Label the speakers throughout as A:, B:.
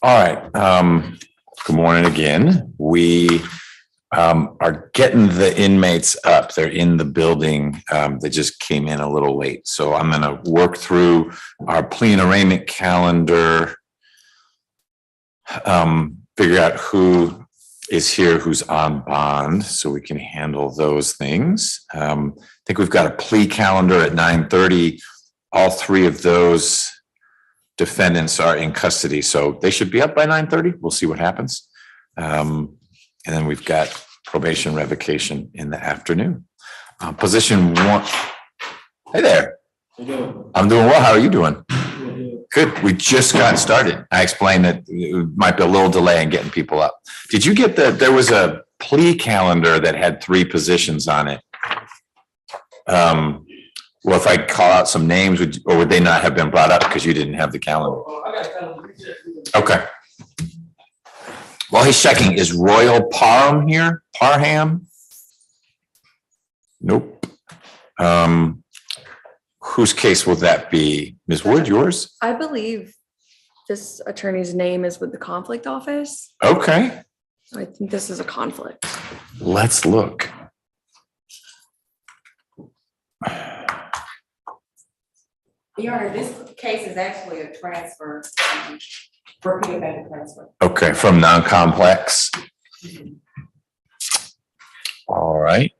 A: All right. Good morning again. We are getting the inmates up. They're in the building. They just came in a little late. So I'm going to work through our plea and arraignment calendar, figure out who is here, who's on bond, so we can handle those things. I think we've got a plea calendar at 9:30. All three of those defendants are in custody, so they should be up by 9:30. We'll see what happens. And then we've got probation revocation in the afternoon. Position one. Hey there. I'm doing well. How are you doing? Good. We just got started. I explained that it might be a little delay in getting people up. Did you get there was a plea calendar that had 3 positions on it. Well, if I call out some names, would they not have been brought up because you didn't have the calendar? Okay. While he's checking, is Royal Parham here? Parham? Nope. Whose case will that be? Ms. Wood, yours?
B: I believe this attorney's name is with the conflict office.
A: Okay.
B: So I think this is a conflict.
A: Let's look.
C: Your Honor, this case is actually a transfer, repeated bank transfer.
A: Okay, from non-complex. All right.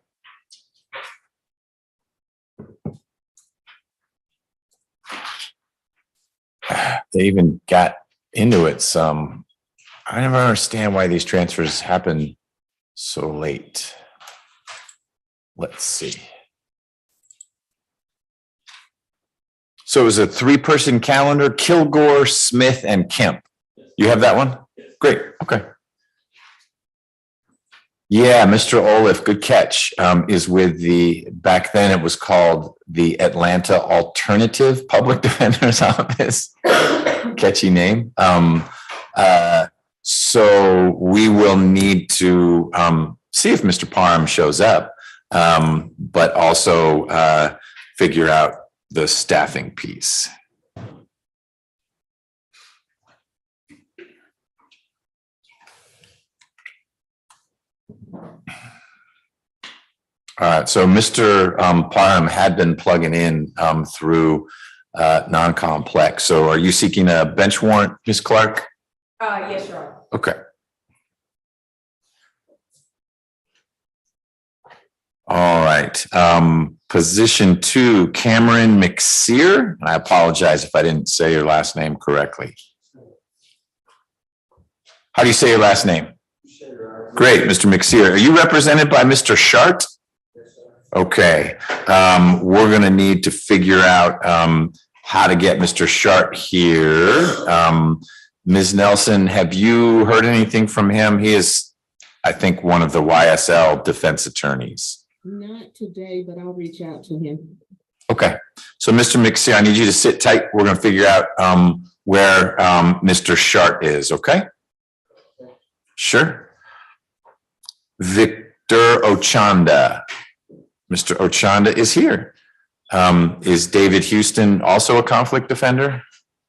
A: They even got into it some. I never understand why these transfers happen so late. Let's see. So it was a 3-person calendar, Kilgore, Smith, and Kemp. You have that one? Great, okay. Yeah, Mr. Olaf, good catch, is with back then it was called the Atlanta Alternative Public Defender's Office. Catchy name. So we will need to see if Mr. Parham shows up, but also figure out the staffing piece. All right, so Mr. Parham had been plugging in through non-complex. So are you seeking a bench warrant, Ms. Clark?
C: Yes, Your Honor.
A: Okay. All right. Position 2, Cameron McSear. I apologize if I didn't say your last name correctly. How do you say your last name? Great, Mr. McSear. Are you represented by Mr. Shart? Okay. We're going to need to figure out how to get Mr. Shart here. Ms. Nelson, have you heard anything from him? He is, I think, one of the YSL defense attorneys.
D: Not today, but I'll reach out to him.
A: Okay. So Mr. McSear, I need you to sit tight. We're going to figure out where Mr. Shart is. Okay. Sure. Victor Ochanda. Mr. Ochanda is here. Is David Houston also a conflict defender?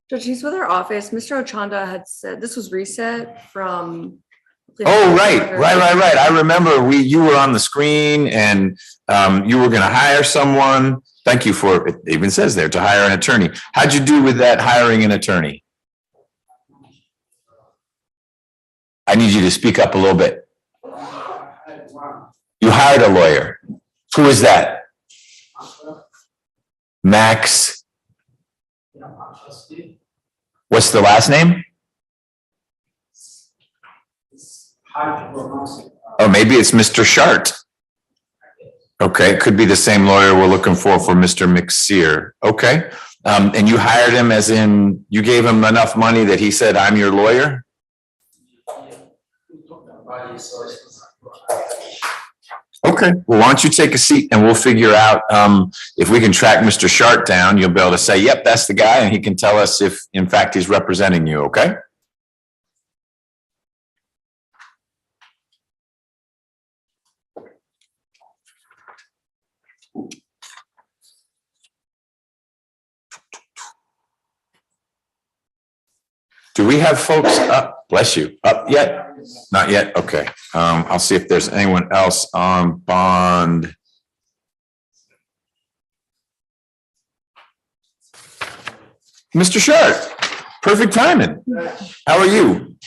B: Judge, he's with our office. Mr. Ochanda had said this was reset from.
A: Oh, right. I remember you were on the screen and you were going to hire someone. Thank you for, it even says there, to hire an attorney. How'd you do with that hiring an attorney? I need you to speak up a little bit. You hired a lawyer. Who is that? Max. What's the last name? Oh, maybe it's Mr. Shart. Okay, it could be the same lawyer we're looking for Mr. McSear. Okay. And you hired him as in, you gave him enough money that he said, I'm your lawyer? Okay, well, why don't you take a seat and we'll figure out if we can track Mr. Shart down, you'll be able to say, yep, that's the guy, and he can tell us if in fact he's representing you, okay? Do we have folks up, bless you, up yet? Not yet, okay. I'll see if there's anyone else on bond. Mr. Shart, perfect timing. How are you?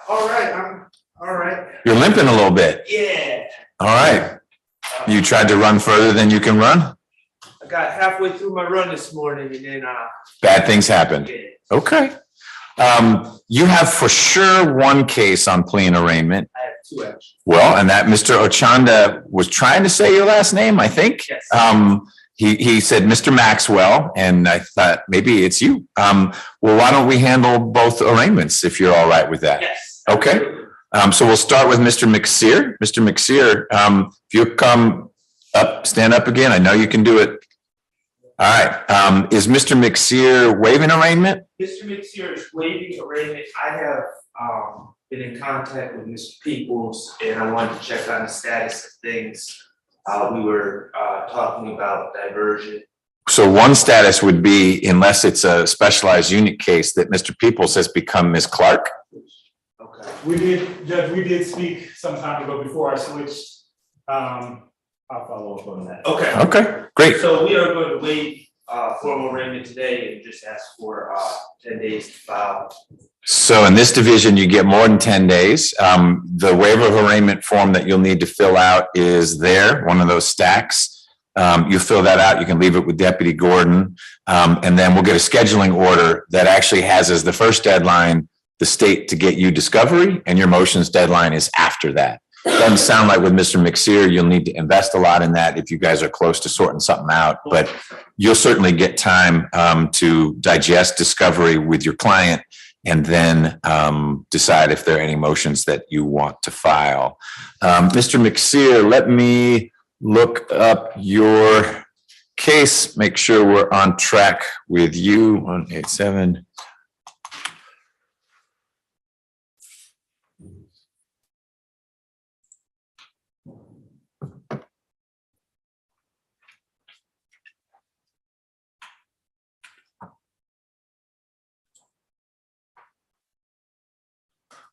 E: All right, I'm all right.
A: You're limping a little bit.
E: Yeah.
A: All right. You tried to run further than you can run?
E: I got halfway through my run this morning and then
A: Bad things happened.
E: yeah.
A: Okay. You have for sure one case on plea and arraignment.
E: I have two actually.
A: Well, and that Mr. Ochanda was trying to say your last name, I think.
E: Yes.
A: He said Mr. Maxwell, and I thought maybe it's you. Well, why don't we handle both arraignments if you're all right with that?
E: Yes.
A: Okay. So we'll start with Mr. McSear. Mr. McSear, if you come up, stand up again. I know you can do it. All right. Is Mr. McSear waiving arraignment?
E: Mr. McSear is waiving arraignment. I have been in contact with Mr. Peoples and I wanted to check on the status of things. We were talking about diversion.
A: So one status would be, unless it's a specialized unit case, that Mr. Peoples has become Ms. Clark.
E: Okay.
F: We did, Judge, we did speak some time ago before I switched. I'll follow up on that.
E: Okay.
A: Okay, great.
E: So we are going to waive formal arraignment today and just ask for 10 days to file.
A: So in this division, you get more than 10 days. The waiver of arraignment form that you'll need to fill out is there, one of those stacks. You fill that out, you can leave it with Deputy Gordon. And then we'll get a scheduling order that actually has as the first deadline, the state to get you discovery, and your motions deadline is after that. Doesn't sound like with Mr. McSear, you'll need to invest a lot in that if you guys are close to sorting something out, but you'll certainly get time to digest discovery with your client and then decide if there are any motions that you want to file. Mr. McSear, let me look up your case, make sure we're on track with you. 187.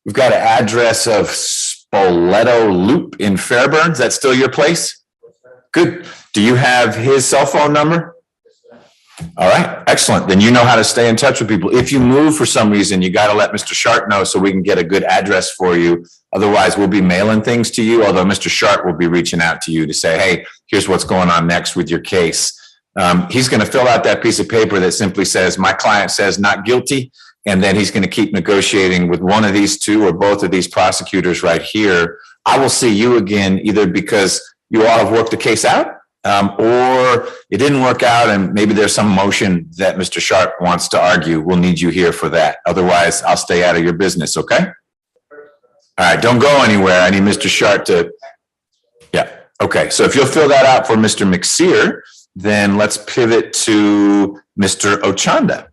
A: We've got an address of Spoleto Loop in Fairburn. Is that still your place? Good. Do you have his cell phone number? All right, excellent. Then you know how to stay in touch with people. If you move for some reason, you got to let Mr. Shart know so we can get a good address for you. Otherwise, we'll be mailing things to you, although Mr. Shart will be reaching out to you to say, hey, here's what's going on next with your case. He's going to fill out that piece of paper that simply says, my client says not guilty. And then he's going to keep negotiating with one of these two or both of these prosecutors right here. I will see you again, either because you all have worked the case out or it didn't work out and maybe there's some motion that Mr. Shart wants to argue. We'll need you here for that. Otherwise, I'll stay out of your business, okay? All right, don't go anywhere. I need Mr. Shart to, yeah, okay. So if you'll fill that out for Mr. McSear, then let's pivot to Mr. Ochanda.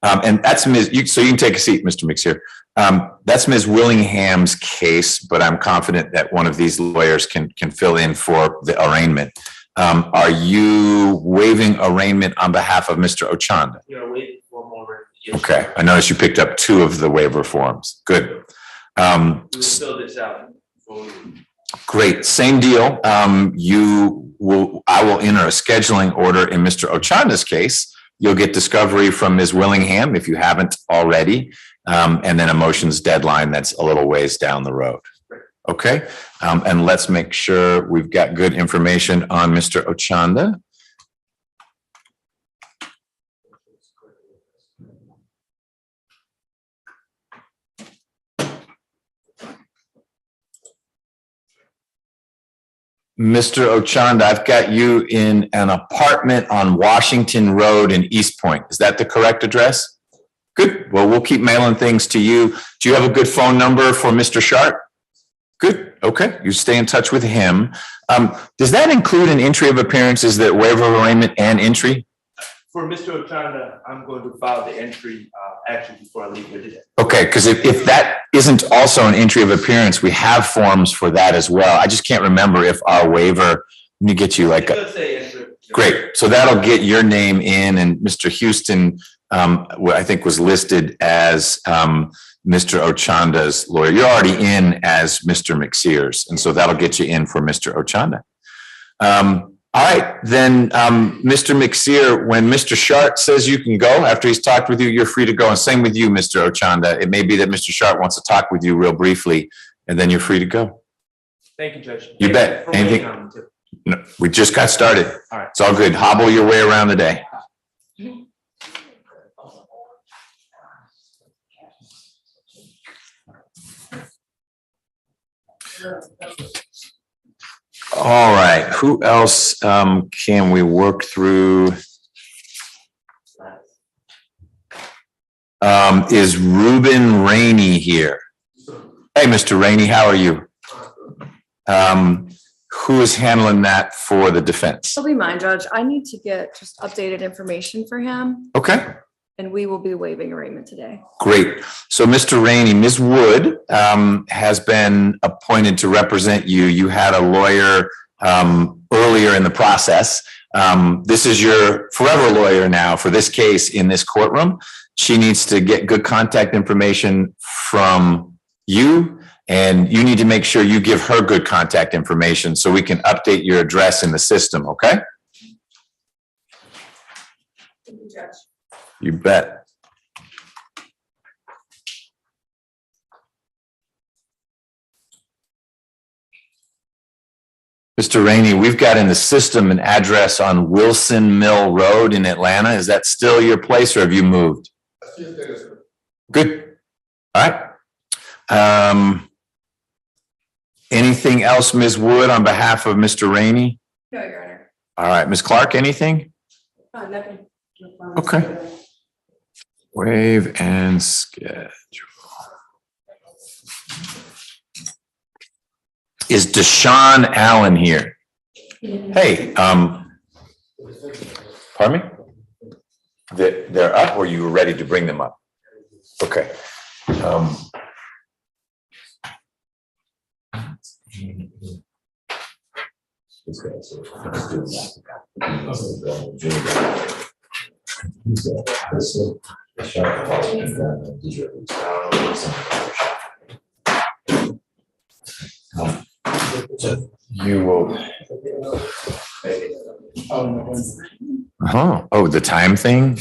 A: And that's Ms. So you can take a seat, Mr. McSear. That's Ms. Willingham's case, but I'm confident that one of these lawyers can fill in for the arraignment. Are you waiving arraignment on behalf of Mr. Ochanda?
E: You're waiting for more.
A: Okay, I noticed you picked up two of the waiver forms. Good.
E: We will fill this out.
A: Great, same deal. I will enter a scheduling order in Mr. Ochanda's case. You'll get discovery from Ms. Willingham if you haven't already, and then a motions deadline that's a little ways down the road. Okay, and let's make sure we've got good information on Mr. Ochanda. Mr. Ochanda, I've got you in an apartment on Washington Road in East Point. Is that the correct address? Good. Well, we'll keep mailing things to you. Do you have a good phone number for Mr. Sharp? Good. Okay. You stay in touch with him. Does that include an entry of appearances, that waiver of arraignment and entry?
E: For Mr. Ochanda, I'm going to file the entry, actually before I leave here today.
A: Okay, because if that isn't also an entry of appearance, we have forms for that as well. I just can't remember if our waiver, let me get you like,
E: It does say entry.
A: great. So that'll get your name in, and Mr. Houston, I think was listed as Mr. Ochanda's lawyer. You're already in as Mr. McSears, and so that'll get you in for Mr. Ochanda. All right, then, Mr. McSear, when Mr. Sharp says you can go, after he's talked with you, you're free to go. And same with you, Mr. Ochanda. It may be that Mr. Sharp wants to talk with you real briefly, and then you're free to go.
E: Thank you, Judge.
A: You
E: Thank
A: bet.
E: for waiting
A: Anything?
E: on me, too.
A: No, we just got started.
E: All right.
A: It's all good. Hobble your way around the day. All right, who else can we work through? Is Ruben Rainey here? Hey, Mr. Rainey, how are you? Who is handling that for the defense?
B: It'll be mine, Judge. I need to get just updated information for him,
A: Okay.
B: and we will be waiving arraignment today.
A: Great. So, Mr. Rainey, Ms. Wood has been appointed to represent you. You had a lawyer earlier in the process. This is your forever lawyer now for this case in this courtroom. She needs to get good contact information from you, and you need to make sure you give her good contact information so we can update your address in the system, okay?
C: Thank you, Judge.
A: You bet. Mr. Rainey, we've got in the system an address on Wilson Mill Road in Atlanta. Is that still your place, or have you moved? Good. All right. Anything else, Ms. Wood, on behalf of Mr. Rainey?
C: No, Your Honor.
A: All right, Ms. Clark, anything?
C: Nothing.
A: Okay. Waive and schedule. Is Deshaun Allen here? Hey, pardon me? They're up, or you were ready to bring them up? Okay. You will. Oh, the time thing?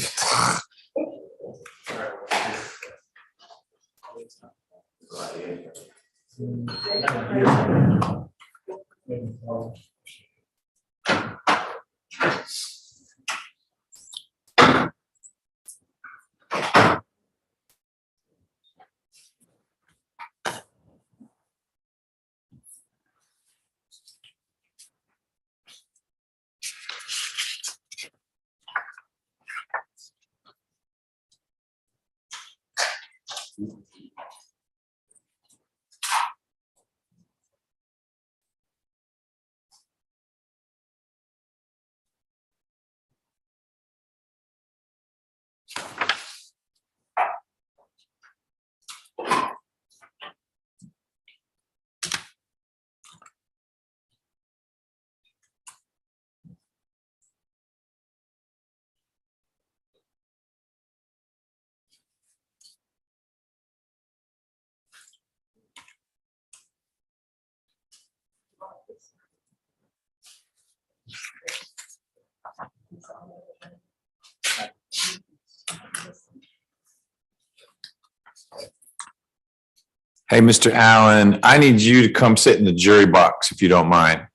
A: Hey, Mr. Allen, I need you to come sit in the jury box if you don't mind.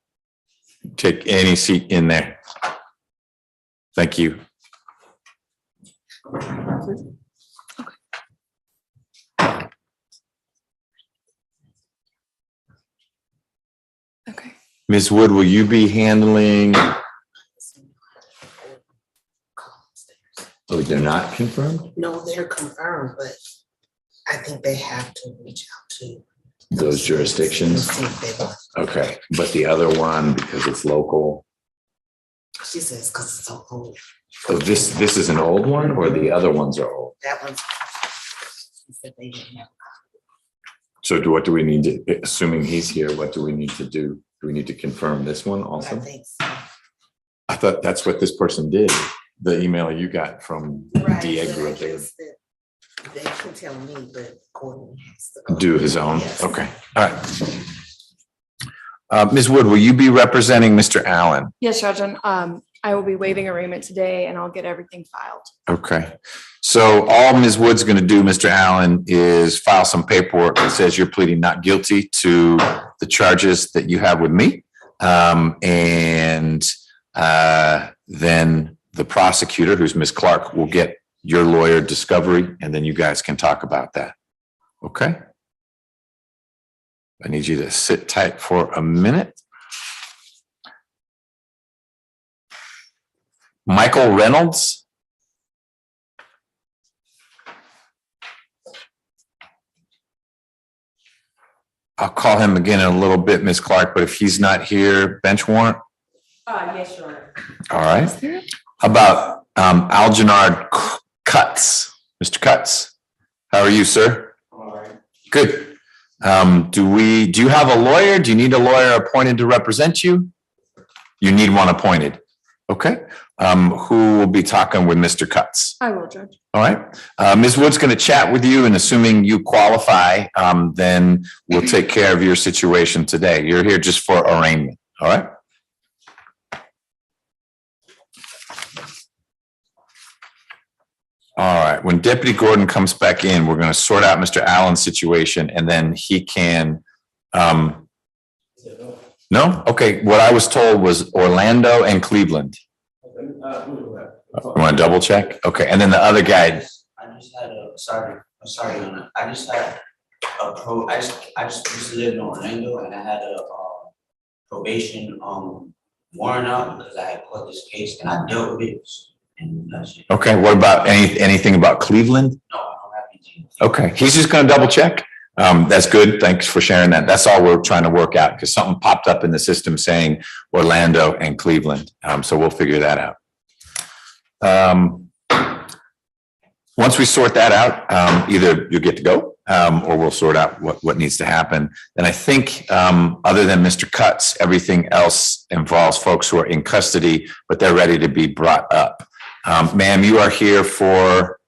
A: Take any seat in there. Thank you.
B: Okay.
A: Ms. Wood, will you be handling? Oh, they're not confirmed?
G: No, they're confirmed, but I think they have to reach out to.
A: Those jurisdictions?
G: See if they want.
A: Okay, but the other one, because it's local.
G: She says, because it's so old.
A: Oh, this is an old one or the other ones are old?
G: That one's. She said they didn't have.
A: So what do we need to, assuming he's here, what do we need to do? Do we need to confirm this one
G: I
A: also?
G: think so.
A: I thought that's what this person did. The email you got from
G: Right,
A: Diego,
G: but I
A: they
G: guess that they can tell me, but Gordon has to. go.
A: do his own.
G: Yes.
A: Okay, all right. Ms. Wood, will you be representing Mr. Allen?
B: Yes, Judge, and I will be waiving arraignment today and I'll get everything filed.
A: Okay, so all Ms. Wood's gonna do, Mr. Allen, is file some paperwork that says you're pleading not guilty to the charges that you have with me. Then the prosecutor, who's Ms. Clark, will get your lawyer discovery, and then you guys can talk about that. Okay? I need you to sit tight for a minute. Michael Reynolds. I'll call him again in a little bit, Ms. Clark, but if he's not here, bench warrant.
C: Yes, Your Honor.
A: All right. How about Algernon Cutts? Mr. Cutts, how are you, sir?
F: All right.
A: Good. Do you have a lawyer? Do you need a lawyer appointed to represent you? You need one appointed. Okay. Who will be talking with Mr. Cutts?
B: I will, Judge.
A: All right. Ms. Wood's going to chat with you, and assuming you qualify, then we'll take care of your situation today. You're here just for arraignment. All right. All right. When Deputy Gordon comes back in, we're going to sort out Mr. Allen's situation, and then he can. No? Okay. What I was told was Orlando and Cleveland. You want to double check? Okay. And then the other guy.
H: I just had sorry on it. I just had I just used to live in Orlando, and I had a probation warrant out because I had caught this case and I dealt with it. And that's it.
A: Okay. What about anything about Cleveland?
H: No, I don't have anything.
A: Okay. He's just going to double check. That's good. Thanks for sharing that. That's all we're trying to work out, because something popped up in the system saying Orlando and Cleveland. So we'll figure that out. Once we sort that out, either you'll get to go, or we'll sort out what needs to happen. And I think, other than Mr. Cutts, everything else involves folks who are in custody, but they're ready to be brought up. Ma'am, you are here for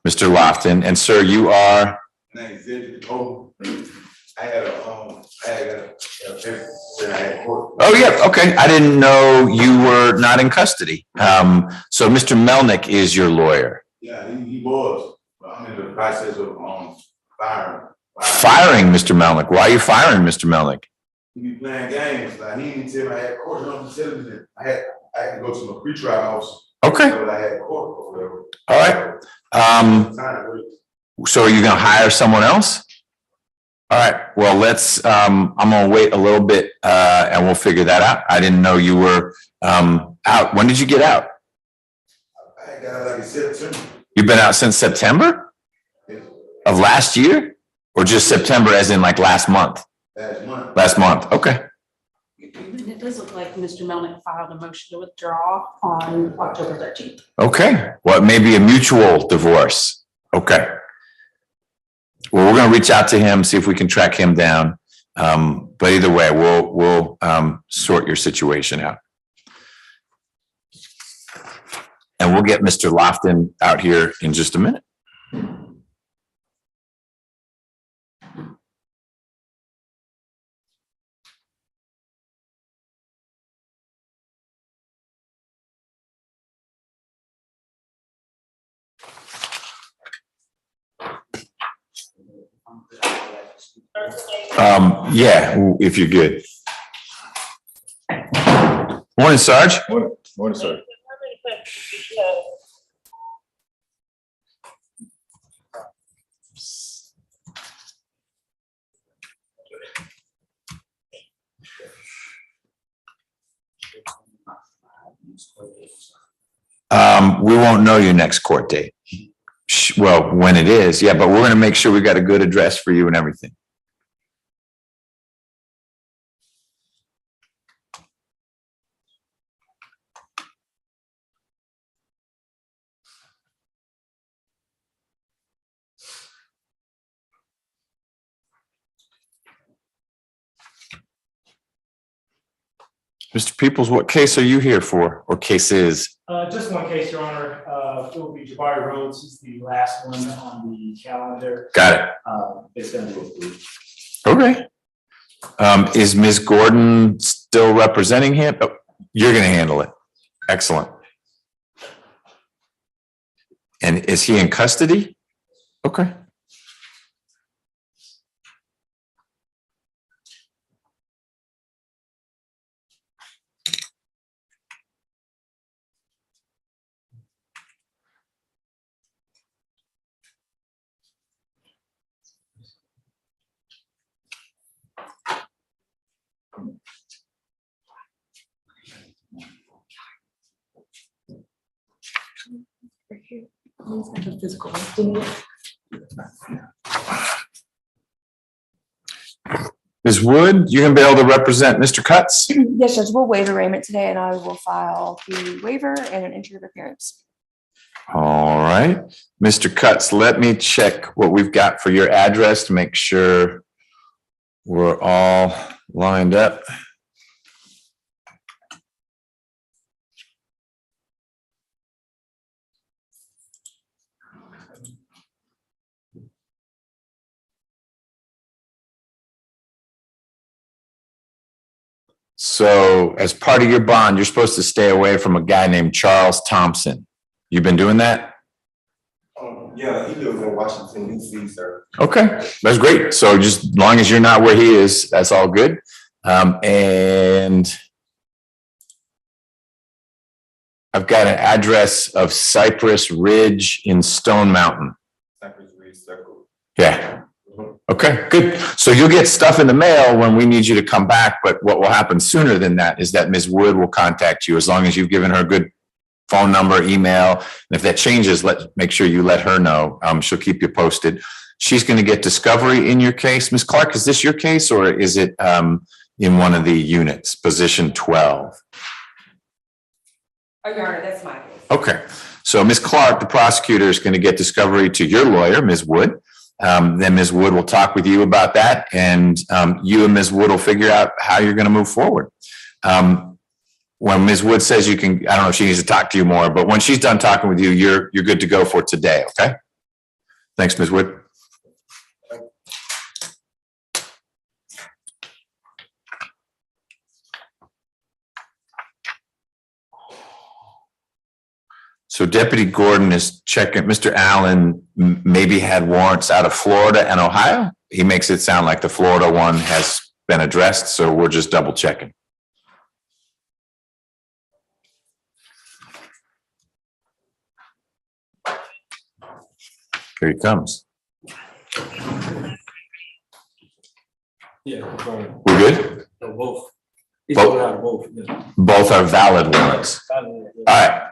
A: Mr. Lofton, and sir, you are?
I: I had
A: Oh, yeah, okay. I didn't know you were not in custody. So Mr. Melnick is your lawyer.
I: Yeah, he was, but I'm in the process of firing.
A: Firing Mr. Melnick. Why are you firing Mr. Melnick?
I: He be playing games, like he didn't tell me I had court, he don't tell me that I had to go to my pretrial office.
A: Okay,
I: But I had court or whatever.
A: all right.
I: Time works.
A: So are you gonna hire someone else? All right, well, I'm gonna wait a little bit, and we'll figure that out. I didn't know you were, out. When did you get out?
I: I got out like in September.
A: You've been out since September
I: Yeah,
A: of last year? Or just September as in like last month?
I: last month.
A: Last month, okay.
J: And it does look like Mr. Melnick filed a motion to withdraw on October 13th.
A: Okay, well, it may be a mutual divorce. Okay. Well, we're gonna reach out to him, see if we can track him down. But either way, we'll sort your situation out. And we'll get Mr. Lofton out here in just a minute. Yeah, if you're good. Morning, Sarge.
I: Morning, sir.
A: We won't know your next court date. Well, when it is, yeah, but we're gonna make sure we got a good address for you and everything. Mr. Peoples, what case are you here for, or cases?
F: Just one case, Your Honor, it will be Jabari Rhodes, he's the last one on the calendar.
A: Got it.
F: It's gonna go through.
A: Okay. Is Ms. Gordon still representing him? Oh, you're gonna handle it. Excellent. And is he in custody? Okay.
B: Right here. He's got the physical, didn't he?
A: Ms. Wood, you're gonna be able to represent Mr. Cutts?
B: Yes, Judge, we'll waive arraignment today and I will file the waiver and an entry of appearance.
A: All right, Mr. Cutts, let me check what we've got for your address to make sure we're all lined up. So as part of your bond, you're supposed to stay away from a guy named Charles Thompson. You've been doing that?
I: Yeah, he lives in Washington DC, sir.
A: Okay, that's great. So just as long as you're not where he is, that's all good. And I've got an address of Cypress Ridge in Stone Mountain.
I: Cypress Ridge Circle.
A: Yeah. Okay, good. So you'll get stuff in the mail when we need you to come back, but what will happen sooner than that is that Ms. Wood will contact you as long as you've given her a good phone number, email. And if that changes, make sure you let her know. She'll keep you posted. She's going to get discovery in your case. Ms. Clark, is this your case or is it in one of the units, position 12?
C: Oh, Your Honor, that's my case.
A: Okay, so Ms. Clark, the prosecutor, is going to get discovery to your lawyer, Ms. Wood. Then Ms. Wood will talk with you about that, and you and Ms. Wood will figure out how you're going to move forward. When Ms. Wood says you can, I don't know if she needs to talk to you more, but when she's done talking with you, you're good to go for today, okay? Thanks, Ms. Wood. So Deputy Gordon is checking, Mr. Allen maybe had warrants out of Florida and Ohio. He makes it sound like the Florida one has been addressed, so we're just double checking. Here he comes.
F: Yeah.
A: We're good?
F: Both.
A: Both are valid warrants. All right.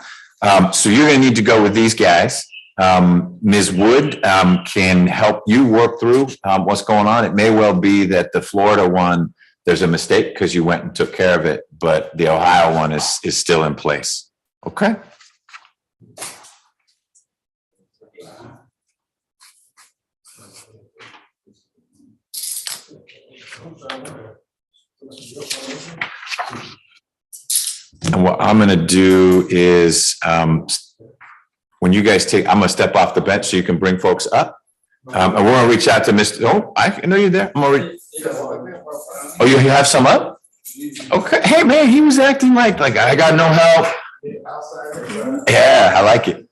A: So you're going to need to go with these guys. Ms. Wood can help you work through what's going on. It may well be that the Florida one, there's a mistake because you went and took care of it, but the Ohio one is still in place. Okay. And what I'm going to do is when you guys take, I'm going to step off the bench so you can bring folks up. And we're going to reach out to Mr. Oh, I know you're there. Oh, you have some up? Okay. Hey, man, he was acting like I got no help. Yeah, I like it.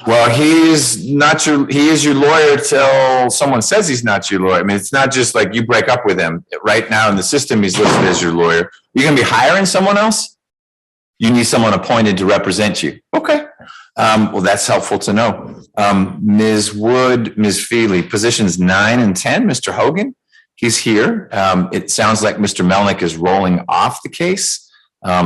A: Well, he is your lawyer till someone says he's not your lawyer. I mean, it's not just like you break up with him. Right now in the system, he's listed as your lawyer. You're going to be hiring someone else? You need someone appointed to represent you. Okay. Well, that's helpful to know. Ms. Wood, Ms. Feely, positions 9 and 10, Mr. Hogan. he's here. It sounds like Mr. Melnick is rolling off the case.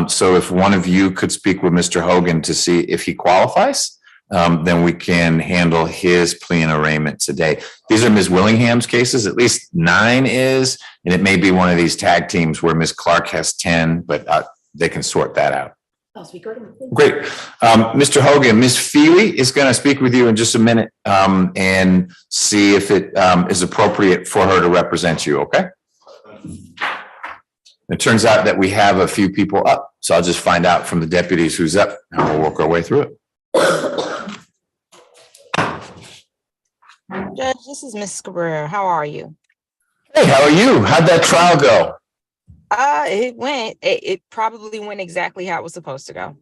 A: So if one of you could speak with Mr. Hogan to see if he qualifies, then we can handle his plea and arraignment today. These are Ms. Willingham's cases, at least 9 is, and it may be one of these tag teams where Ms. Clark has 10, but they can sort that out. Great. Mr. Hogan, Ms. Feely is going to speak with you in just a minute and see if it is appropriate for her to represent you, okay? It turns out that we have a few people up, so I'll just find out from the deputies who's up and we'll work our way through it.
K: Judge, this is Miss Cabrera. How are you?
A: Hey, how are you? How'd that trial go?
K: It probably went exactly how it was supposed to go.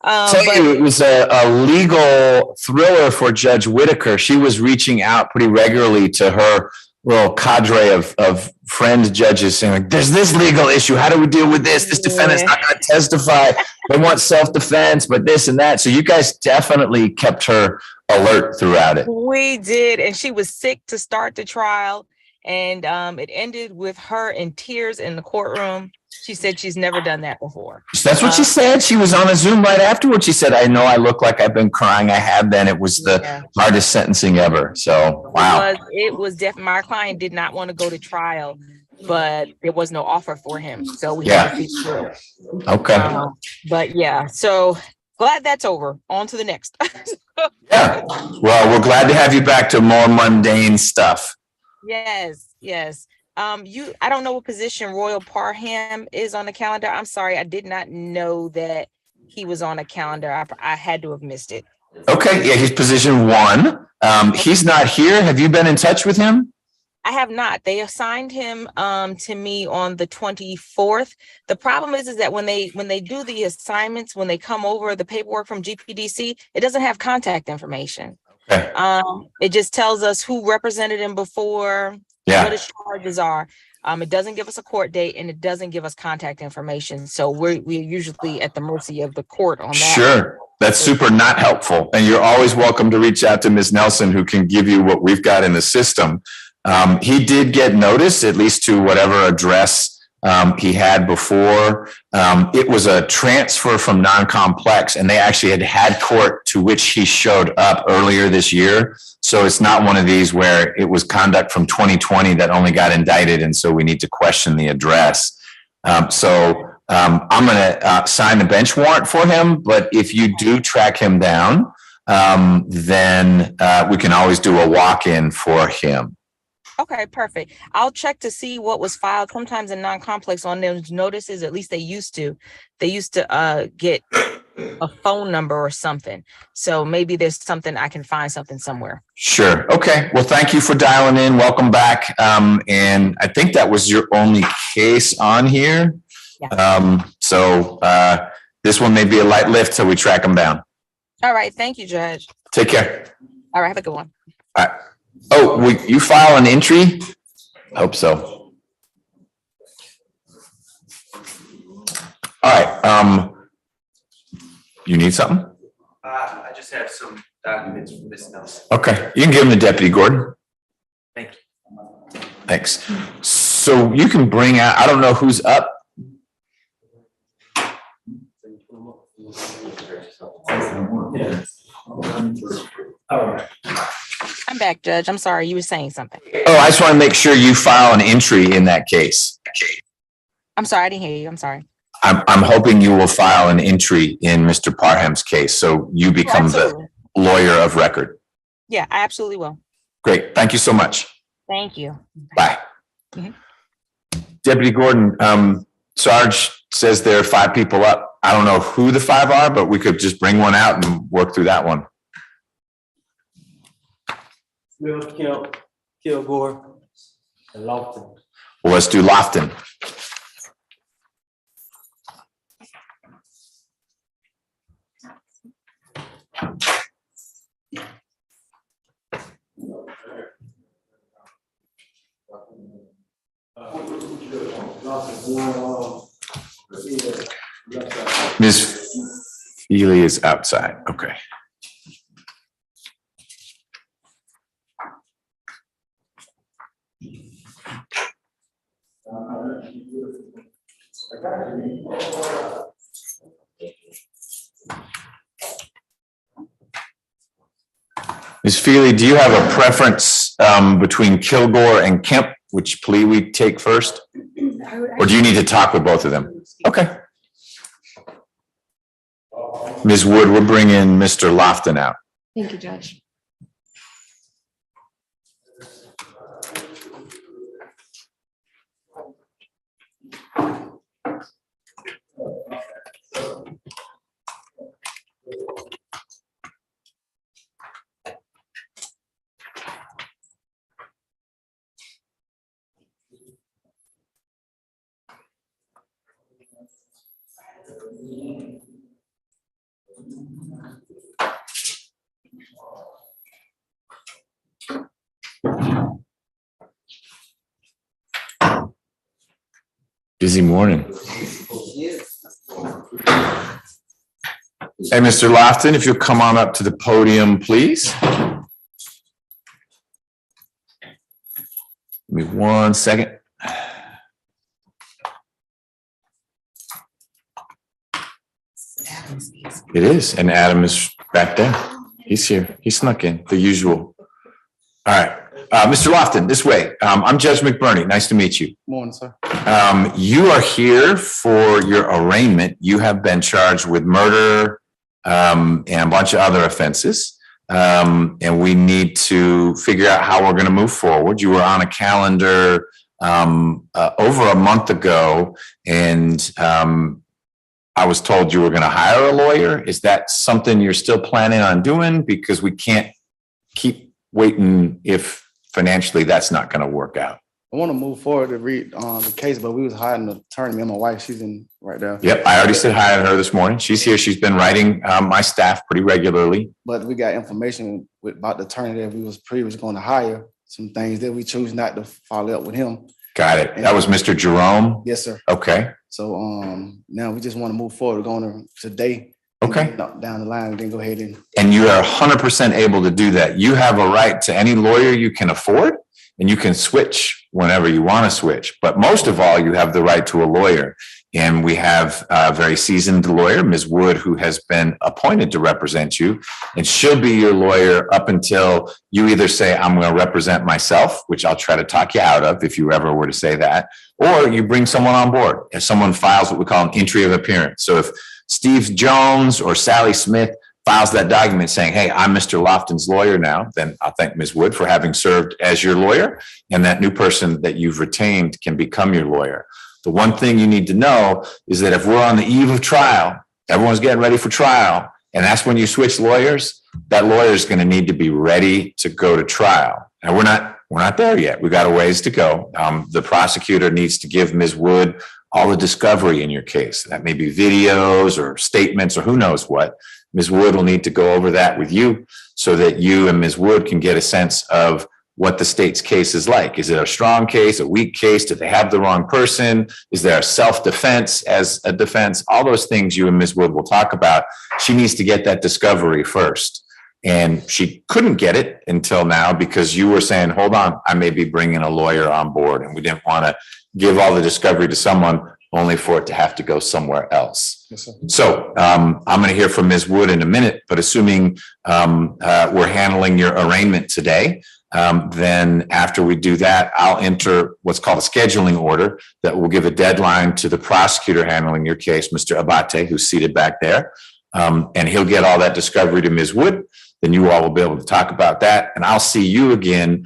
A: It was a legal thriller for Judge Whitaker. She was reaching out pretty regularly to her little cadre of friend judges saying, there's this legal issue. How do we deal with this? This defendant's not going to testify. They want self-defense, but this and that. So you guys definitely kept her alert throughout it.
K: We did. And she was sick to start the trial. And it ended with her in tears in the courtroom. She said she's never done that before.
A: That's what she said. She was on a Zoom right afterwards. She said, I know I look like I've been crying. I have been. It was the hardest sentencing ever. So, wow.
K: It was definitely, my client did not want to go to trial, but there was no offer for him. So we had to see through it.
A: Okay.
K: But yeah, so glad that's over. On to the next.
A: Yeah. Well, we're glad to have you back to more mundane stuff.
K: Yes. I don't know what position Royal Parham is on the calendar. I'm sorry, I did not know that he was on a calendar. I had to have missed it.
A: Okay, yeah, he's position 1. He's not here. Have you been in touch with him?
K: I have not. They assigned him to me on the 24th. The problem is that when they do the assignments, when they come over the paperwork from GPDC, it doesn't have contact information.
A: Okay.
K: It just tells us who represented him before, what his charges are. It doesn't give us a court date and it doesn't give us contact information. So we're usually at the mercy of the court on that.
A: Sure. That's super not helpful. And you're always welcome to reach out to Ms. Nelson, who can give you what we've got in the system. He did get notice, at least to whatever address he had before. It was a transfer from non-complex, and they actually had court to which he showed up earlier this year. So it's not one of these where it was conduct from 2020 that only got indicted, and so we need to question the address. I'm going to sign the bench warrant for him, but if you do track him down, then we can always do a walk-in for him.
K: Okay, perfect. I'll check to see what was filed. Sometimes in non-complex on those notices, at least they used to get a phone number or something. So maybe there's something I can find something somewhere. Sure.
A: Okay. Well, thank you for dialing in. Welcome back. And I think that was your only case on here.
K: Yeah.
A: This one may be a light lift till we track them down.
K: All right. Thank you, Judge.
A: Take care.
K: All right. Have a good one.
A: All right. Oh, you file an entry? Hope so. All right. You need something?
E: I just have some documents from Ms. Nelson.
A: Okay. You can give them to Deputy Gordon.
E: Thank you.
A: Thanks. So you can bring out, I don't know who's up.
F: All right.
K: I'm back, Judge. I'm sorry. You were saying something.
A: Oh, I just want to make sure you file an entry in that case.
K: I'm sorry. I didn't hear you. I'm sorry.
A: I'm hoping you will file an entry in Mr. Parham's case, so you become the lawyer of record.
K: Yeah, I absolutely will.
A: Great. Thank you so much.
K: Thank you.
A: Bye. Deputy Gordon, Sarge says there are 5 people up. I don't know who the 5 are, but we could just bring one out and work through that one.
L: Smith, Kemp, Kilgore, and Lofton.
A: Well, let's do Lofton. Ms. Feely is outside. Okay. Ms. Feely, do you have a preference between Kilgore and Kemp, which plea we take first? Or do you need to talk with both of them? Okay. Ms. Wood, we're bringing Mr. Lofton out.
B: Thank you, Judge.
A: Busy morning. Hey, Mr. Lofton, if you'll come on up to the podium, please. Give me 1 second. It is, and Adam is back there. He's here. He snuck in, the usual. All right, Mr. Lofton, this way. I'm Judge McBurney. Nice to meet you.
M: Morning, sir.
A: You are here for your arraignment. You have been charged with murder and a bunch of other offenses. And we need to figure out how we're going to move forward. You were on a calendar over a month ago, and I was told you were going to hire a lawyer. Is that something you're still planning on doing? Because we can't keep waiting if financially that's not going to work out.
M: I want to move forward to read the case, but we was hiring an attorney. Me and my wife, she's in right there.
A: Yep, I already said hi to her this morning. She's here. She's been writing my staff pretty regularly.
M: But we got information about the attorney that we was previously going to hire. Some things that we choose not to follow up with him.
A: Got it. That was Mr. Jerome?
M: Yes, sir.
A: Okay.
M: So now we just want to move forward. We're going to today.
A: Okay.
M: Down the line and then go ahead and.
A: And you are 100% able to do that. You have a right to any lawyer you can afford, and you can switch whenever you want to switch. But most of all, you have the right to a lawyer. And we have a very seasoned lawyer, Ms. Wood, who has been appointed to represent you. And she'll be your lawyer up until you either say, I'm going to represent myself, which I'll try to talk you out of if you ever were to say that, or you bring someone on board. If someone files what we call an entry of appearance. So if Steve Jones or Sally Smith files that document saying, hey, I'm Mr. Lofton's lawyer now, then I'll thank Ms. Wood for having served as your lawyer. And that new person that you've retained can become your lawyer. The one thing you need to know is that if we're on the eve of trial, everyone's getting ready for trial, and that's when you switch lawyers, that lawyer is going to need to be ready to go to trial. And we're not there yet. We've got a ways to go. The prosecutor needs to give Ms. Wood all the discovery in your case. That may be videos or statements or who knows what. Ms. Wood will need to go over that with you so that you and Ms. Wood can get a sense of what the state's case is like. Is it a strong case, a weak case? Do they have the wrong person? Is there a self-defense as a defense? All those things you and Ms. Wood will talk about. She needs to get that discovery first. And she couldn't get it until now because you were saying, hold on, I may be bringing a lawyer on board. And we didn't want to give all the discovery to someone only for it to have to go somewhere else.
M: Yes, sir.
A: So I'm going to hear from Ms. Wood in a minute, but assuming we're handling your arraignment today, then after we do that, I'll enter what's called a scheduling order that will give a deadline to the prosecutor handling your case, Mr. Abate, who's seated back there. And he'll get all that discovery to Ms. Wood. Then you all will be able to talk about that. And I'll see you again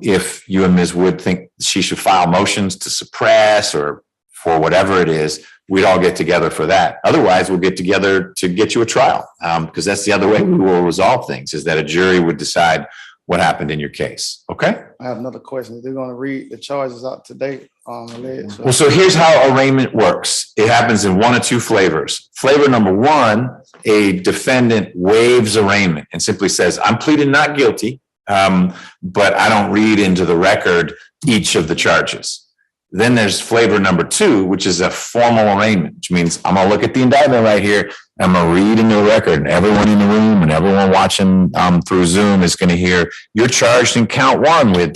A: if you and Ms. Wood think she should file motions to suppress or for whatever it is. We'd all get together for that. Otherwise, we'll get together to get you a trial because that's the other way we will resolve things, is that a jury would decide what happened in your case. Okay?
M: I have another question. They're going to read the charges out today.
A: Well, so here's how arraignment works. It happens in one of two flavors. Flavor number one, a defendant waives arraignment and simply says, I'm pleading not guilty, but I don't read into the record each of the charges. Then there's flavor number two, which is a formal arraignment, which means I'm going to look at the indictment right here. I'm going to read into the record, and everyone in the room and everyone watching through Zoom is going to hear you're charged in count one with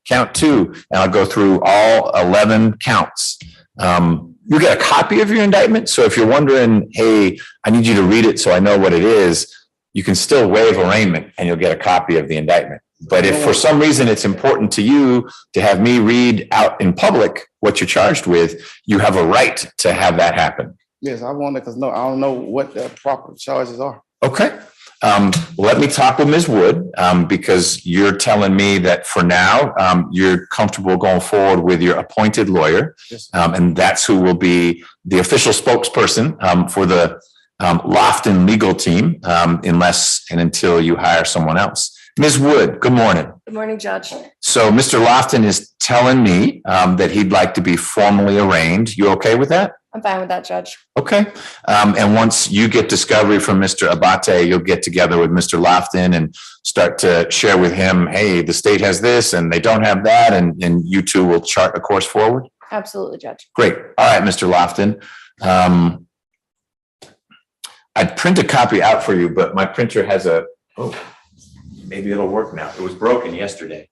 A: Count 2, and I'll go through all 11 counts. You get a copy of your indictment. So if you're wondering, hey, I need you to read it so I know what it is, you can still waive arraignment and you'll get a copy of the indictment. But if for some reason it's important to you to have me read out in public what you're charged with, you have a right to have that happen.
M: Yes, I wonder, because I don't know what the proper charges are.
A: Okay. Let me talk with Ms. Wood, because you're telling me that for now, you're comfortable going forward with your appointed lawyer.
M: Yes.
A: And that's who will be the official spokesperson, for the, Lofton legal team, unless and until you hire someone else. Ms. Wood, good morning.
B: Good morning, Judge.
A: So Mr. Lofton is telling me, that he'd like to be formally arraigned. You okay with that?
B: I'm fine with that, Judge.
A: Okay. And once you get discovery from Mr. Abate, you'll get together with Mr. Lofton and start to share with him, hey, the state has this and they don't have that. And you two will chart a course forward.
B: Absolutely, Judge.
A: Great. All right, Mr. Lofton. I'd print a copy out for you, but my printer has maybe it'll work now. It was broken yesterday.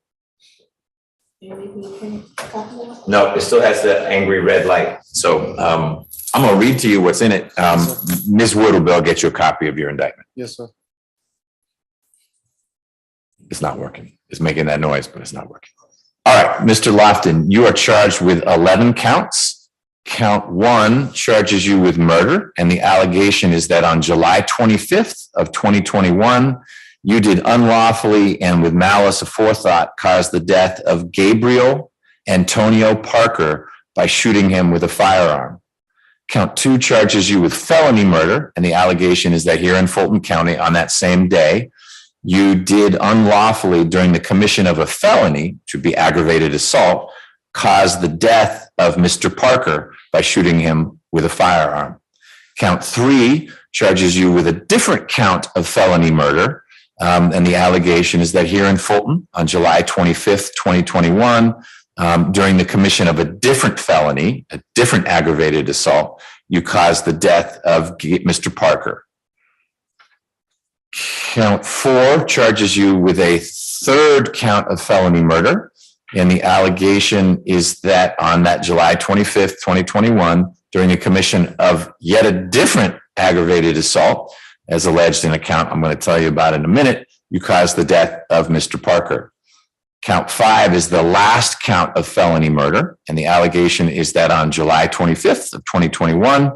A: No, it still has the angry red light. So I'm going to read to you what's in it. Ms. Wood will be able to get you a copy of your indictment.
M: Yes, sir.
A: It's not working. It's making that noise, but it's not working. All right, Mr. Lofton, you are charged with 11 counts. Count 1 charges you with murder, and the allegation is that on July 25th of 2021, you did unlawfully and with malice aforethought cause the death of Gabriel Antonio Parker by shooting him with a firearm. Count 2 charges you with felony murder, and the allegation is that here in Fulton County on that same day, you did unlawfully during the commission of a felony, which would be aggravated assault, cause the death of Mr. Parker by shooting him with a firearm. Count 3 charges you with a different count of felony murder. And the allegation is that here in Fulton on July 25th, 2021, during the commission of a different felony, a different aggravated assault, you caused the death of Mr. Parker. Count 4 charges you with a third count of felony murder. And the allegation is that on that July 25th, 2021, during the commission of yet a different aggravated assault, as alleged in a count I'm going to tell you about in a minute, you caused the death of Mr. Parker. Count 5 is the last count of felony murder. And the allegation is that on July 25th of 2021,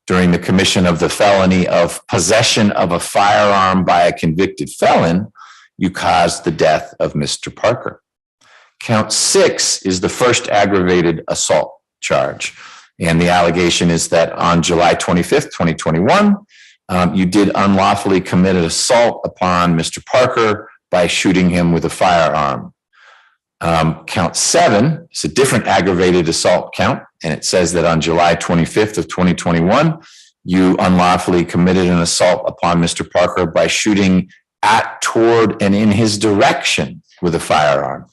A: during the commission of the felony of possession of a firearm by a convicted felon, you caused the death of Mr. Parker. Count 6 is the first aggravated assault charge. And the allegation is that on July 25th, 2021, you did unlawfully commit an assault upon Mr. Parker by shooting him with a firearm. Count 7 is a different aggravated assault count. And it says that on July 25th of 2021, you unlawfully committed an assault upon Mr. Parker by shooting at, toward, and in his direction with a firearm.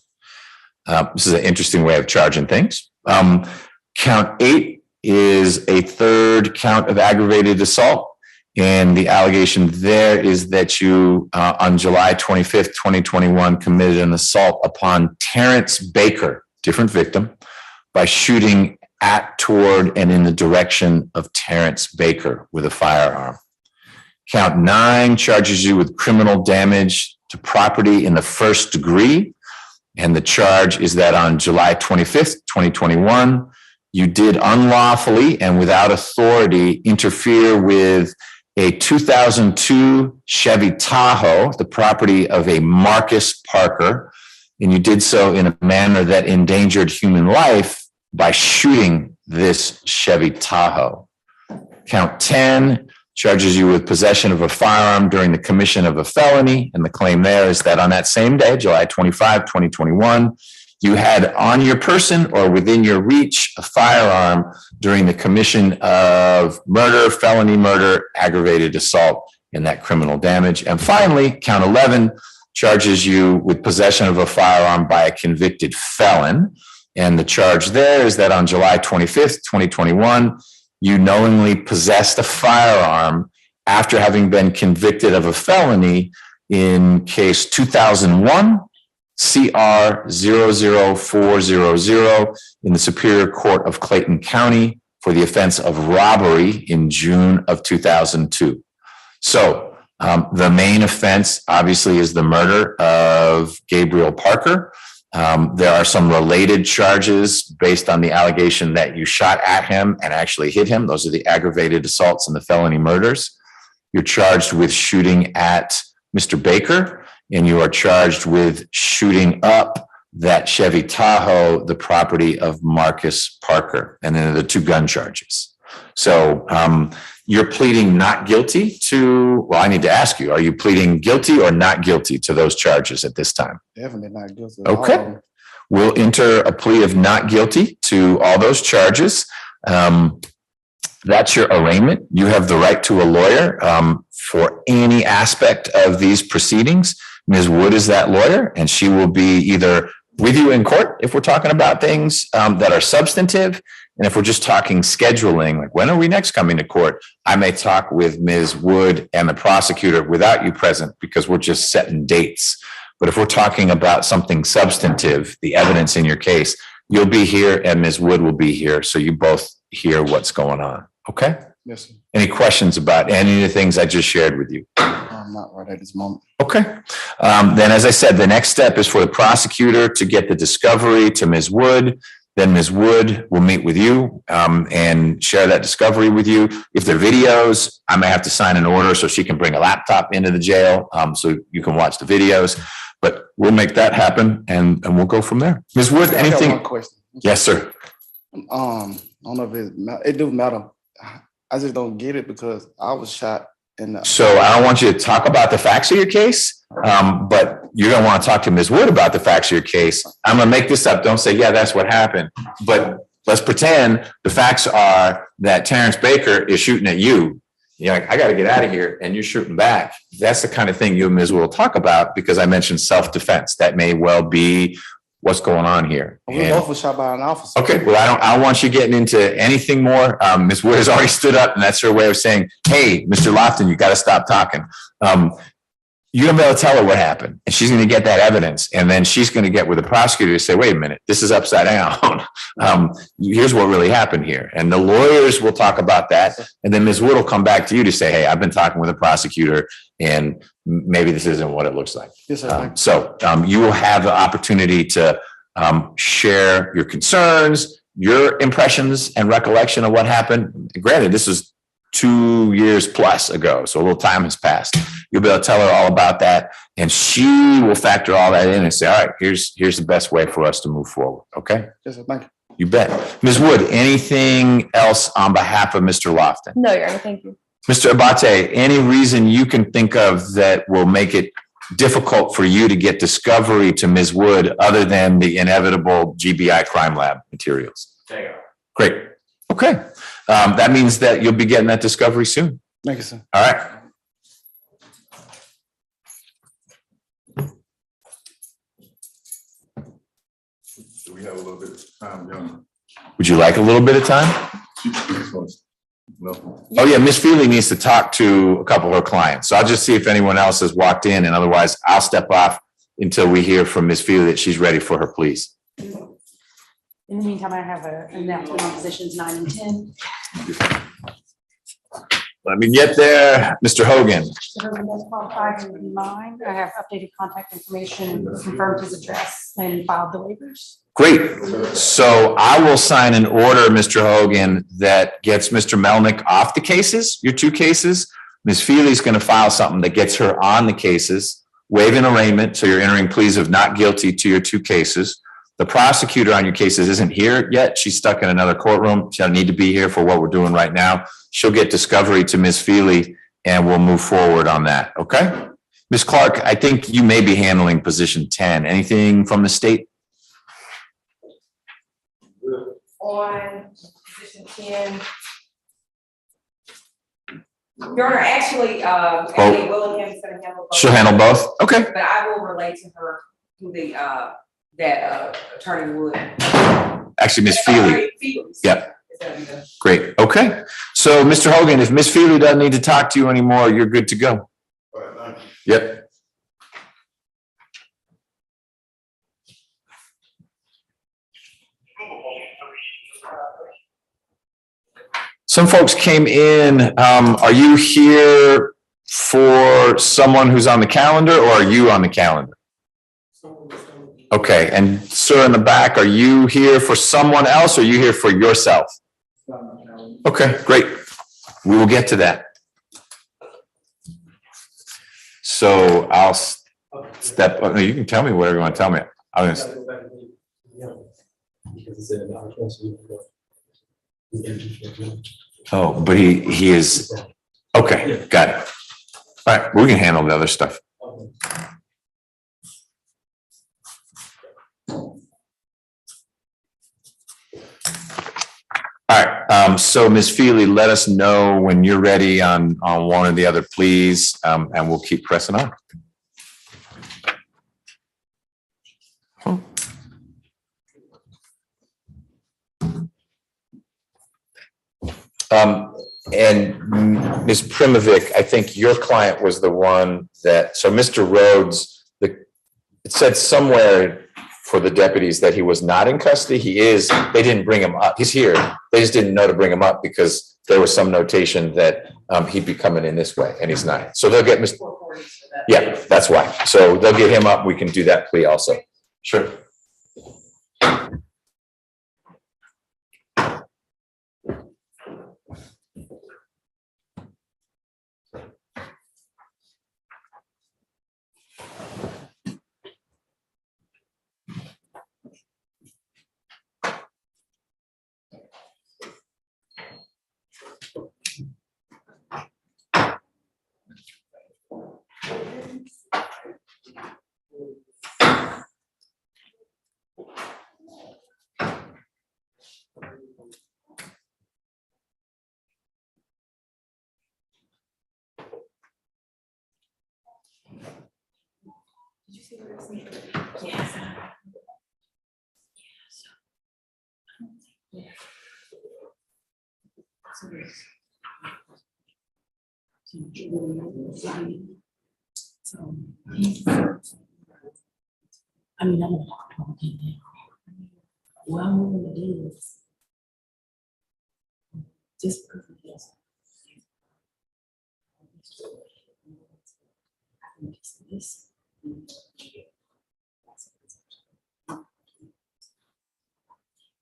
A: This is an interesting way of charging things. Count 8 is a third count of aggravated assault. And the allegation there is that you, on July 25th, 2021, committed an assault upon Terrence Baker, different victim, by shooting at, toward, and in the direction of Terrence Baker with a firearm. Count 9 charges you with criminal damage to property in the first degree. And the charge is that on July 25th, 2021, you did unlawfully and without authority interfere with a 2002 Chevy Tahoe, the property of a Marcus Parker, and you did so in a manner that endangered human life by shooting this Chevy Tahoe. Count 10 charges you with possession of a firearm during the commission of a felony, and the claim there is that on that same day, July 25, 2021, you had on your person or within your reach a firearm during the commission of murder, felony murder, aggravated assault, and that criminal damage. And finally, count 11 charges you with possession of a firearm by a convicted felon. And the charge there is that on July 25th, 2021, you knowingly possessed a firearm after having been convicted of a felony in case 2001, CR 00400 in the Superior Court of Clayton County for the offense of robbery in June of 2002. So the main offense obviously is the murder of Gabriel Parker. There are some related charges based on the allegation that you shot at him and actually hit him. Those are the aggravated assaults and the felony murders. You're charged with shooting at Mr. Baker, and you are charged with shooting up that Chevy Tahoe, the property of Marcus Parker. And then the 2 gun charges. So you're pleading not guilty to, well, I need to ask you, are you pleading guilty or not guilty to those charges at this time?
M: Definitely not guilty.
A: Okay. We'll enter a plea of not guilty to all those charges. That's your arraignment. You have the right to a lawyer for any aspect of these proceedings. Ms. Wood is that lawyer, and she will be either with you in court if we're talking about things that are substantive. And if we're just talking scheduling, like when are we next coming to court? I may talk with Ms. Wood and the prosecutor without you present because we're just setting dates. But if we're talking about something substantive, the evidence in your case, you'll be here and Ms. Wood will be here. So you both hear what's going on. Okay?
M: Yes, sir.
A: Any questions about any of the things I just shared with you?
M: Not right at this moment.
A: Okay. Then, as I said, the next step is for the prosecutor to get the discovery to Ms. Wood. Then Ms. Wood will meet with you and share that discovery with you. If they're videos, I may have to sign an order so she can bring a laptop into the jail so you can watch the videos. But we'll make that happen and we'll go from there. Ms. Wood, anything?
M: I got one question.
A: Yes, sir.
M: I don't know if it do matter. I just don't get it because I was shot in the.
A: So I don't want you to talk about the facts of your case, but you're going to want to talk to Ms. Wood about the facts of your case. I'm going to make this up. Don't say, yeah, that's what happened. But let's pretend the facts are that Terrence Baker is shooting at you. You're like, I got to get out of here. And you're shooting back. That's the kind of thing you and Ms. Wood will talk about because I mentioned self-defense. That may well be what's going on here.
M: We both were shot by an officer.
A: Okay, well, I don't want you getting into anything more. Ms. Wood has already stood up, and that's her way of saying, hey, Mr. Lofton, you got to stop talking. You're going to be able to tell her what happened, and she's going to get that evidence, and then she's going to get with the prosecutor to say, wait a minute, this is upside down. Here's what really happened here. And the lawyers will talk about that, and then Ms. Wood will come back to you to say, hey, I've been talking with the prosecutor, and maybe this isn't what it looks like.
M: Yes, sir.
A: So you will have the opportunity to share your concerns, your impressions and recollection of what happened. Granted, this is 2 years plus ago, so a little time has passed. You'll be able to tell her all about that, and she will factor all that in and say, all right, here's the best way for us to move forward. Okay?
M: Yes, sir. Thank you.
A: You bet. Ms. Wood, anything else on behalf of Mr. Lofton?
B: No, Your Honor, thank you.
A: Mr. Abate, any reason you can think of that will make it difficult for you to get discovery to Ms. Wood other than the inevitable GBI crime lab materials? Great. Okay. That means that you'll be getting that discovery soon.
M: Thank you, sir.
A: All right.
I: Do we have a little bit of time, John?
A: Would you like a little bit of time?
I: No.
A: Oh, yeah, Ms. Feely needs to talk to a couple of her clients. So I'll just see if anyone else has walked in, and otherwise I'll step off until we hear from Ms. Feely that she's ready for her pleas.
J: In the meantime, I have an announcement on positions 9 and 10.
A: Let me get there. Mr. Hogan.
J: So everyone that's qualified would be mine. I have updated contact information, confirmed his address, and filed the waivers.
A: Great. So I will sign an order, Mr. Hogan, that gets Mr. Melnick off the cases, your 2 cases. Ms. Feely's going to file something that gets her on the cases, waive an arraignment, so you're entering pleas of not guilty to your 2 cases. The prosecutor on your cases isn't here yet. She's stuck in another courtroom. She'll need to be here for what we're doing right now. She'll get discovery to Ms. Feely, and we'll move forward on that, okay? Ms. Clark, I think you may be handling position 10. Anything from the state?
C: On position 10. Your Honor, actually, Emily Willingham is gonna handle both.
A: She'll handle both? Okay.
C: But I will relate to her who that Attorney Wood.
A: Actually, Ms. Feely.
C: Feely.
A: Yep. Great. Okay. So, Mr. Hogan, if Ms. Feely doesn't need to talk to you anymore, you're good to go.
I: All right, thank you.
A: Yep. Some folks came in, are you here for someone who's on the calendar or are you on the calendar? Okay, and sir in the back, are you here for someone else or are you here for yourself? Okay, great. We will get to that. So I'll step, no, you can tell me whatever you want to tell me. I'm gonna, oh, but he is, okay, got it. All right, we can handle the other stuff. All right, so Ms. Feely, let us know when you're ready on one or the other, please, and we'll keep pressing on. And Ms. Primovic, I think your client was the one that, so Mr. Rhodes, it said somewhere for the deputies that he was not in custody. He is, they didn't bring him up. He's here. They just didn't know to bring him up because there was some notation that he'd be coming in this way and he's not. So they'll get Mr. Yeah, that's why. So they'll get him up. We can do that plea also. Sure.
C: Did you see what I was saying? Yes.
J: I mean, I'm gonna talk to him again. What I'm gonna do is just because he has. This.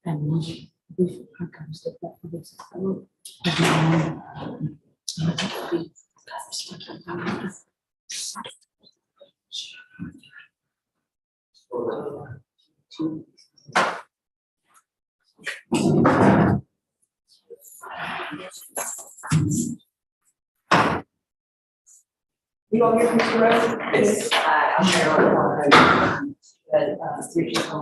J: And we kind of step back for this.
C: You don't hear Mr. Rose? Yes. I'm there on the but we're just on.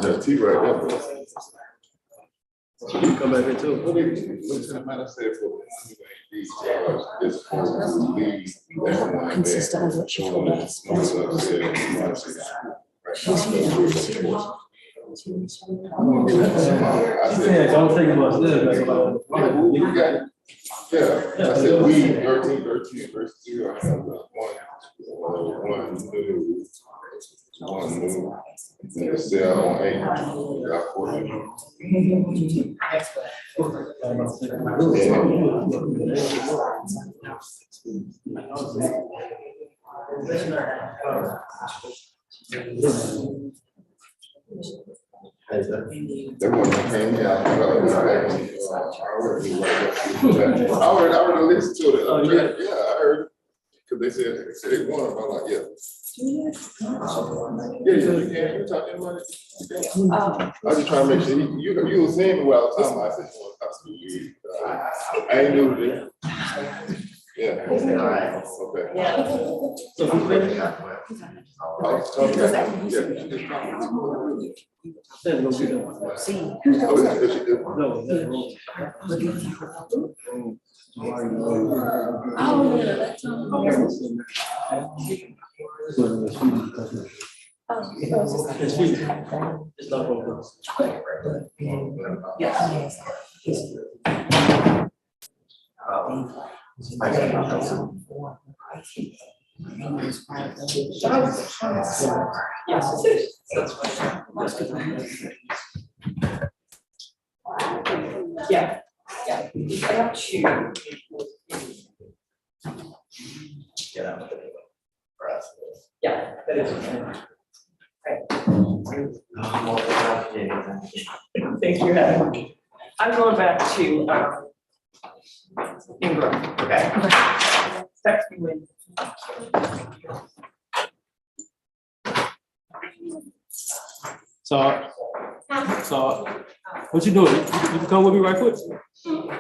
I: That's T right there.
L: Come back into it.
I: What did the matter say for these charges is supposed to leave everyone in there?
J: Consistent with what she told us.
L: Yeah, don't think about this.
I: Yeah, I said we 13 verse 2. I have one new. And the cell on 8. Got 4. They want to pay me out. I already listened to it. Yeah, I heard. Because they said they want them. I'm like, yeah. Yeah, you can. You talking about it? I was just trying to make sure you were saying what I was talking about. I said, well, talk to you. I ain't new to this. Yeah. Okay.
C: Yeah, yeah. I got two. Yeah, that is. Thank you, Heather. I'm going back to, Ingram. Okay. Text me when.
L: So, what you doing? You can come with me right quick?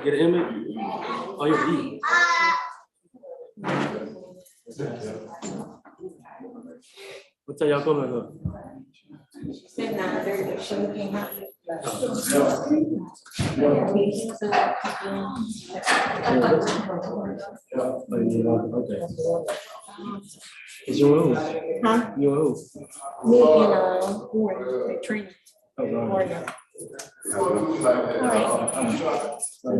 L: Get an image? Oh, you're eating. What time y'all coming up?
C: Said 9:30, she came out.
L: Okay. It's your room.
J: Huh?
L: Your room.
J: Me and, Gordon, Trina. Gordon. All right.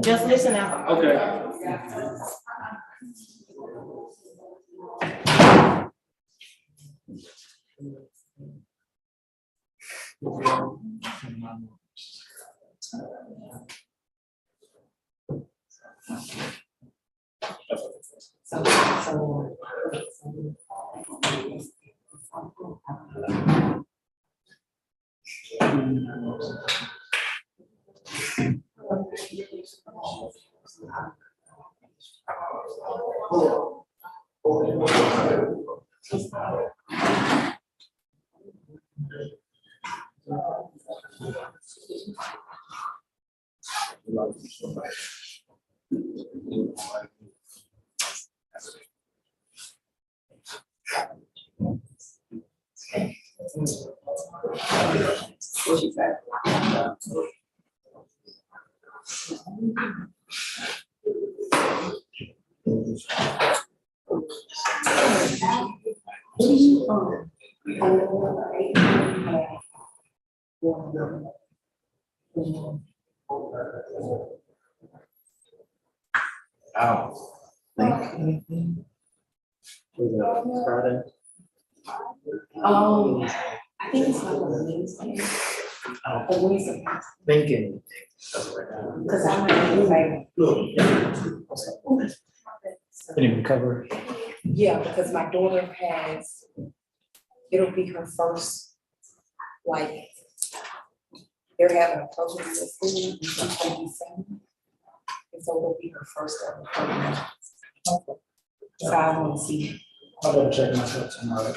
J: Just listen out.
L: Okay. Friday.
C: I think it's like a Wednesday. A Wednesday.
L: Thinking.
C: Cause I'm like,
L: Didn't even cover.
C: yeah, because my daughter has, it'll be her first, like, they're having a program at school, and she's gonna be 7. And so it'll be her first ever program. So I want to see.
L: I'll go check myself tomorrow.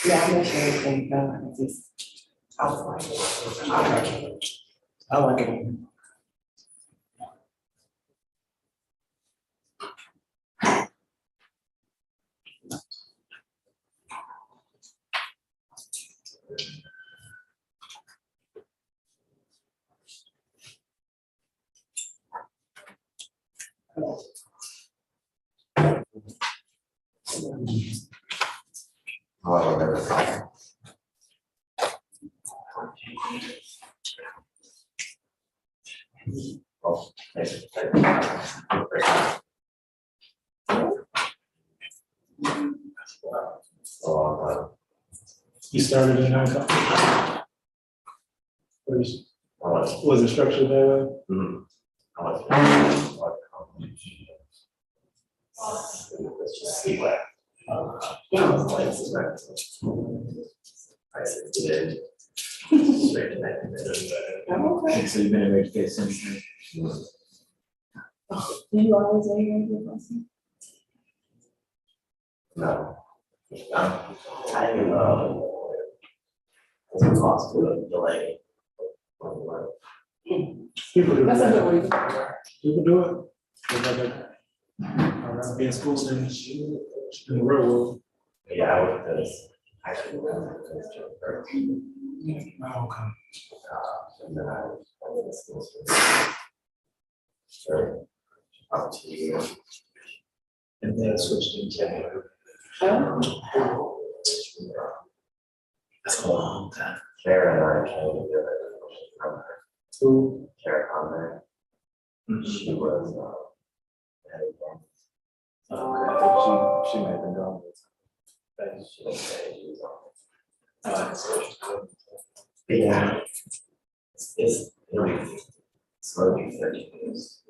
C: Yeah, I'm not sure everything done. It's just, I was like,
L: I like it. You started in high school. Was it structured that way? So you've been in education since then?
C: do you always wear your person?
N: No. I didn't it's a cost to delay.
L: People do
C: That's a
L: that.
C: good reason.
L: People do it. I'd rather be in school than in the real world.
N: Yeah, I was this. Actually,
L: Oh, okay.
N: and then I went to school. Sure. Up to you.
L: And then switched to That's a long time.
N: Kara and I came together.
L: Who?
N: Kara Conner. She was, She may have been gone. She didn't say she was on. Yeah. It'll be 30 years.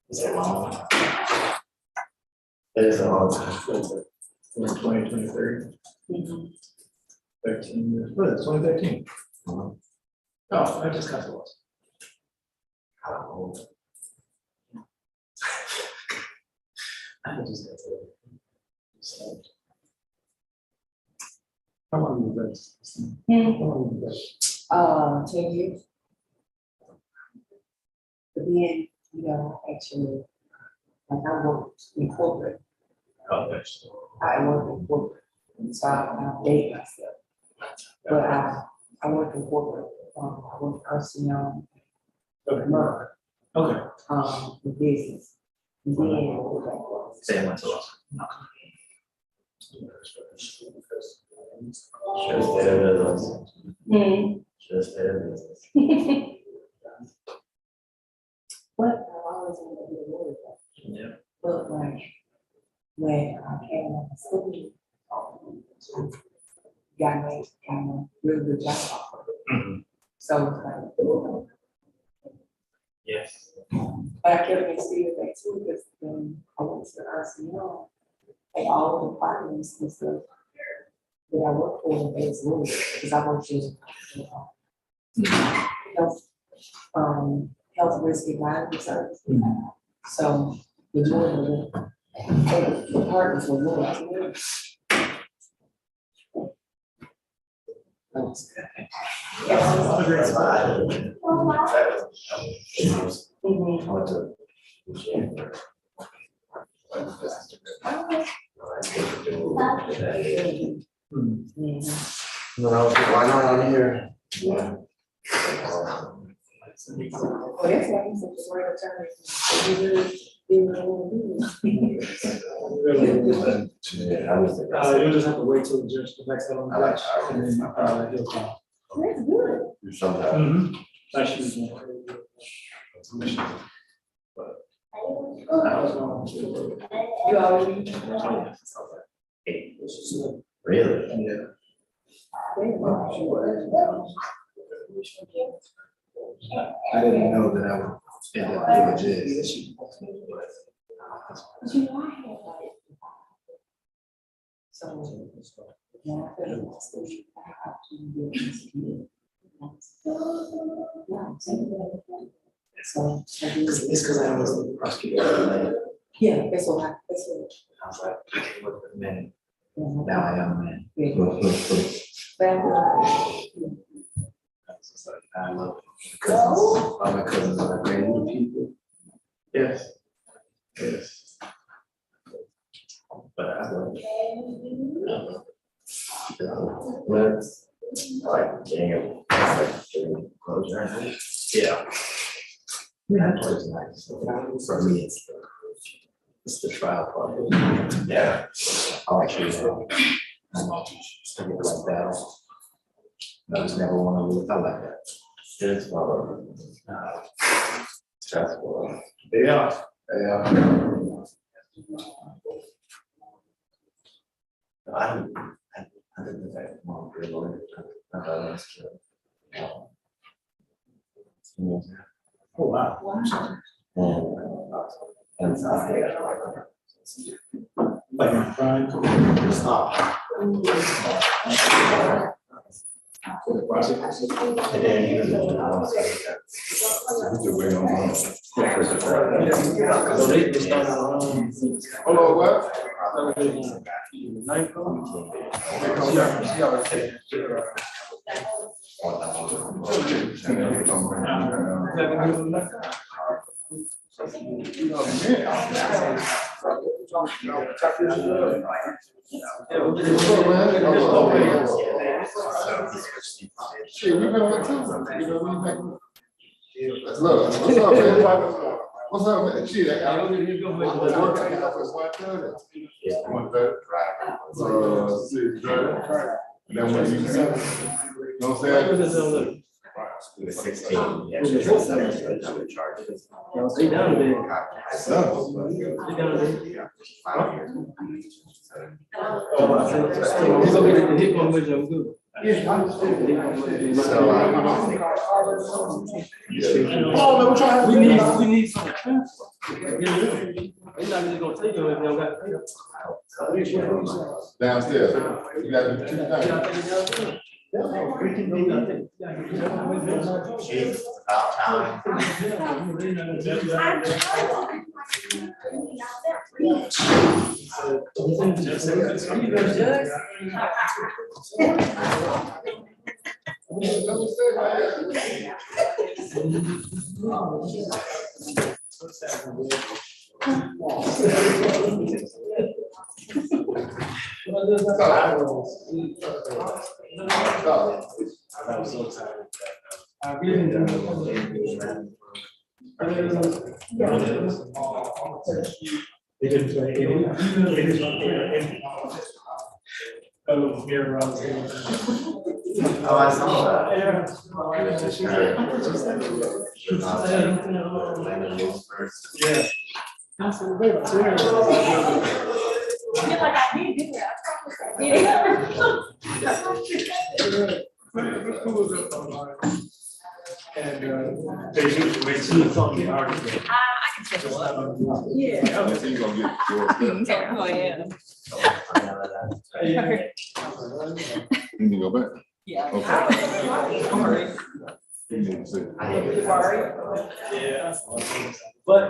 N: Is it long? It is a long time.
F: 2023. 13 years, what is it, 2013? Oh, I just got to watch.
N: How old? I just got to.
F: How long was that? How long was that?
C: 10 years. But then, you know, actually, like I worked in corporate,
N: Oh, there's.
C: I work in corporate, and so I date myself. But I work in corporate, I work personnel,
F: Okay. Okay.
C: the business. And then,
N: Same one to us. Just there it is. Just there it is.
C: But I always wanted to be a lawyer.
N: Yeah.
C: But like, when I came on the school, got me kind of really good job offer. So it's like,
N: Yes.
C: but I kept getting still back too, because then I went to the RCO, and all the departments and stuff that I work for, they was lawyers, because I worked in, health, health risk advisory service. So the majority of the departments were lawyers.
N: No, why not on here?
C: Oh, that's why he's such a great attorney.
F: You'll just have to wait till the judge, the next time.
N: I like
F: And then, he'll come.
C: That's good.
N: Sometimes.
F: Actually.
C: You already.
N: Really?
F: Yeah. I didn't know that I would end up being a judge.
C: So, yeah, I feel like it's still, I have to do this. So.
F: It's because I was the prosecutor.
C: Yeah, that's what
N: I was like, I can work with men.
C: Now
N: Now I am a man. It's just like, I love it. Cousins, all my cousins are great people. Yes. Yes. But I love it. But like getting closure. Yeah. That's always nice. For me, it's the trial part. Yeah. I like to like that. I just never want to lose. I like that. It's stressful. Yeah. Yeah. I didn't think that mom really wanted to. I thought I was cute.
F: Oh, wow.
N: And so
F: Like my prime.
N: stop. And then you
I: Hello, what? Shit, we been on too. You know what I mean? Look, what's up, man? What's up, man? Shit, I don't even go work at the office 1:30. 1:30. 6:30. And then when you know what I'm saying?
N: It was 16, yeah, she was 7, so they got charges.
L: Stay down there.
N: So,
L: Stay down there.
N: 5 years.
L: He's over there, hit one with them good.
N: So,
L: we need some. They're not really gonna take it if they don't got to pay.
I: Downstairs, you got the two
N: Chief, about time.
F: I'm so tired. I really They didn't play any. Oh, here around.
N: Oh, I saw that.
F: Yeah. Yeah. And they usually wait till it's on the article.
B: I can take a look.
F: Yeah.
I: You gonna get yours.
B: Oh, yeah.
I: You can go back.
B: Yeah.
I: Okay. You need to see.
F: Yeah. But.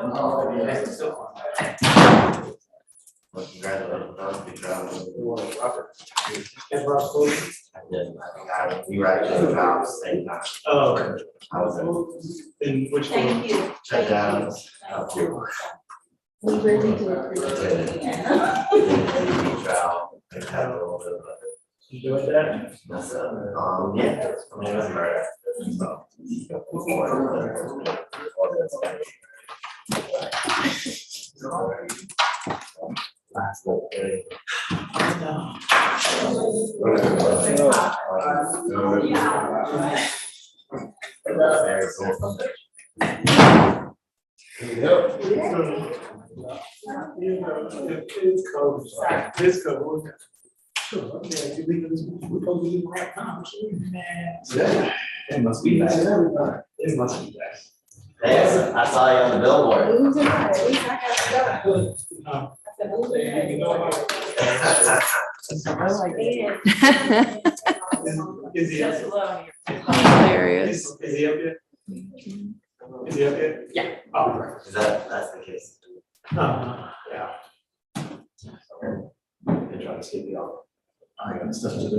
N: You were actually in the house, same time.
F: Oh.
N: I was
F: In which one?
B: Thank you.
N: check downs.
B: We really do appreciate it.
F: You doing that?
N: Yeah. I mean, it was murder.
F: This code. Okay, we're supposed to leave the right time. Yeah, it must be nice. It must be nice.
N: Yes, I saw you on the billboard.
F: Is he up?
B: Hilarious.
F: Is he up yet? Is he up yet?
B: Yeah.
F: Oh, right.
N: That's the case.
F: Yeah.
N: They're trying to skip you off. I got stuff to do.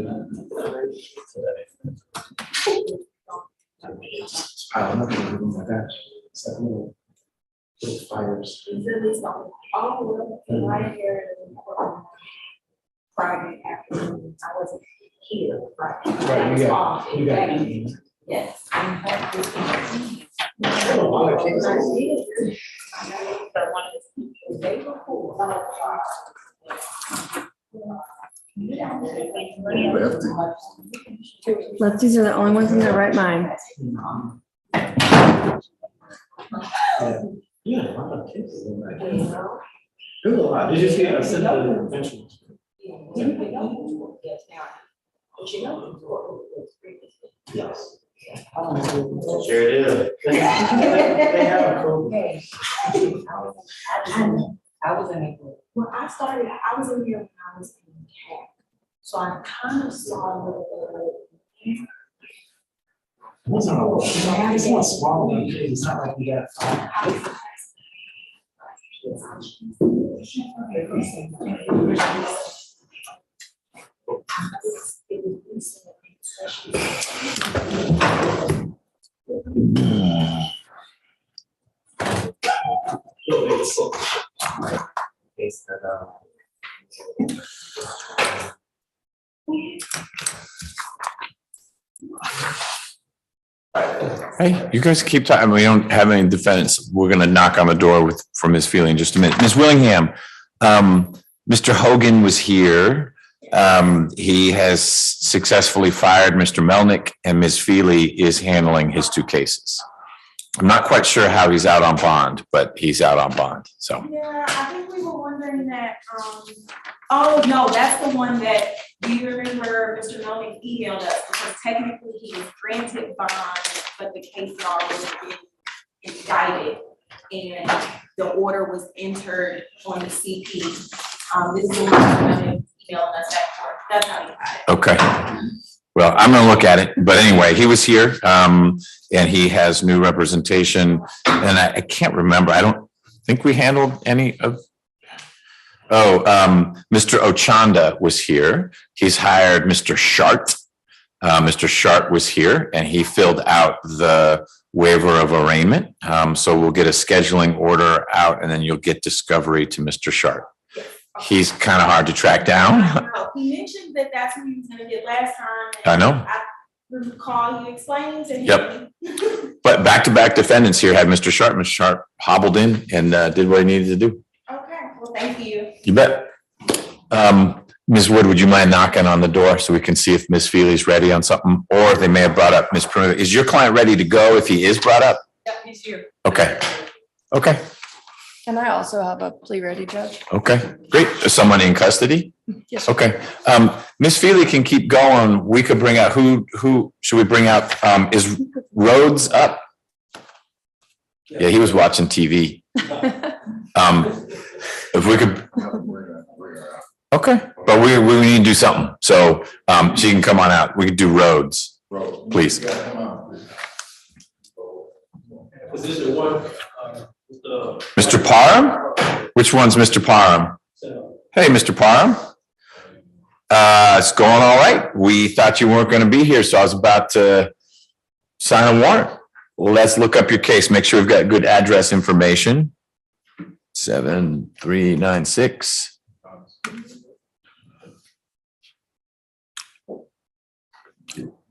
N: Piling up and everything like that. It's like little fires.
C: Right here. Friday afternoon, I wasn't here Friday.
F: Right, you got.
C: Yes.
F: A lot of cases.
B: Lefties are the only ones in their right mind.
F: Yeah, a lot of cases in that. There's a lot. Did you see I sent the mentions? Yes.
N: Sure do.
F: They have a code.
C: I was in it. Well, I was in here when I was in CAP. So I kind of saw a little.
F: It's not small, it's not like we got five.
A: Hey, you guys keep talking. We don't have any defendants. We're gonna knock on the door from Ms. Feely in just a minute. Ms. Willingham, Mr. Hogan was here. He has successfully fired Mr. Melnick, and Ms. Feely is handling his 2 cases. I'm not quite sure how he's out on bond, but he's out on bond, so.
O: Yeah, I think we were wondering that, oh, no, that's the one that, do you remember Mr. Melnick emailed us? Because technically he was granted bond, but the case had already been indicted. And the order was entered on the CP. This is the one Mr. Melnick emailing us that for. That's how he got it.
A: Okay. Well, I'm gonna look at it, but anyway, he was here, and he has new representation, and I can't remember, I don't think we handled any of. Mr. Ochanda was here. He's hired Mr. Shart. Mr. Shart was here, and he filled out the waiver of arraignment. So we'll get a scheduling order out, and then you'll get discovery to Mr. Shart. He's kind of hard to track down.
O: He mentioned that that's who he was gonna get last time.
A: I know.
O: I recall you explaining to him.
A: Yep. But back-to-back defendants here had Mr. Sharp. Mr. Sharp hobbled in and did what he needed to do.
O: Okay, well, thank you.
A: You bet. Ms. Wood, would you mind knocking on the door so we can see if Ms. Feely's ready on something? Or they may have brought up Ms. Pruitt. Is your client ready to go if he is brought up?
O: Yep, he's here.
A: Okay. Okay.
B: And I also have a plea ready, Judge.
A: Okay. Great. Is someone in custody?
B: Yes, sir.
A: Okay. Ms. Feely can keep going. We could bring out, who should we bring out? Is Rhodes up? Yeah, he was watching TV. If we could. Okay, but we need to do something. So she can come on out. We could do Rhodes, please.
L: Position 1.
A: Mr. Parham? Which one's Mr. Parham? Hey, Mr. Parham. It's going all right. We thought you weren't going to be here, so I was about to sign a warrant. Let's look up your case. Make sure we've got good address information. 7396.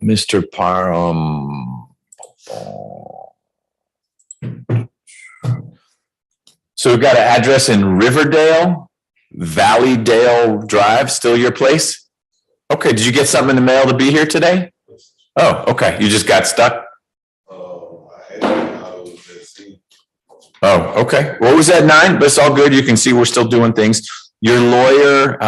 A: Mr. Parham. So we've got an address in Riverdale, Valleydale Drive, still your place? Okay, did you get something in the mail to be here today? Oh, okay, you just got stuck? Oh, okay, well, it was at 9, but it's all good, you can see we're still doing things. Your lawyer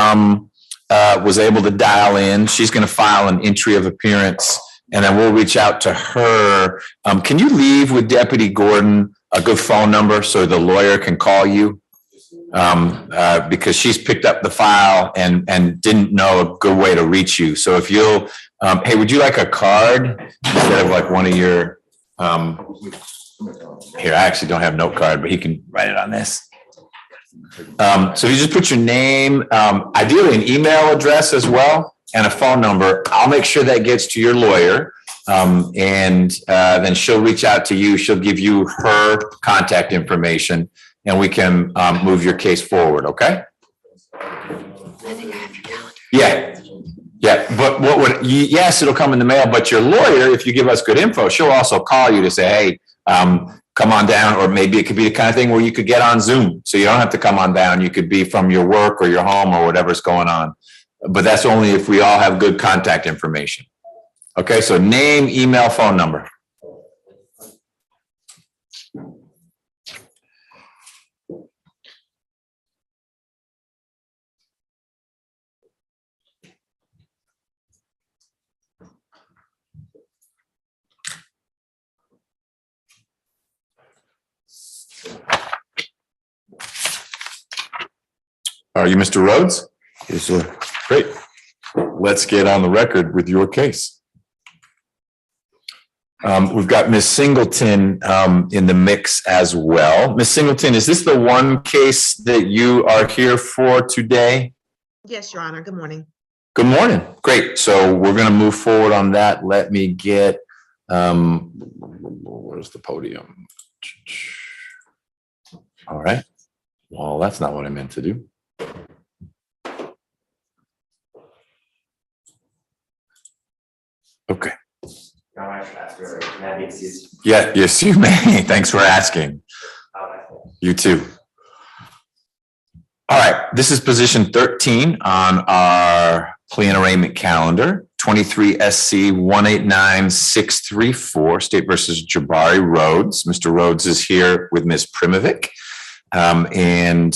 A: was able to dial in, she's gonna file an entry of appearance, and then we'll reach out to her. Can you leave with Deputy Gordon a good phone number so the lawyer can call you? Because she's picked up the file and didn't know a good way to reach you. So if you'll, hey, would you like a card instead of like one of your, here, I actually don't have a note card, but he can write it on this. So you just put your name, ideally an email address as well, and a phone number. I'll make sure that gets to your lawyer. And then she'll reach out to you. She'll give you her contact information and we can move your case forward. Okay. Yeah. Yeah. But what would, yes, it'll come in the mail, but your lawyer, if you give us good info, she'll also call you to say, hey, come on down, or maybe it could be the kind of thing where you could get on Zoom. So you don't have to come on down. You could be from your work or your home or whatever's going on. But that's only if we all have good contact information. Okay, so name, email, phone number. Are you Mr. Rhodes? Yes, sir. Great. Let's get on the record with your case. We've got Ms. Singleton in the mix as well. Ms. Singleton, is this the one case that you are here for today?
P: Yes, Your Honor. Good morning.
A: Good morning. Great. So we're going to move forward on that. Let me get, where's the podium? All right. Well, that's not what I meant to do. Okay. Yeah, yes, you may. Thanks for asking. You too. All right, this is position 13 on our plea and arraignment calendar, 23 SC 189634, State versus Jabari Rhodes. Mr. Rhodes is here with Ms. Primovic. And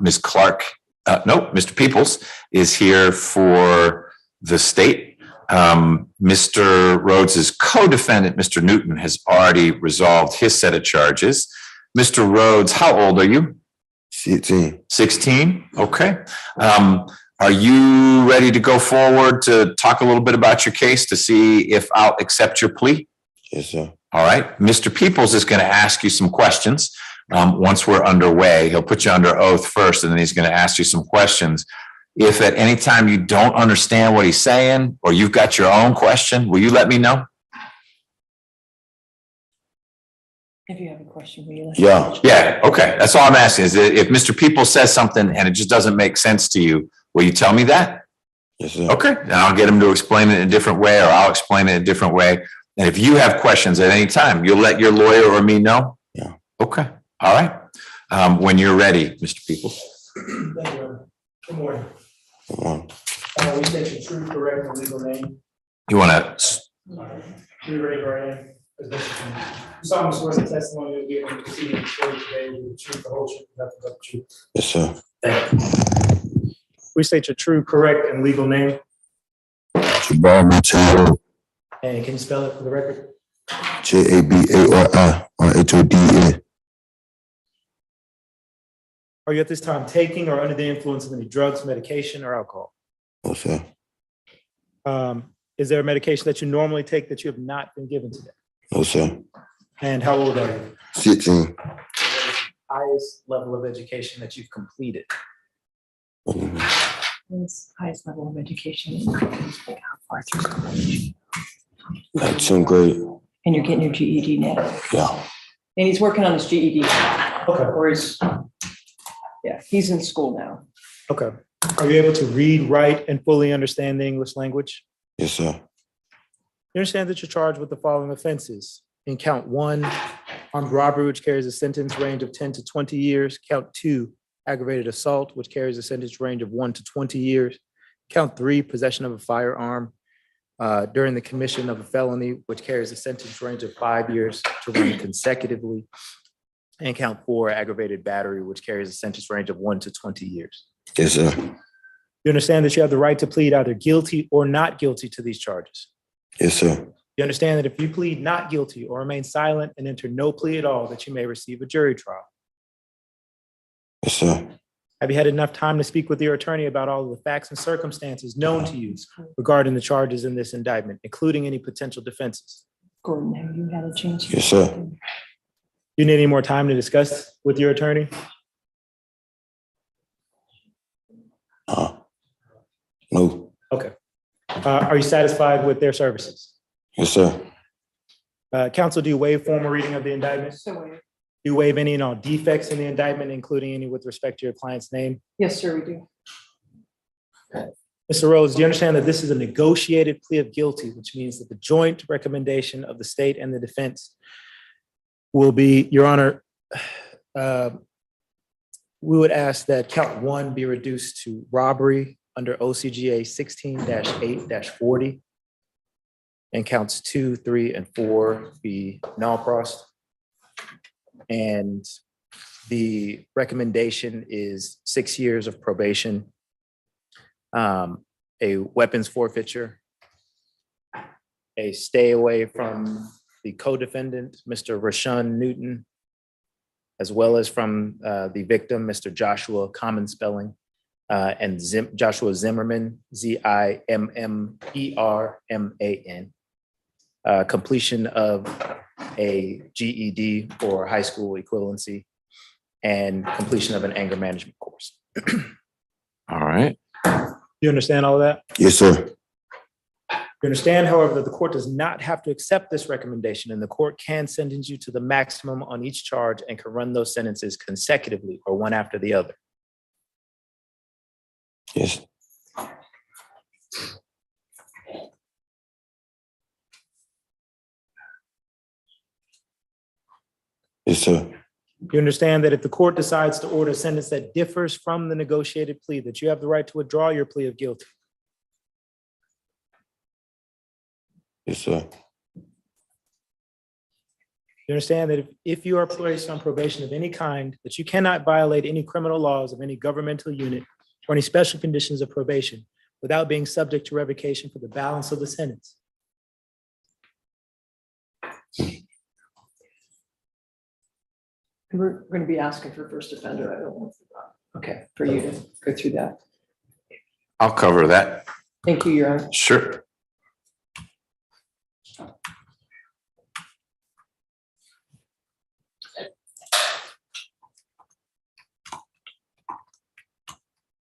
A: Ms. Clark, Mr. Peoples is here for the state. Mr. Rhodes' co-defendant, Mr. Newton, has already resolved his set of charges. Mr. Rhodes, how old are you?
Q: 16.
A: 16? Okay. Are you ready to go forward to talk a little bit about your case to see if I'll accept your plea?
Q: Yes, sir.
A: All right. Mr. Peoples is going to ask you some questions. Once we're underway, he'll put you under oath first, and then he's going to ask you some questions. If at any time you don't understand what he's saying, or you've got your own question, will you let me know?
B: If you have a question, will you let?
A: Yeah. Okay. That's all I'm asking is that if Mr. Peoples says something and it just doesn't make sense to you, will you tell me that?
Q: Yes, sir.
A: Okay. And I'll get him to explain it in a different way, or I'll explain it in a different way. And if you have questions at any time, you'll let your lawyer or me know?
Q: Yeah.
A: Okay. All right. When you're ready, Mr. Peoples.
F: Thank you. Good morning.
Q: Come on.
F: We state your true, correct, and legal name.
A: You want to?
F: We ready for our name. Someone swears the testimony will give and proceed in court today with the truth, the whole truth, nothing but the truth.
Q: Yes, sir.
F: Thank you. We state your true, correct, and legal name.
Q: Jabari Montero.
F: And can you spell it for the record?
Q: JABARIRHODA.
F: Are you at this time taking or under the influence of any drugs, medication, or alcohol?
Q: No, sir.
F: Is there a medication that you normally take that you have not been given today?
Q: No, sir.
F: And how old are you?
Q: 16.
F: Highest level of education that you've completed?
B: Highest level of education. How far through college?
Q: Like 10th grade.
B: And you're getting your GED now?
Q: Yeah.
B: And he's working on his GED.
F: Okay.
B: Or he's in school now.
F: Okay. Are you able to read, write, and fully understand the English language?
Q: Yes, sir.
F: You understand that you're charged with the following offenses. In count 1, armed robbery, which carries a sentence range of 10 to 20 years. Count 2, aggravated assault, which carries a sentence range of 1 to 20 years. Count 3, possession of a firearm during the commission of a felony, which carries a sentence range of 5 years to run consecutively. And count 4, aggravated battery, which carries a sentence range of 1 to 20 years.
Q: Yes, sir.
F: You understand that you have the right to plead either guilty or not guilty to these charges.
Q: Yes, sir.
F: You understand that if you plead not guilty or remain silent and enter no plea at all, that you may receive a jury trial.
Q: Yes, sir.
F: Have you had enough time to speak with your attorney about all of the facts and circumstances known to you regarding the charges in this indictment, including any potential defenses?
B: Gordon, have you had a chance?
Q: Yes, sir.
F: You need any more time to discuss with your attorney?
Q: No.
F: Okay. Are you satisfied with their services?
Q: Yes, sir.
F: Counsel, do you waive formal reading of the indictment? Do you waive any and all defects in the indictment, including any with respect to your client's name?
B: Yes, sir, we do.
F: Mr. Rhodes, do you understand that this is a negotiated plea of guilty, which means that the joint recommendation of the state and the defense will be, Your Honor, we would ask that count 1 be reduced to robbery under OCGA 16-8-40, and counts 2, 3, and 4 be null-prost. And the recommendation is 6 years of probation, a weapons forfeiture, a stay away from the co-defendant, Mr. Rashawn Newton, as well as from the victim, Mr. Joshua, common spelling, and Joshua Zimmerman, Zimmerman, completion of a GED or high school equivalency, and completion of an anger management course.
A: All right.
F: You understand all of that?
Q: Yes, sir.
F: You understand, however, that the court does not have to accept this recommendation, and the court can sentence you to the maximum on each charge and can run those sentences consecutively or one after the other.
Q: Yes. Yes, sir.
F: You understand that if the court decides to order a sentence that differs from the negotiated plea, that you have the right to withdraw your plea of guilty.
Q: Yes, sir.
F: You understand that if you are placed on probation of any kind, that you cannot violate any criminal laws of any governmental unit or any special conditions of probation without being subject to revocation for the balance of the sentence.
B: We're going to be asking for first offender. I don't want, okay, for you to go through that.
A: I'll cover that.
B: Thank you, Your Honor.
A: Sure.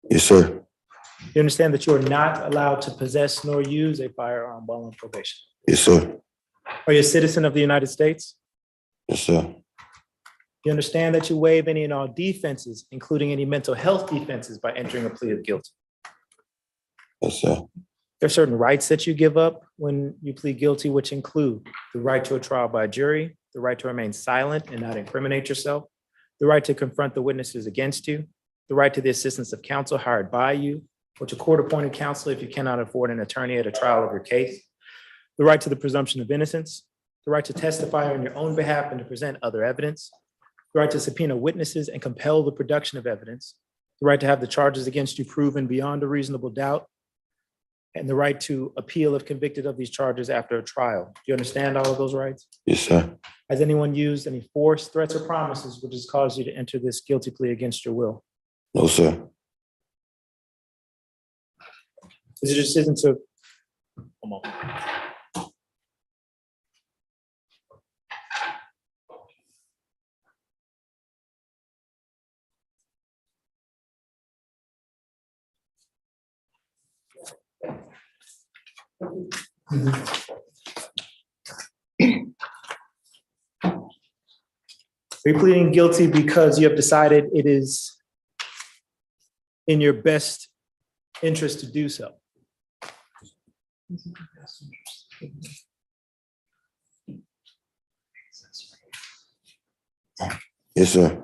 Q: Yes, sir.
F: You understand that you are not allowed to possess nor use a firearm while on probation.
Q: Yes, sir.
F: Are you a citizen of the United States?
Q: Yes, sir.
F: You understand that you waive any and all defenses, including any mental health defenses, by entering a plea of guilty.
Q: Yes, sir.
F: There are certain rights that you give up when you plead guilty, which include the right to a trial by jury, the right to remain silent and not incriminate yourself, the right to confront the witnesses against you, the right to the assistance of counsel hired by you, or to court-appointed counsel if you cannot afford an attorney at a trial of your case, the right to the presumption of innocence, the right to testify on your own behalf and to present other evidence, the right to subpoena witnesses and compel the production of evidence, the right to have the charges against you proven beyond a reasonable doubt, and the right to appeal if convicted of these charges after a trial. Do you understand all of those rights?
Q: Yes, sir.
F: Has anyone used any force, threats, or promises which has caused you to enter this guilty plea against your will?
Q: No, sir.
F: Is it your decision to, come on. Are you pleading guilty because you have decided it is in your best interest to do so?
Q: Yes, sir.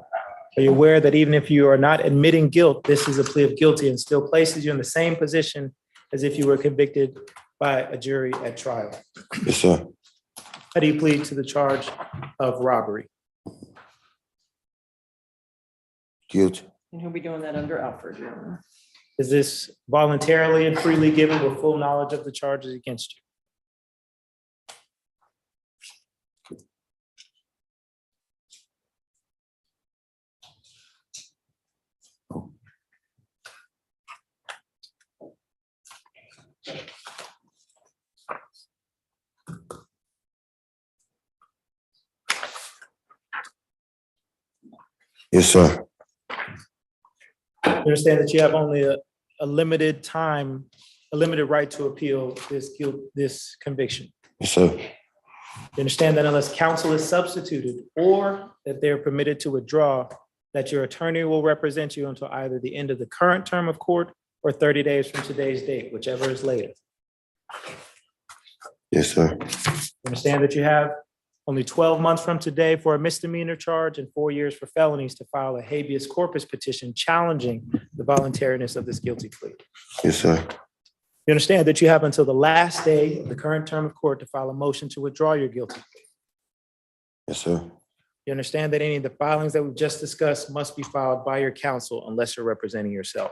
F: Are you aware that even if you are not admitting guilt, this is a plea of guilty and still places you in the same position as if you were convicted by a jury at trial?
Q: Yes, sir.
F: How do you plead to the charge of robbery?
Q: Guilty.
B: And he'll be doing that under Alfred, Your Honor.
F: Is this voluntarily and freely given with full knowledge of the charges against you?
Q: Yes, sir.
F: You understand that you have only a limited time, a limited right to appeal this conviction.
Q: Yes, sir.
F: You understand that unless counsel is substituted or that they're permitted to withdraw, that your attorney will represent you until either the end of the current term of court or 30 days from today's date, whichever is later.
Q: Yes, sir.
F: You understand that you have only 12 months from today for a misdemeanor charge and 4 years for felonies to file a habeas corpus petition challenging the voluntariness of this guilty plea.
Q: Yes, sir.
F: You understand that you have until the last day of the current term of court to file a motion to withdraw your guilty plea.
Q: Yes, sir.
F: You understand that any of the filings that we've just discussed must be filed by your counsel unless you're representing yourself.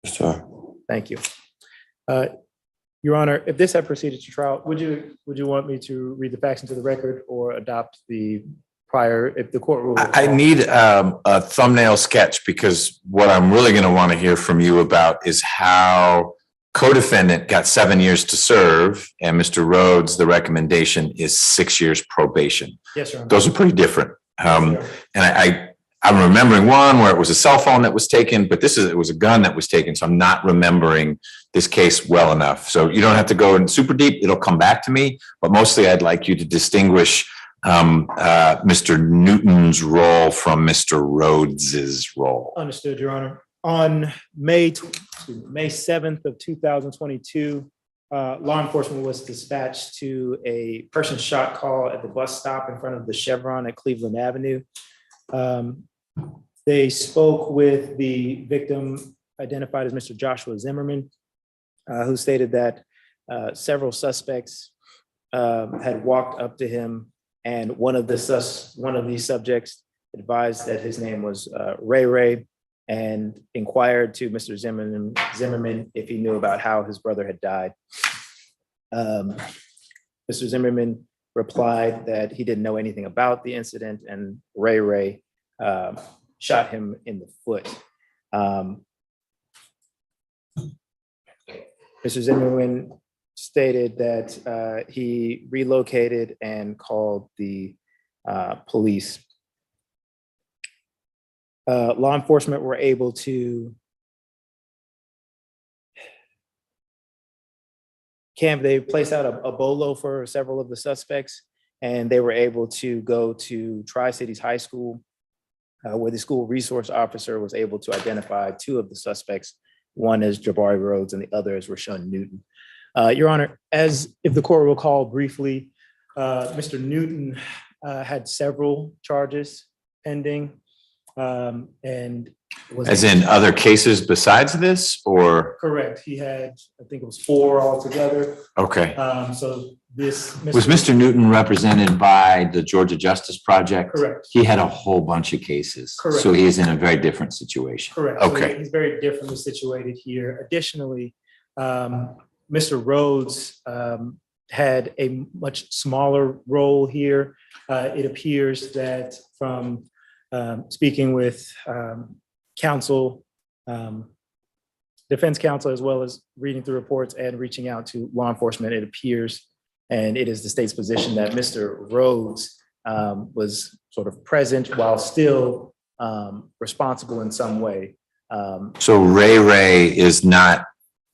Q: Yes, sir.
F: Thank you. Your Honor, if this had proceeded to trial, would you want me to read the facts into the record or adopt the prior, if the court rule?
A: I need a thumbnail sketch because what I'm really going to want to hear from you about is how co-defendant got 7 years to serve and Mr. Rhodes, the recommendation is 6 years probation.
F: Yes, Your Honor.
A: Those are pretty different. And I'm remembering one where it was a cell phone that was taken, but it was a gun that was taken. So I'm not remembering this case well enough. So you don't have to go in super deep. It'll come back to me, but mostly I'd like you to distinguish Mr. Newton's role from Mr. Rhodes's role.
F: Understood, Your Honor. On May 7th of 2022, law enforcement was dispatched to a person shot call at the bus stop in front of the Chevron at Cleveland Avenue. They spoke with the victim, identified as Mr. Joshua Zimmerman, who stated that several suspects had walked up to him, and one of these subjects advised that his name was Ray Ray, and inquired to Mr. Zimmerman if he knew about how his brother had died. Mr. Zimmerman replied that he didn't know anything about the incident, and Ray Ray shot him in the foot. Mr. Zimmerman stated that he relocated and called the police. Law enforcement were able to they placed out a bolo for several of the suspects, and they were able to go to Tri-Cities High School, where the school resource officer was able to identify two of the suspects. One is Jabari Rhodes and the other is Rashawn Newton. Your Honor, as if the court will recall briefly, Mr. Newton had several charges pending, and was
A: As in other cases besides this, or?
F: correct. He had, I think it was 4 altogether.
A: Okay.
F: So this
A: Was Mr. Newton represented by the Georgia Justice Project?
F: Correct.
A: He had a whole bunch of cases.
F: Correct.
A: So he is in a very different situation.
F: Correct. So
A: Okay.
F: he's very differently situated here. Additionally, Mr. Rhodes had a much smaller role here. It appears that from speaking with counsel, defense counsel, as well as reading through reports and reaching out to law enforcement, it appears, and it is the state's position, that Mr. Rhodes was sort of present while still responsible in some way.
A: So Ray Ray is not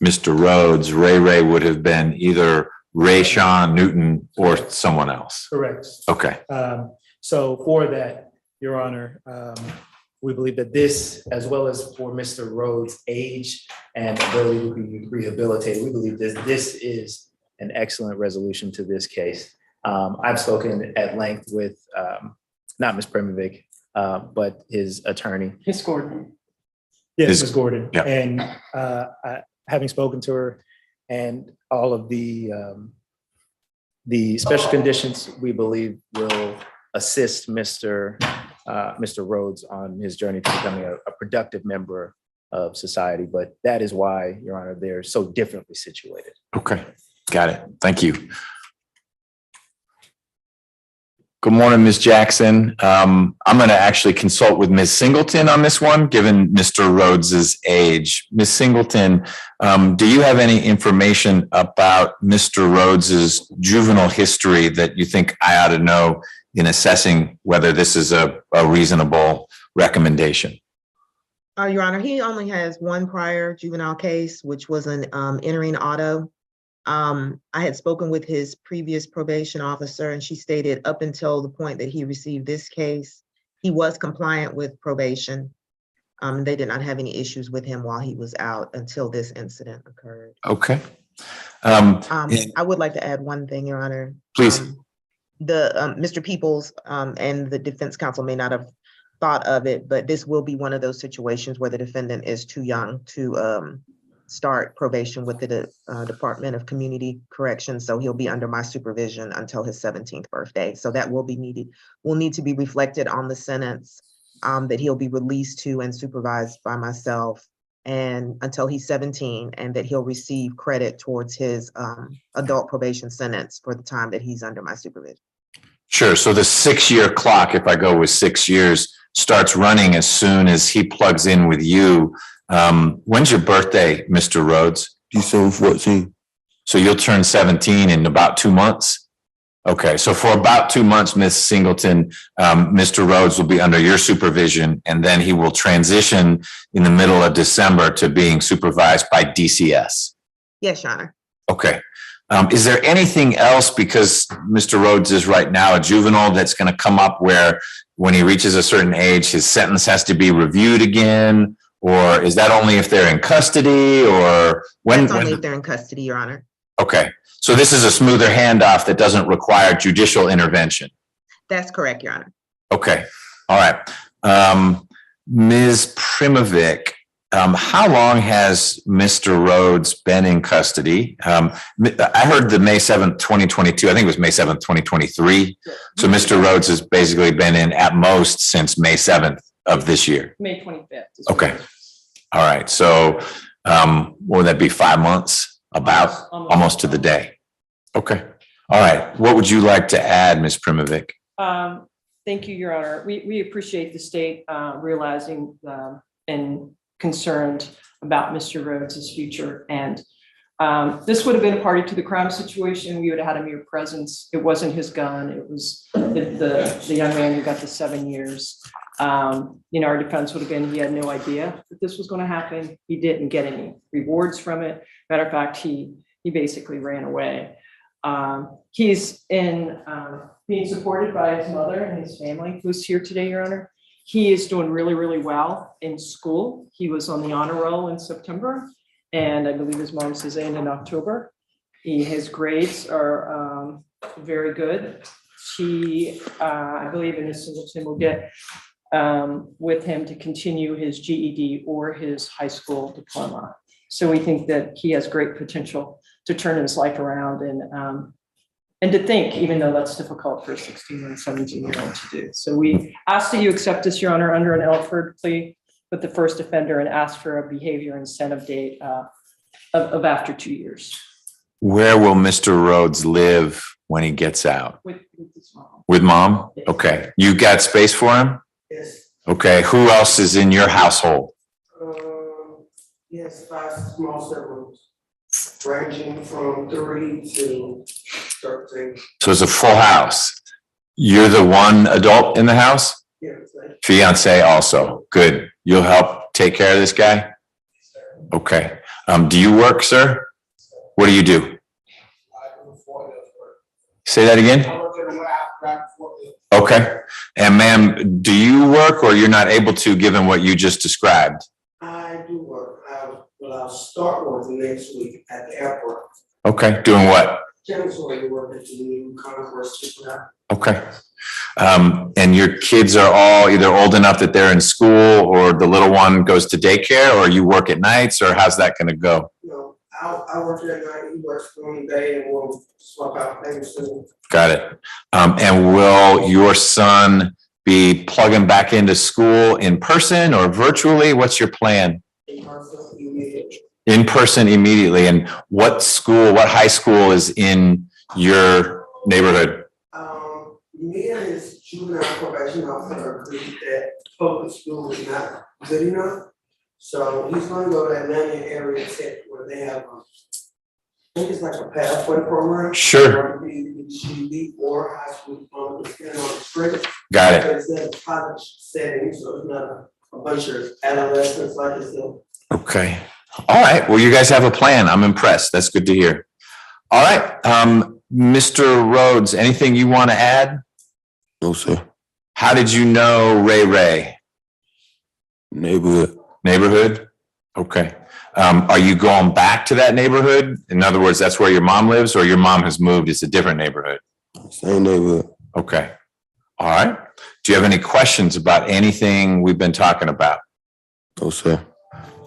A: Mr. Rhodes. Ray Ray would have been either Rashawn Newton or someone else.
F: Correct.
A: Okay.
F: So for that, Your Honor, we believe that this, as well as for Mr. Rhodes' age and ability to be rehabilitated, we believe this is an excellent resolution to this case. I've spoken at length with, not Ms. Primovic, but his attorney.
D: Ms. Gordon.
F: Yes, Ms. Gordon.
A: Yeah.
F: And having spoken to her and all of the special conditions, we believe will assist Mr. Rhodes on his journey to becoming a productive member of society. But that is why, Your Honor, they're so differently situated.
A: Okay. Got it. Thank you. Good morning, Ms. Jackson. I'm going to actually consult with Ms. Singleton on this one, given Mr. Rhodes's age. Ms. Singleton, do you have any information about Mr. Rhodes's juvenile history that you think I ought to know in assessing whether this is a reasonable recommendation?
P: Your Honor, he only has one prior juvenile case, which was an entering auto. I had spoken with his previous probation officer, and she stated up until the point that he received this case, he was compliant with probation. They did not have any issues with him while he was out until this incident occurred.
A: Okay.
P: I would like to add one thing, Your Honor.
A: Please.
P: Mr. Peoples and the defense counsel may not have thought of it, but this will be one of those situations where the defendant is too young to start probation with the Department of Community Corrections. So he'll be under my supervision until his 17th birthday. So that will need to be reflected on the sentence that he'll be released to and supervised by myself and until he's 17, and that he'll receive credit towards his adult probation sentence for the time that he's under my supervision.
A: Sure. So the 6-year clock, if I go with 6 years, starts running as soon as he plugs in with you. When's your birthday, Mr. Rhodes?
Q: December 14.
A: So you'll turn 17 in about 2 months? Okay, so for about 2 months, Ms. Singleton, Mr. Rhodes will be under your supervision, and then he will transition in the middle of December to being supervised by DCS.
P: Yes, Your Honor.
A: Okay. Is there anything else, because Mr. Rhodes is right now a juvenile, that's going to come up where when he reaches a certain age, his sentence has to be reviewed again? Or is that only if they're in custody, or when?
P: That's only if they're in custody, Your Honor.
A: Okay, so this is a smoother handoff that doesn't require judicial intervention.
P: That's correct, Your Honor.
A: Okay, all right. Ms. Primovic, How long has Mr. Rhodes been in custody? I heard the May 7th, 2022, I think it was May 7th, 2023. So Mr. Rhodes has basically been in at most since May 7th of this year.
R: May 25th.
A: Okay. All right. So what would that be, 5 months? About almost to the day. Okay. All right. What would you like to add, Ms. Primovic?
R: Thank you, Your Honor. We appreciate the state realizing and concerned about Mr. Rhodes's future. And this would have been a party to the crime situation. We would have had a mere presence. It wasn't his gun. It was the young man who got the 7 years. Our defense would have been he had no idea that this was going to happen. He didn't get any rewards from it. Matter of fact, he basically ran away. He's being supported by his mother and his family, who's here today, Your Honor. He is doing really, really well in school. He was on the honor roll in September, and I believe his mom says in October. His grades are very good. I believe in Ms. Singleton will get with him to continue his GED or his high school diploma. So we think that he has great potential to turn his life around and to think, even though that's difficult for a 16 and 17-year-old to do. So we ask that you accept this, Your Honor, under an Elford plea with the first offender and ask for a behavior incentive date of after 2 years.
A: Where will Mr. Rhodes live when he gets out?
R: With his mom.
A: With mom? Okay. You got space for him?
N: Yes.
A: Okay. Who else is in your household?
N: Yes, 5 small siblings, ranging from 3 to 13.
A: So it's a full house. You're the one adult in the house?
N: Yes.
A: Fiance also. Good. You'll help take care of this guy? Okay. Do you work, sir? What do you do? Say that again? Okay. And ma'am, do you work or you're not able to given what you just described?
N: I do work. I'll start working next week at the airport.
A: Okay. Doing what?
N: Temporary work at the new Concourse.
A: Okay. And your kids are all either old enough that they're in school or the little one goes to daycare, or you work at nights, or how's that going to go?
N: No, I work at night, he works during the day, and we'll swap out maybe soon.
A: Got it. And will your son be plugging back into school in person or virtually? What's your plan? In person immediately. And what school, what high school is in your neighborhood?
N: Me and his juvenile probation officer agreed that public school is not good enough. So he's gonna go to Atlanta area tech where they have I think it's like a pathway program.
A: Sure.
N: GED or high school diploma, depending on the street.
A: Got it.
N: Because it's a college setting, so it's not a bunch of adolescents like yourself.
A: Okay. All right. Well, you guys have a plan. I'm impressed. That's good to hear. All right. Mr. Rhodes, anything you want to add?
Q: No, sir.
A: How did you know Ray?
Q: Neighborhood.
A: Neighborhood? Okay. Are you going back to that neighborhood? In other words, that's where your mom lives, or your mom has moved? It's a different neighborhood.
Q: Same neighborhood.
A: Okay. All right. Do you have any questions about anything we've been talking about?
Q: No, sir.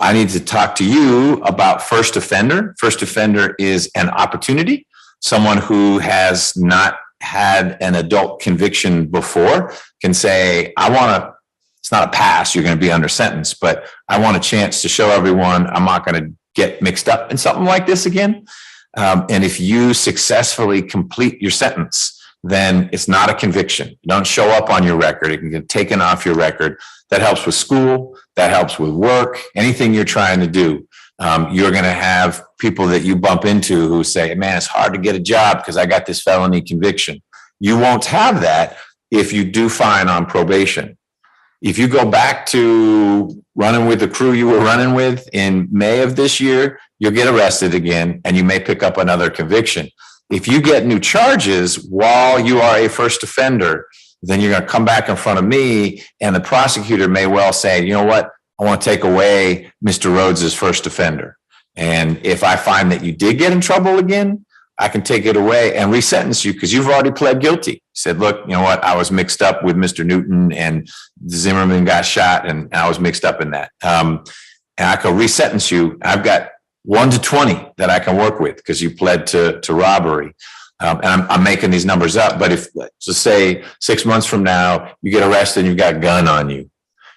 A: I need to talk to you about first offender. First offender is an opportunity. Someone who has not had an adult conviction before can say, it's not a pass, you're going to be under sentence, but I want a chance to show everyone I'm not going to get mixed up in something like this again. And if you successfully complete your sentence, then it's not a conviction. You don't show up on your record. It can get taken off your record. That helps with school. That helps with work. Anything you're trying to do. You're going to have people that you bump into who say, man, it's hard to get a job because I got this felony conviction. You won't have that if you do fine on probation. If you go back to running with the crew you were running with in May of this year, you'll get arrested again and you may pick up another conviction. If you get new charges while you are a first offender, then you're going to come back in front of me and the prosecutor may well say, you know what, I want to take away Mr. Rhodes's first offender. And if I find that you did get in trouble again, I can take it away and resentence you because you've already pled guilty. You said, look, you know what, I was mixed up with Mr. Newton and Zimmerman got shot and I was mixed up in that. And and I can resentence you. I've got 1 to 20 that I can work with because you pled to robbery. And I'm making these numbers up, but if, let's say 6 months from now, you get arrested and you've got a gun on you,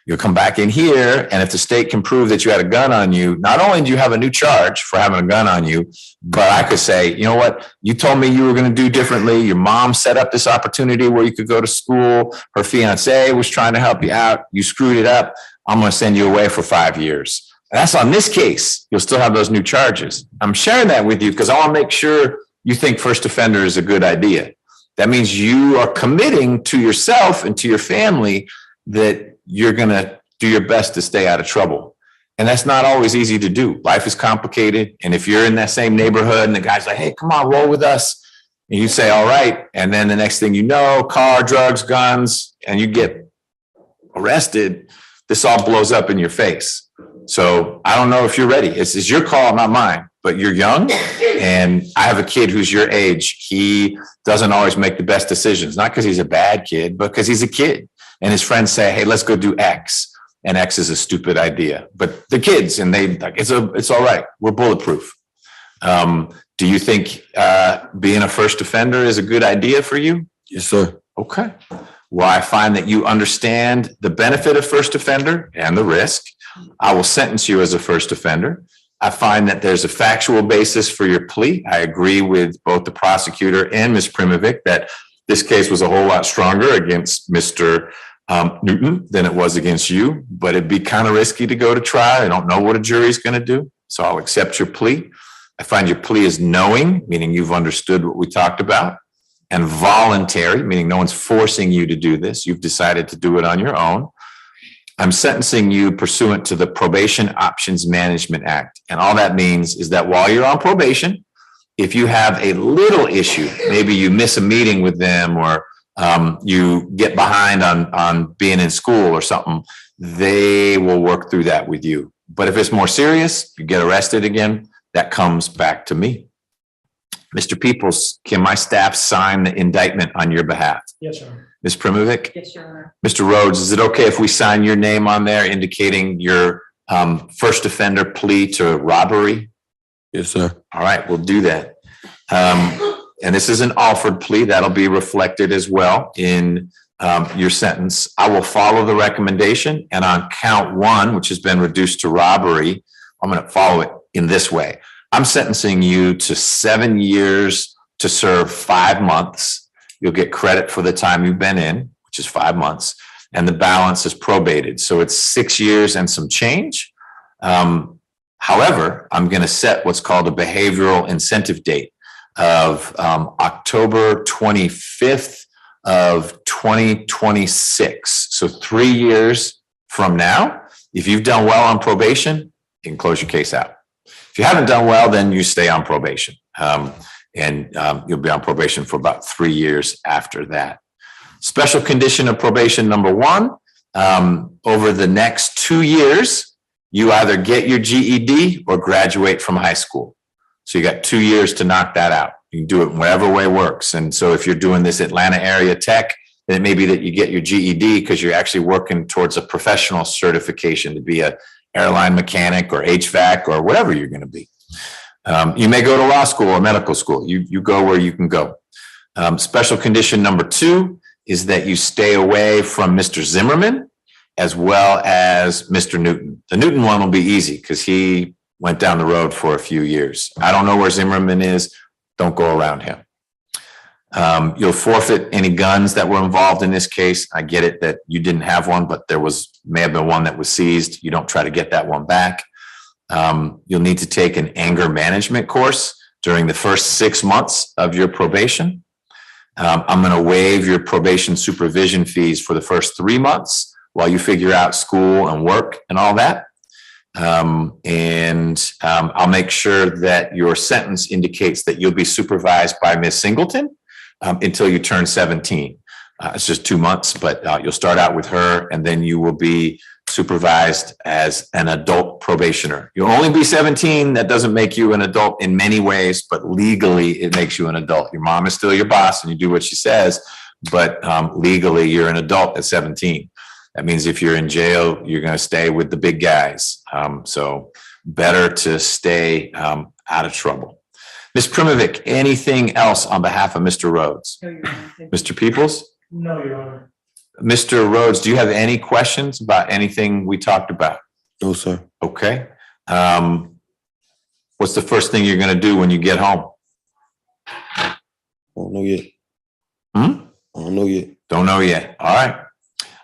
A: you'll come back in here, and if the state can prove that you had a gun on you, not only do you have a new charge for having a gun on you, but I could say, you know what, you told me you were going to do differently. Your mom set up this opportunity where you could go to school. Her fiance was trying to help you out. You screwed it up. I'm going to send you away for 5 years. And that's on this case. You'll still have those new charges. I'm sharing that with you because I want to make sure you think first offender is a good idea. That means you are committing to yourself and to your family that you're going to do your best to stay out of trouble. And that's not always easy to do. Life is complicated. And if you're in that same neighborhood and the guy's like, hey, come on, roll with us. And you say, all right. And then the next thing you know, car, drugs, guns, and you get arrested. This all blows up in your face. So I don't know if you're ready. It's your call, not mine, but you're young. And I have a kid who's your age. He doesn't always make the best decisions, not because he's a bad kid, but because he's a kid. And his friends say, hey, let's go do X. And X is a stupid idea. But the kids, and they like, it's all right. We're bulletproof. Do you think being a first offender is a good idea for you?
Q: Yes, sir.
A: Okay. Well, I find that you understand the benefit of first offender and the risk. I will sentence you as a first offender. I find that there's a factual basis for your plea. I agree with both the prosecutor and Ms. Primovic that this case was a whole lot stronger against Mr. Newton than it was against you, but it'd be kind of risky to go to trial. I don't know what a jury's going to do, so I'll accept your plea. I find your plea is knowing, meaning you've understood what we talked about, and voluntary, meaning no one's forcing you to do this. You've decided to do it on your own. I'm sentencing you pursuant to the Probation Options Management Act. And all that means is that while you're on probation, if you have a little issue, maybe you miss a meeting with them or you get behind on being in school or something, they will work through that with you. But if it's more serious, you get arrested again, that comes back to me. Mr. Peoples, can my staff sign the indictment on your behalf?
R: Yes, sir.
A: Ms. Primovic?
R: Yes, sir.
A: Mr. Rhodes, is it okay if we sign your name on there indicating your first offender plea to robbery?
Q: Yes, sir.
A: All right, we'll do that. And this is an offered plea. That'll be reflected as well in your sentence. I will follow the recommendation, and on count 1, which has been reduced to robbery, I'm going to follow it in this way. I'm sentencing you to 7 years to serve 5 months. You'll get credit for the time you've been in, which is 5 months, and the balance is probated. So it's 6 years and some change. However, I'm going to set what's called a behavioral incentive date of October 25th of 2026. So 3 years from now, if you've done well on probation, you can close your case out. If you haven't done well, then you stay on probation. And you'll be on probation for about 3 years after that. Special condition of probation number 1, over the next 2 years, you either get your GED or graduate from high school. So you got 2 years to knock that out. You can do it whatever way works. And so if you're doing this Atlanta area tech, then it may be that you get your GED because you're actually working towards a professional certification to be a airline mechanic or HVAC or whatever you're going to be. You may go to law school or medical school. You go where you can go. Special condition number 2 is that you stay away from Mr. Zimmerman as well as Mr. Newton. The Newton one will be easy because he went down the road for a few years. I don't know where Zimmerman is. Don't go around him. You'll forfeit any guns that were involved in this case. I get it that you didn't have one, but there may have been one that was seized. You don't try to get that one back. You'll need to take an anger management course during the first 6 months of your probation. I'm going to waive your probation supervision fees for the first 3 months while you figure out school and work and all that. I'll make sure that your sentence indicates that you'll be supervised by Ms. Singleton until you turn 17. It's just 2 months, but you'll start out with her, and then you will be supervised as an adult probationer. You'll only be 17. That doesn't make you an adult in many ways, but legally it makes you an adult. Your mom is still your boss and you do what she says, but legally you're an adult at 17. That means if you're in jail, you're going to stay with the big guys. So better to stay out of trouble. Ms. Primovic, anything else on behalf of Mr. Rhodes?
R: No, Your Honor. Thank you.
A: Mr. Peoples?
L: No, Your Honor.
A: Mr. Rhodes, do you have any questions about anything we talked about?
Q: No, sir.
A: Okay. What's the first thing you're going to do when you get home?
Q: I don't know yet.
A: Hmm?
Q: I don't know yet.
A: Don't know yet. All right.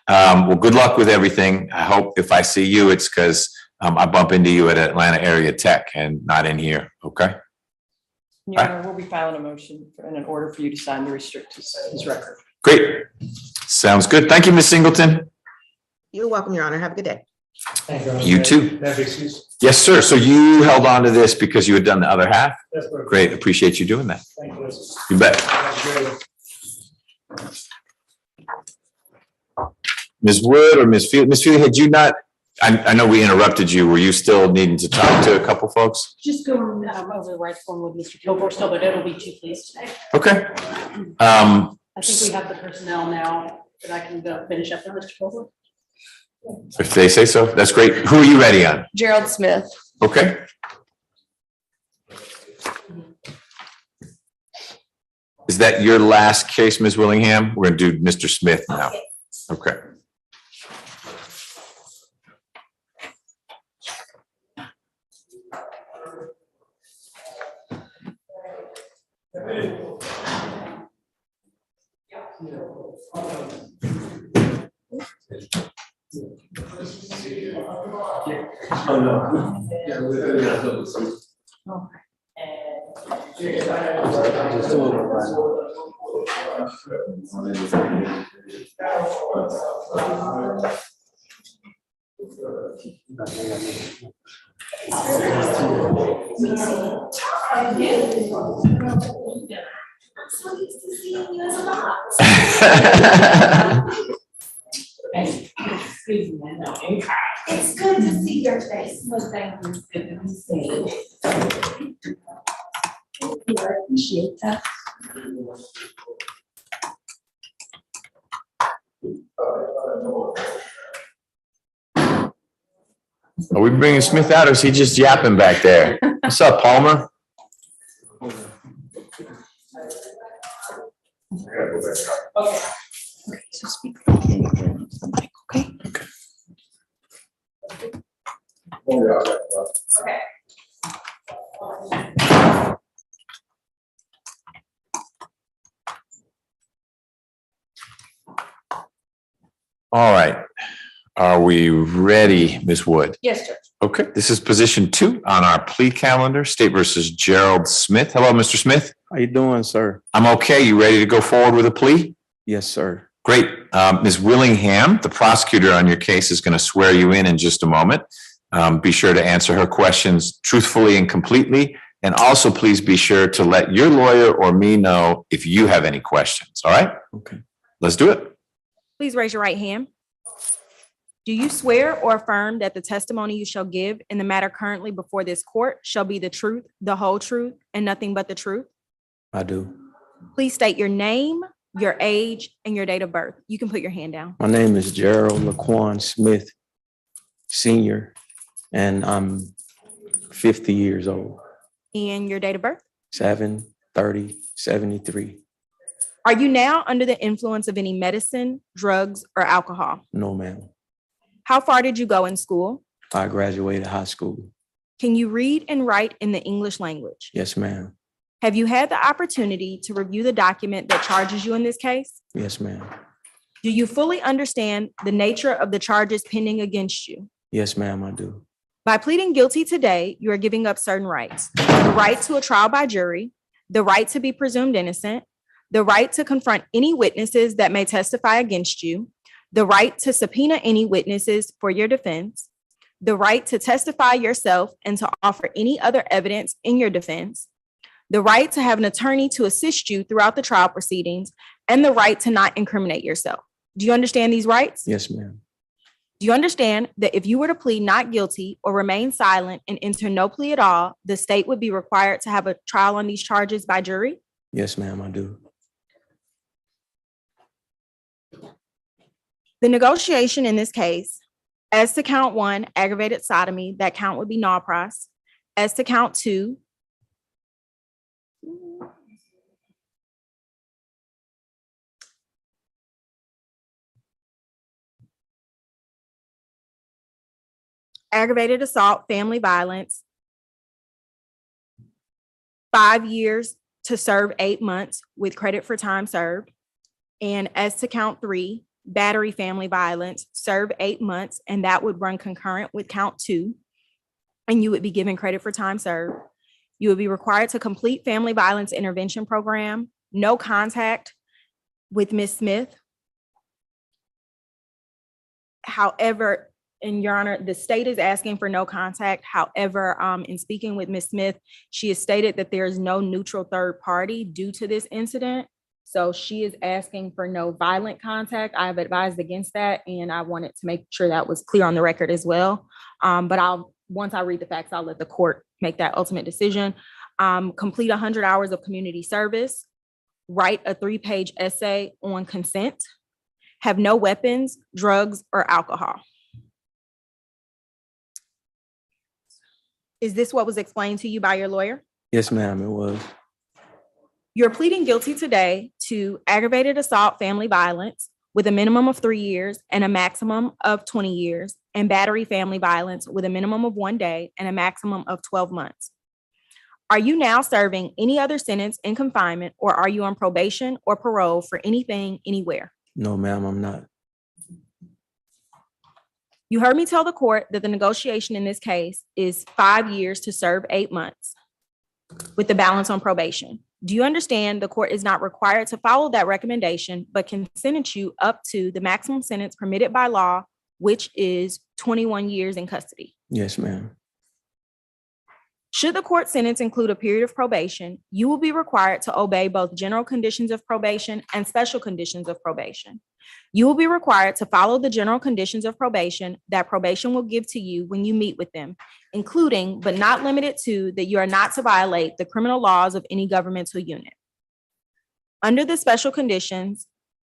A: Well, good luck with everything. I hope if I see you, it's because I bump into you at Atlanta Area Tech and not in here. Okay.
R: Your Honor, we'll be filing a motion and an order for you to sign to restrict his record.
A: Great. Sounds good. Thank you, Ms. Singleton.
P: You're welcome, Your Honor. Have a good day.
A: You too.
L: May I have excuse?
A: Yes, sir. So you held on to this because you had done the other half?
L: That's perfect.
A: Great. Appreciate you doing that.
L: Thank you.
A: You bet. Ms. Wood or Ms. Field? Ms. Field, had you not, I know we interrupted you. Were you still needing to talk to a couple folks?
J: Just going over the right form with Mr. Kilgore still, but it'll be two please today.
A: Okay.
J: I think we have the personnel now that I can go finish up with Mr. Kilgore.
A: If they say so, that's great. Who are you ready on?
B: Gerald Smith.
A: Okay. Is that your last case, Ms. Willingham? We're going to do Mr. Smith now. Okay.
L: Oh, no.
J: Excuse me, no.
O: It's good to see your face. No, thank you. It's good to be seen. I appreciate that.
A: Are we bringing Smith out or is he just yapping back there? What's up, Palmer?
B: Okay, so speak. Okay.
O: Okay.
A: All right. Are we ready, Ms. Wood?
B: Yes, Judge.
A: Okay, this is position 2 on our plea calendar, State versus Gerald Smith. Hello, Mr. Smith.
S: How you doing, sir?
A: I'm okay. You ready to go forward with a plea?
S: Yes, sir.
A: Great. Ms. Willingham, the prosecutor on your case, is going to swear you in just a moment. Be sure to answer her questions truthfully and completely. And also, please be sure to let your lawyer or me know if you have any questions. All right?
S: Okay.
A: Let's do it.
K: Please raise your right hand. Do you swear or affirm that the testimony you shall give in the matter currently before this court shall be the truth, the whole truth, and nothing but the truth?
S: I do.
K: Please state your name, your age, and your date of birth. You can put your hand down.
S: My name is Gerald Laquan Smith, Senior, and I'm 50 years old.
K: And your date of birth?
S: 7/30/73.
K: Are you now under the influence of any medicine, drugs, or alcohol?
S: No, ma'am.
K: How far did you go in school?
S: I graduated high school.
K: Can you read and write in the English language?
S: Yes, ma'am.
K: Have you had the opportunity to review the document that charges you in this case?
S: Yes, ma'am.
K: Do you fully understand the nature of the charges pending against you?
S: Yes, ma'am, I do.
K: By pleading guilty today, you are giving up certain rights. The right to a trial by jury, the right to be presumed innocent, the right to confront any witnesses that may testify against you, the right to subpoena any witnesses for your defense, the right to testify yourself and to offer any other evidence in your defense, the right to have an attorney to assist you throughout the trial proceedings, and the right to not incriminate yourself. Do you understand these rights?
S: Yes, ma'am.
K: Do you understand that if you were to plead not guilty or remain silent and enter no plea at all, the state would be required to have a trial on these charges by jury?
S: Yes, ma'am, I do.
T: The negotiation in this case, as to count 1, aggravated sodomy, that count would be null pros. As to count 2, aggravated assault, family violence, 5 years to serve 8 months with credit for time served. And as to count 3, battery, family violence, serve 8 months, and that would run concurrent with count 2. And you would be given credit for time served. You would be required to complete family violence intervention program, no contact with Ms. Smith. However, and Your Honor, the state is asking for no contact. However, in speaking with Ms. Smith, she has stated that there is no neutral third party due to this incident. So she is asking for no violent contact. I have advised against that, and I wanted to make sure that was clear on the record as well. But once I read the facts, I'll let the court make that ultimate decision. Complete 100 hours of community service, write a 3-page essay on consent, have no weapons, drugs, or alcohol. Is this what was explained to you by your lawyer?
S: Yes, ma'am, it was.
T: You're pleading guilty today to aggravated assault, family violence with a minimum of 3 years and a maximum of 20 years, and battery, family violence with a minimum of 1 day and a maximum of 12 months. Are you now serving any other sentence in confinement, or are you on probation or parole for anything, anywhere?
S: No, ma'am, I'm not.
T: You heard me tell the court that the negotiation in this case is 5 years to serve 8 months with the balance on probation. Do you understand the court is not required to follow that recommendation, but can sentence you up to the maximum sentence permitted by law, which is 21 years in custody?
S: Yes, ma'am.
T: Should the court sentence include a period of probation, you will be required to obey both general conditions of probation and special conditions of probation. You will be required to follow the general conditions of probation that probation will give to you when you meet with them, including but not limited to that you are not to violate the criminal laws of any governmental unit. Under the special conditions,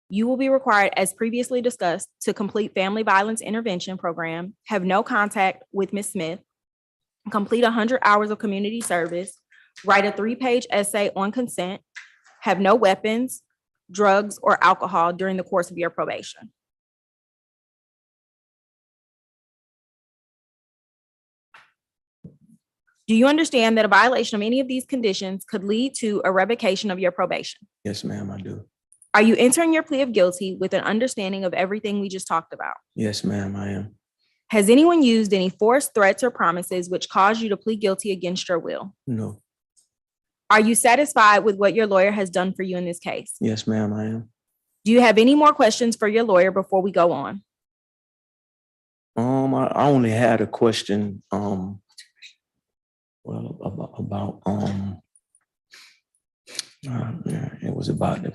T: you will be required, as previously discussed, to complete family violence intervention program, have no contact with Ms. Smith, complete 100 hours of community service, write a 3-page essay on consent, have no weapons, drugs, or alcohol during the course of your probation. Do you understand that a violation of any of these conditions could lead to a revocation of your probation?
S: Yes, ma'am, I do.
T: Are you entering your plea of guilty with an understanding of everything we just talked about?
S: Yes, ma'am, I am.
T: Has anyone used any force, threats, or promises which caused you to plead guilty against your will?
S: No.
T: Are you satisfied with what your lawyer has done for you in this case?
S: Yes, ma'am, I am.
T: Do you have any more questions for your lawyer before we go on?
S: I only had a question, about yeah, it was about the,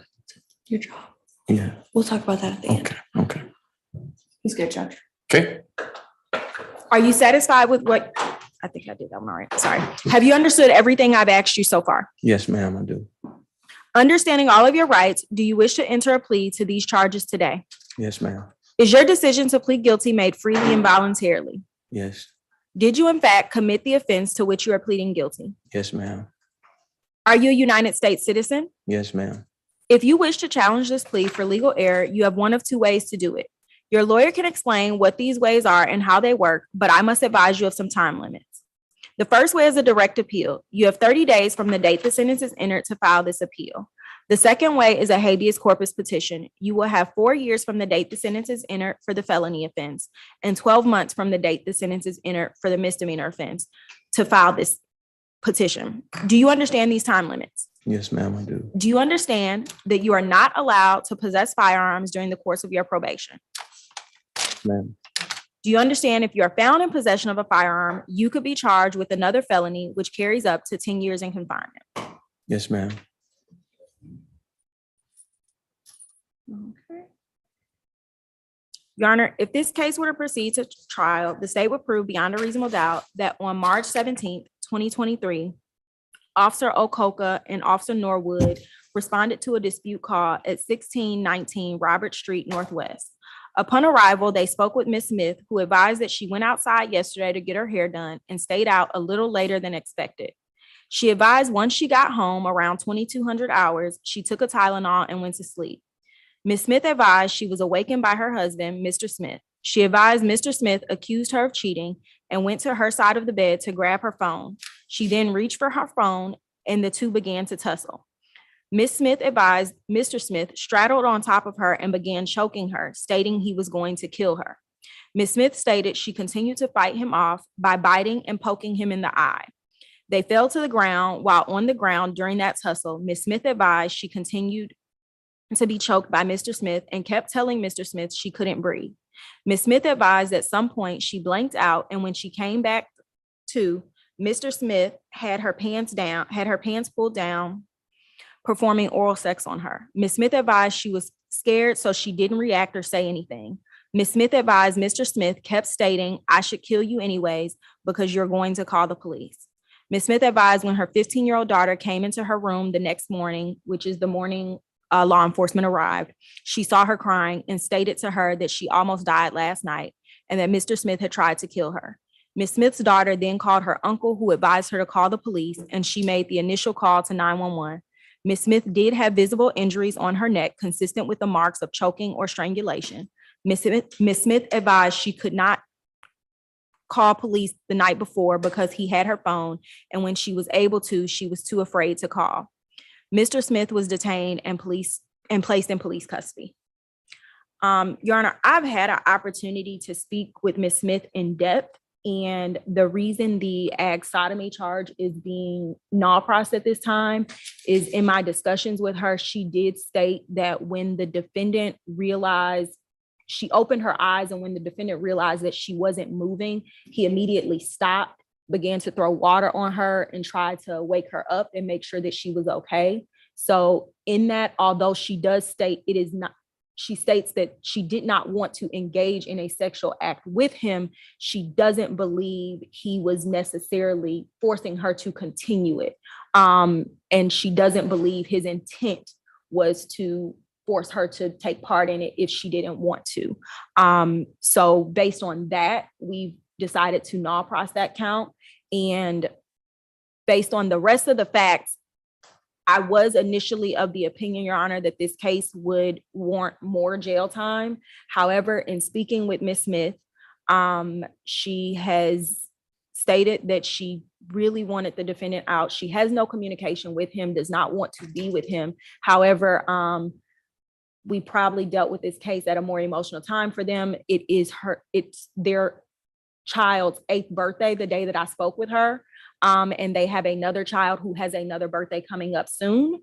B: Your job.
S: yeah,
B: We'll talk about that at the end.
S: okay.
B: He's good, Judge.
A: Okay.
T: Are you satisfied with what? I think I did that one all right. Sorry. Have you understood everything I've asked you so far?
S: Yes, ma'am, I do.
T: Understanding all of your rights, do you wish to enter a plea to these charges today?
S: Yes, ma'am.
T: Is your decision to plead guilty made freely and voluntarily?
S: Yes,
T: Did you in fact commit the offense to which you are pleading guilty?
S: yes, ma'am.
T: Are you a United States citizen?
S: Yes, ma'am.
T: If you wish to challenge this plea for legal error, you have one of 2 ways to do it. Your lawyer can explain what these ways are and how they work, but I must advise you of some time limits. The first way is a direct appeal. You have 30 days from the date the sentence is entered to file this appeal. The second way is a habeas corpus petition. You will have 4 years from the date the sentence is entered for the felony offense and 12 months from the date the sentence is entered for the misdemeanor offense to file this petition. Do you understand these time limits?
S: Yes, ma'am, I do.
T: Do you understand that you are not allowed to possess firearms during the course of your probation?
S: Ma'am.
T: Do you understand if you are found in possession of a firearm, you could be charged with another felony, which carries up to 10 years in confinement?
S: Yes, ma'am.
T: Okay. Your Honor, if this case were to proceed to trial, the state would prove beyond a reasonable doubt that on March 17th, 2023, Officer Okoka and Officer Norwood responded to a dispute call at 1619 Robert Street Northwest. Upon arrival, they spoke with Ms. Smith, who advised that she went outside yesterday to get her hair done and stayed out a little later than expected. She advised once she got home around 2200 hours, she took a Tylenol and went to sleep. Ms. Smith advised she was awakened by her husband, Mr. Smith. She advised Mr. Smith accused her of cheating and went to her side of the bed to grab her phone. She then reached for her phone and the two began to tussle. Ms. Smith advised Mr. Smith straddled on top of her and began choking her, stating he was going to kill her. Ms. Smith stated she continued to fight him off by biting and poking him in the eye. They fell to the ground. While on the ground during that tussle, Ms. Smith advised she continued to be choked by Mr. Smith and kept telling Mr. Smith she couldn't breathe. Ms. Smith advised at some point she blanked out, and when she came back to, Mr. Smith had her pants pulled down, performing oral sex on her. Ms. Smith advised she was scared, so she didn't react or say anything. Ms. Smith advised Mr. Smith kept stating, "I should kill you anyways because you're going to call the police." Ms. Smith advised when her 15-year-old daughter came into her room the next morning, which is the morning law enforcement arrived, she saw her crying and stated to her that she almost died last night and that Mr. Smith had tried to kill her. Ms. Smith's daughter then called her uncle, who advised her to call the police, and she made the initial call to 911. Ms. Smith did have visible injuries on her neck consistent with the marks of choking or strangulation. Ms. Smith advised she could not call police the night before because he had her phone, and when she was able to, she was too afraid to call. Mr. Smith was detained and placed in police custody. Your Honor, I've had an opportunity to speak with Ms. Smith in depth, and the reason the ag sodomy charge is being null-processed at this time is in my discussions with her, she did state that when the defendant realized, she opened her eyes, and when the defendant realized that she wasn't moving, he immediately stopped, began to throw water on her and tried to wake her up and make sure that she was okay. So in that, although she does state it is not, she states that she did not want to engage in a sexual act with him, she doesn't believe he was necessarily forcing her to continue it. And she doesn't believe his intent was to force her to take part in it if she didn't want to. So based on that, we've decided to null process that count. And based on the rest of the facts, I was initially of the opinion, Your Honor, that this case would warrant more jail time. However, in speaking with Ms. Smith, she has stated that she really wanted the defendant out. She has no communication with him, does not want to be with him. However, we probably dealt with this case at a more emotional time for them. It's their child's 8th birthday, the day that I spoke with her. And they have another child who has another birthday coming up soon.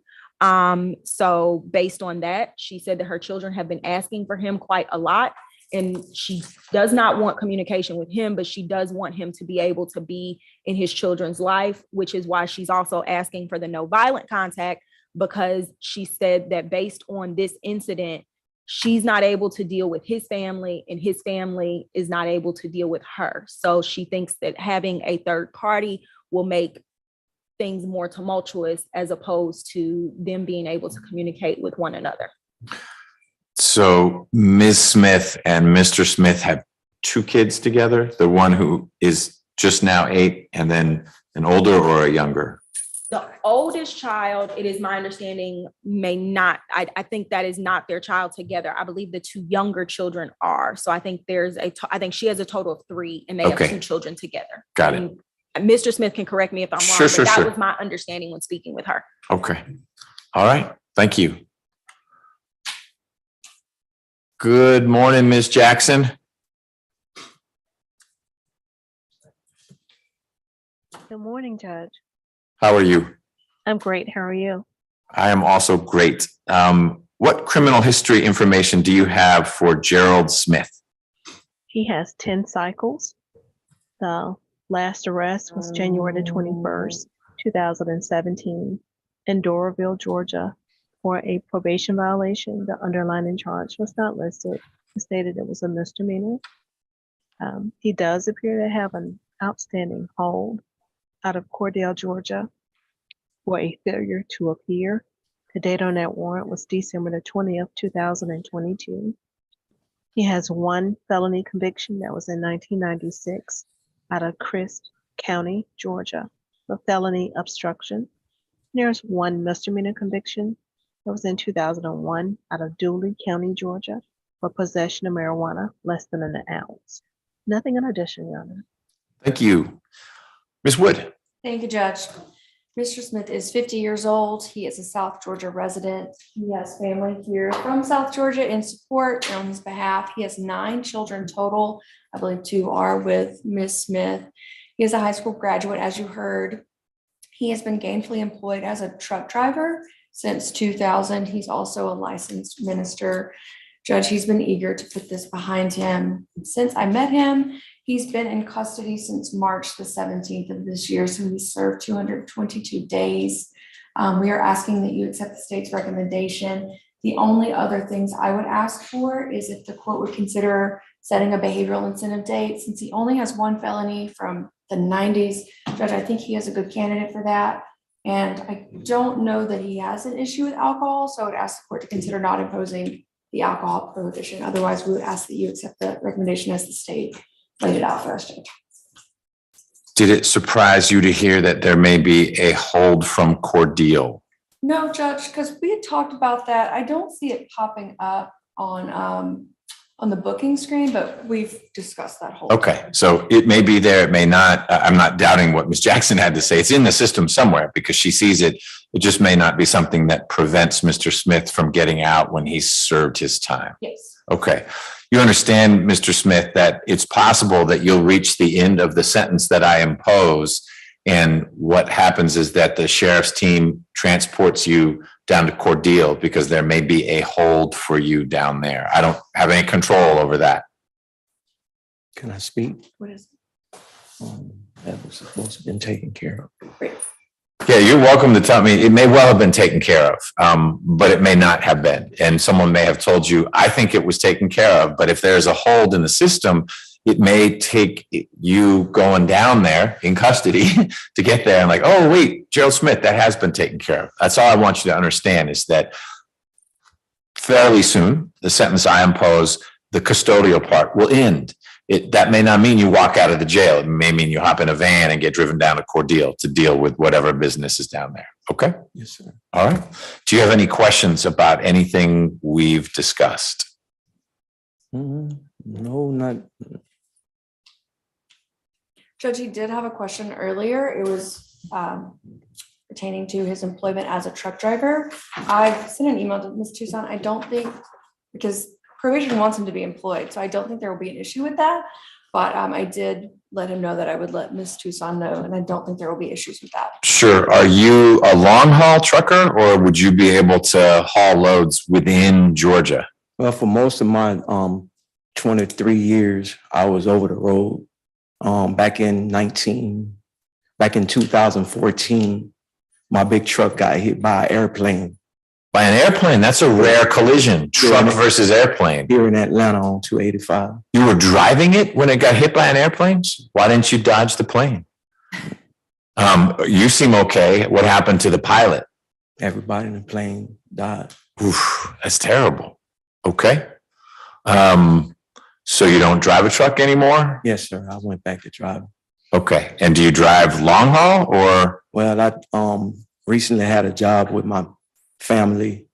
T: So based on that, she said that her children have been asking for him quite a lot. And she does not want communication with him, but she does want him to be able to be in his children's life, which is why she's also asking for the no violent contact, because she said that based on this incident, she's not able to deal with his family and his family is not able to deal with her. So she thinks that having a third party will make things more tumultuous as opposed to them being able to communicate with one another.
A: So Ms. Smith and Mr. Smith have 2 kids together, the one who is just now 8 and then an older or a younger?
T: The oldest child, it is my understanding, may not, I think that is not their child together. I believe the 2 younger children are. So I think I think she has a total of 3 and they have 2 children together.
A: Got it.
T: Mr. Smith can correct me if I'm wrong, but that was my understanding when speaking with her.
A: Okay. All right. Thank you. Good morning, Ms. Jackson.
U: Good morning, Judge.
A: How are you?
U: I'm great. How are you?
A: I am also great. What criminal history information do you have for Gerald Smith?
U: He has 10 cycles. The last arrest was January the 21st, 2017 in Doraville, Georgia for a probation violation. The underlying charge was not listed. It stated it was a misdemeanor. He does appear to have an outstanding hold out of Cordell, Georgia for a failure to appear. The date on that warrant was December the 20th, 2022. He has one felony conviction that was in 1996 out of Christ County, Georgia, for felony obstruction. There's one misdemeanor conviction that was in 2001 out of Dooley County, Georgia, for possession of marijuana less than an ounce. Nothing in addition, Your Honor.
A: Thank you. Ms. Wood?
B: Thank you, Judge. Mr. Smith is 50 years old. He is a South Georgia resident. He has family here from South Georgia in support on his behalf. He has 9 children total. I believe 2 are with Ms. Smith. He is a high school graduate, as you heard. He has been gainfully employed as a truck driver since 2000. He's also a licensed minister. Judge, he's been eager to put this behind him. Since I met him, he's been in custody since March the 17th of this year, so he served 222 days. We are asking that you accept the state's recommendation. The only other things I would ask for is if the court would consider setting a behavioral incentive date, since he only has 1 felony from the 90s. Judge, I think he is a good candidate for that. And I don't know that he has an issue with alcohol, so I would ask the court to consider not imposing the alcohol prohibition. Otherwise, we would ask that you accept the recommendation as the state laid it out for us, Judge.
A: Did it surprise you to hear that there may be a hold from Cordeal?
B: No, Judge, because we had talked about that. I don't see it popping up on the booking screen, but we've discussed that whole.
A: Okay, so it may be there, it may not. I'm not doubting what Ms. Jackson had to say. It's in the system somewhere because she sees it. It just may not be something that prevents Mr. Smith from getting out when he's served his time.
B: Yes.
A: Okay. You understand, Mr. Smith, that it's possible that you'll reach the end of the sentence that I impose. And what happens is that the sheriff's team transports you down to Cordeal because there may be a hold for you down there. I don't have any control over that.
S: Can I speak?
B: What is it?
S: That was supposed to have been taken care of.
B: Great.
A: Yeah, you're welcome to tell me. It may well have been taken care of, but it may not have been. And someone may have told you, I think it was taken care of. But if there's a hold in the system, it may take you going down there in custody to get there and like, oh, wait, Gerald Smith, that has been taken care of. That's all I want you to understand is that fairly soon, the sentence I impose, the custodial part will end. That may not mean you walk out of the jail. It may mean you hop in a van and get driven down to Cordeal to deal with whatever business is down there. Okay?
S: Yes, sir.
A: All right. Do you have any questions about anything we've discussed?
S: No, not.
B: Judge, he did have a question earlier. It was pertaining to his employment as a truck driver. I sent an email to Ms. Tucson. I don't think, because probation wants him to be employed, so I don't think there will be an issue with that. But I did let him know that I would let Ms. Tucson know, and I don't think there will be issues with that.
A: Sure. Are you a long haul trucker or would you be able to haul loads within Georgia?
S: Well, for most of my 23 years, I was over the road. Back in 2014, my big truck got hit by an airplane.
A: By an airplane? That's a rare collision. Truck versus airplane.
S: Here in Atlanta on 285.
A: You were driving it when it got hit by an airplane? Why didn't you dodge the plane? You seem okay. What happened to the pilot?
S: Everybody in the plane died.
A: Oof, that's terrible. Okay. So you don't drive a truck anymore?
S: Yes, sir. I went back to driving.
A: Okay. And do you drive long haul or?
S: Well, I recently had a job with my family,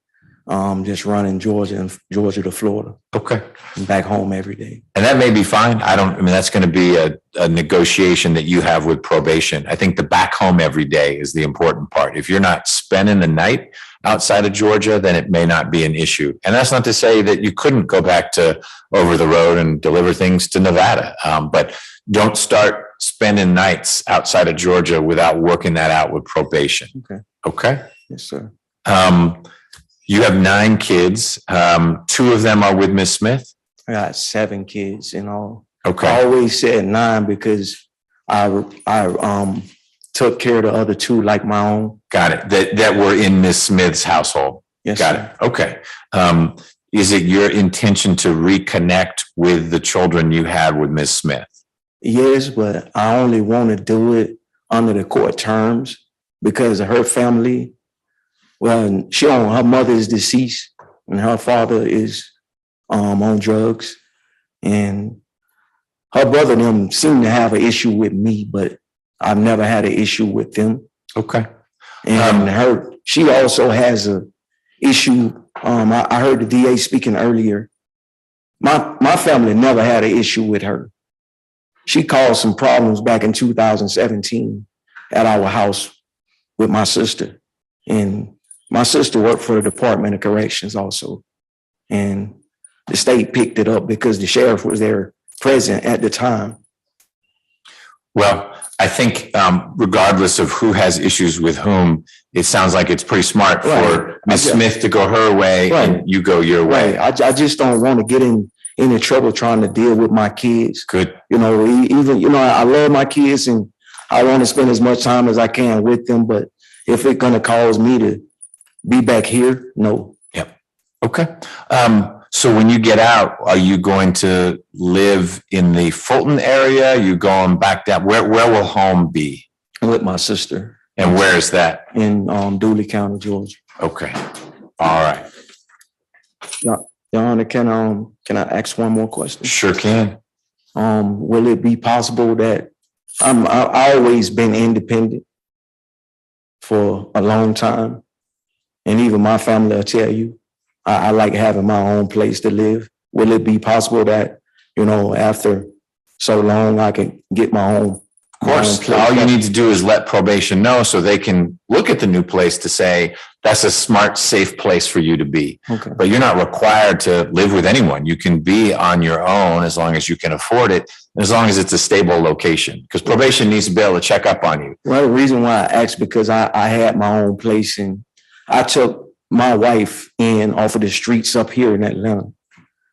S: just running Georgia to Florida.
A: Okay.
S: I'm back home every day.
A: And that may be fine. That's going to be a negotiation that you have with probation. I think the back home every day is the important part. If you're not spending the night outside of Georgia, then it may not be an issue. And that's not to say that you couldn't go back to over the road and deliver things to Nevada. But don't start spending nights outside of Georgia without working that out with probation.
S: Okay.
A: Okay?
S: Yes, sir.
A: You have 9 kids. 2 of them are with Ms. Smith?
S: I got 7 kids in all.
A: Okay.
S: I always said 9 because I took care of the other 2 like my own.
A: Got it. That were in Ms. Smith's household.
S: Yes,
A: Got
S: sir.
A: it. Okay. Is it your intention to reconnect with the children you had with Ms. Smith?
S: Yes, but I only want to do it under the court terms because of her family. Well, her mother is deceased and her father is on drugs. And her brother and them seem to have an issue with me, but I've never had an issue with them.
A: Okay.
S: And she also has a issue. I heard the DA speaking earlier. My family never had an issue with her. She caused some problems back in 2017 at our house with my sister. And my sister worked for the Department of Corrections also. And the state picked it up because the sheriff was there present at the time.
A: Well, I think regardless of who has issues with whom, it sounds like it's pretty smart for Ms. Smith to go her way and you go your way.
S: I just don't want to get in any trouble trying to deal with my kids.
A: Good.
S: You know, even, you know, I love my kids and I want to spend as much time as I can with them, but if it's going to cause me to be back here, no.
A: Yep. Okay. So when you get out, are you going to live in the Fulton area? You going back down? Where will home be?
S: With my sister.
A: And where is that?
S: In Dooley County, Georgia.
A: Okay. All right.
S: Your Honor, can I ask one more question?
A: Sure can.
S: Will it be possible that I've always been independent for a long time, and even my family will tell you I like having my own place to live. Will it be possible that, you know, after so long I can get my own?
A: Of course, all you need to do is let probation know so they can look at the new place to say, that's a smart, safe place for you to be.
S: Okay.
A: But you're not required to live with anyone. You can be on your own as long as you can afford it, as long as it's a stable location, because probation needs to be able to check up on you.
S: Well, the reason why I asked, because I had my own place and I took my wife in off of the streets up here in Atlanta,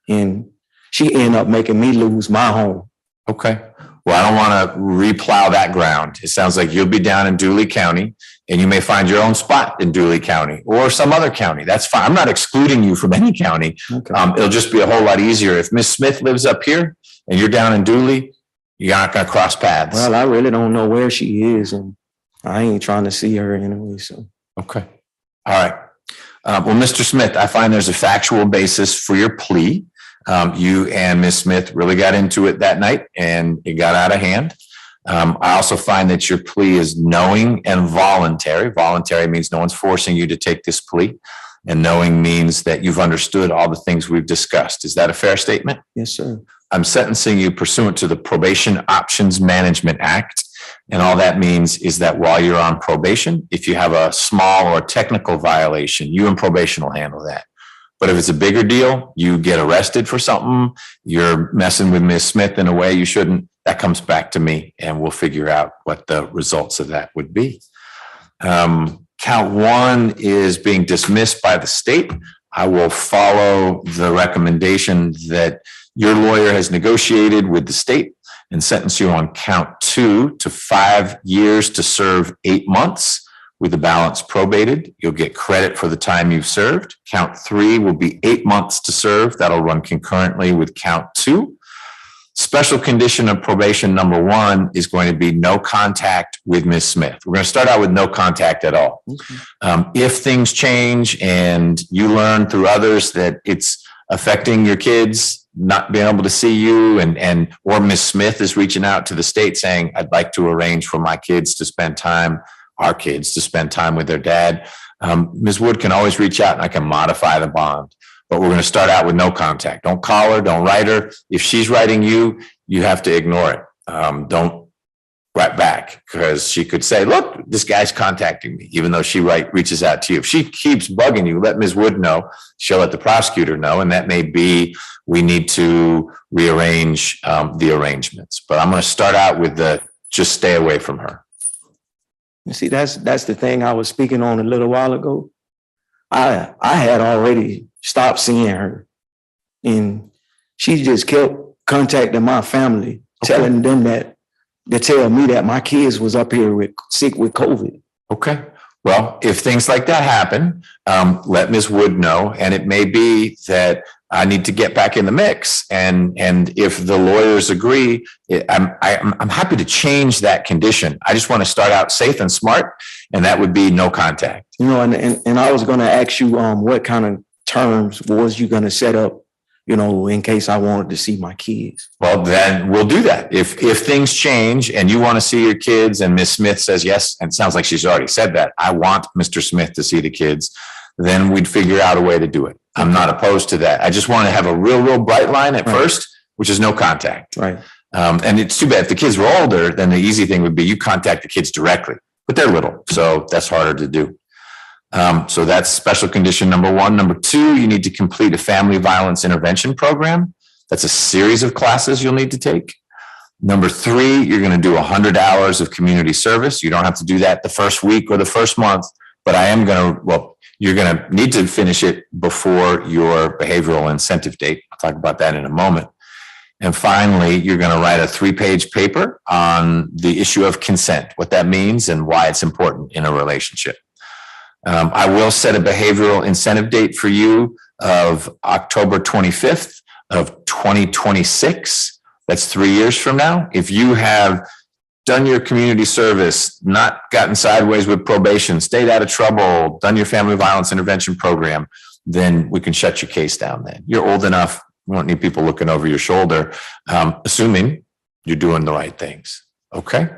S: and she ended up making me lose my home.
A: Okay. Well, I don't want to replow that ground. It sounds like you'll be down in Dooley County and you may find your own spot in Dooley County or some other county. That's fine. I'm not excluding you from any county.
S: Okay.
A: It'll just be a whole lot easier. If Miss Smith lives up here and you're down in Dooley, you're not going to cross paths.
S: Well, I really don't know where she is, and I ain't trying to see her anyway. So.
A: Okay. All right. Well, Mr. Smith, I find there's a factual basis for your plea. You and Ms. Smith really got into it that night and it got out of hand. I also find that your plea is knowing and voluntary. Voluntary means no one's forcing you to take this plea, and knowing means that you've understood all the things we've discussed. Is that a fair statement?
S: Yes, sir.
A: I'm sentencing you pursuant to the Probation Options Management Act. And all that means is that while you're on probation, if you have a small or technical violation, you and probation will handle that. But if it's a bigger deal, you get arrested for something, you're messing with Ms. Smith in a way you shouldn't, that comes back to me and we'll figure out what the results of that would be. Count one is being dismissed by the state. I will follow the recommendation that your lawyer has negotiated with the state and sentence you on count 2 to 5 years to serve 8 months. With the balance probated, you'll get credit for the time you've served. Count 3 will be 8 months to serve. That'll run concurrently with count 2. Special condition of probation number 1 is going to be no contact with Ms. Smith. We're going to start out with no contact at all. Okay. If things change and you learn through others that it's affecting your kids, not being able to see you, or Ms. Smith is reaching out to the state saying, I'd like to arrange for my kids to spend time, our kids to spend time with their dad. Ms. Wood can always reach out and I can modify the bond, but we're going to start out with no contact. Don't call her, don't write her. If she's writing you, you have to ignore it. Don't write back, because she could say, look, this guy's contacting me, even though she reaches out to you. If she keeps bugging you, let Ms. Wood know. She'll let the prosecutor know. And that may be, we need to rearrange the arrangements, but I'm going to start out with just stay away from her.
S: You see, that's the thing I was speaking on a little while ago. I had already stopped seeing her, and she just kept contacting my family, telling them that they tell me that my kids was up here sick with COVID.
A: Okay. Well, if things like that happen, let Ms. Wood know, and it may be that I need to get back in the mix. And if the lawyers agree, I'm happy to change that condition. I just want to start out safe and smart, and that would be no contact.
S: You know, and I was going to ask you, what kind of terms was you going to set up in case I wanted to see my kids.
A: Well, then we'll do that. If things change and you want to see your kids and Ms. Smith says yes, and it sounds like she's already said that, I want Mr. Smith to see the kids, then we'd figure out a way to do it. I'm not opposed to that. I just want to have a real bright line at first, which is no contact.
S: Right.
A: And it's too bad if the kids were older, then the easy thing would be you contact the kids directly, but they're little, so that's harder to do. So that's special condition number one. Number two, you need to complete a family violence intervention program. That's a series of classes you'll need to take. Number three, you're going to do 100 hours of community service. You don't have to do that the first week or the first month, but you're going to need to finish it before your behavioral incentive date. I'll talk about that in a moment. And finally, you're going to write a 3-page paper on the issue of consent, what that means and why it's important in a relationship. I will set a behavioral incentive date for you of October 25th of 2026. That's 3 years from now. If you have done your community service, not gotten sideways with probation, stayed out of trouble, done your family violence intervention program, then we can shut your case down then. You're old enough. We don't need people looking over your shoulder, assuming you're doing the right things. Okay?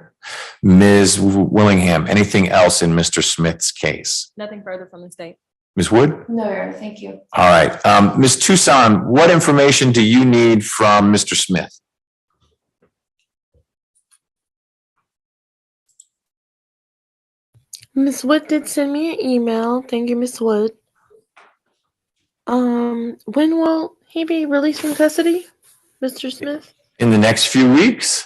A: Ms. Willingham, anything else in Mr. Smith's case?
T: Nothing further from the state.
A: Ms. Wood?
B: No, Your Honor, thank you.
A: All right. Ms. Tucson, what information do you need from Mr. Smith?
G: Miss Wood did send me an email. Thank you, Miss Wood. When will he be released from custody, Mr. Smith?
A: In the next few weeks?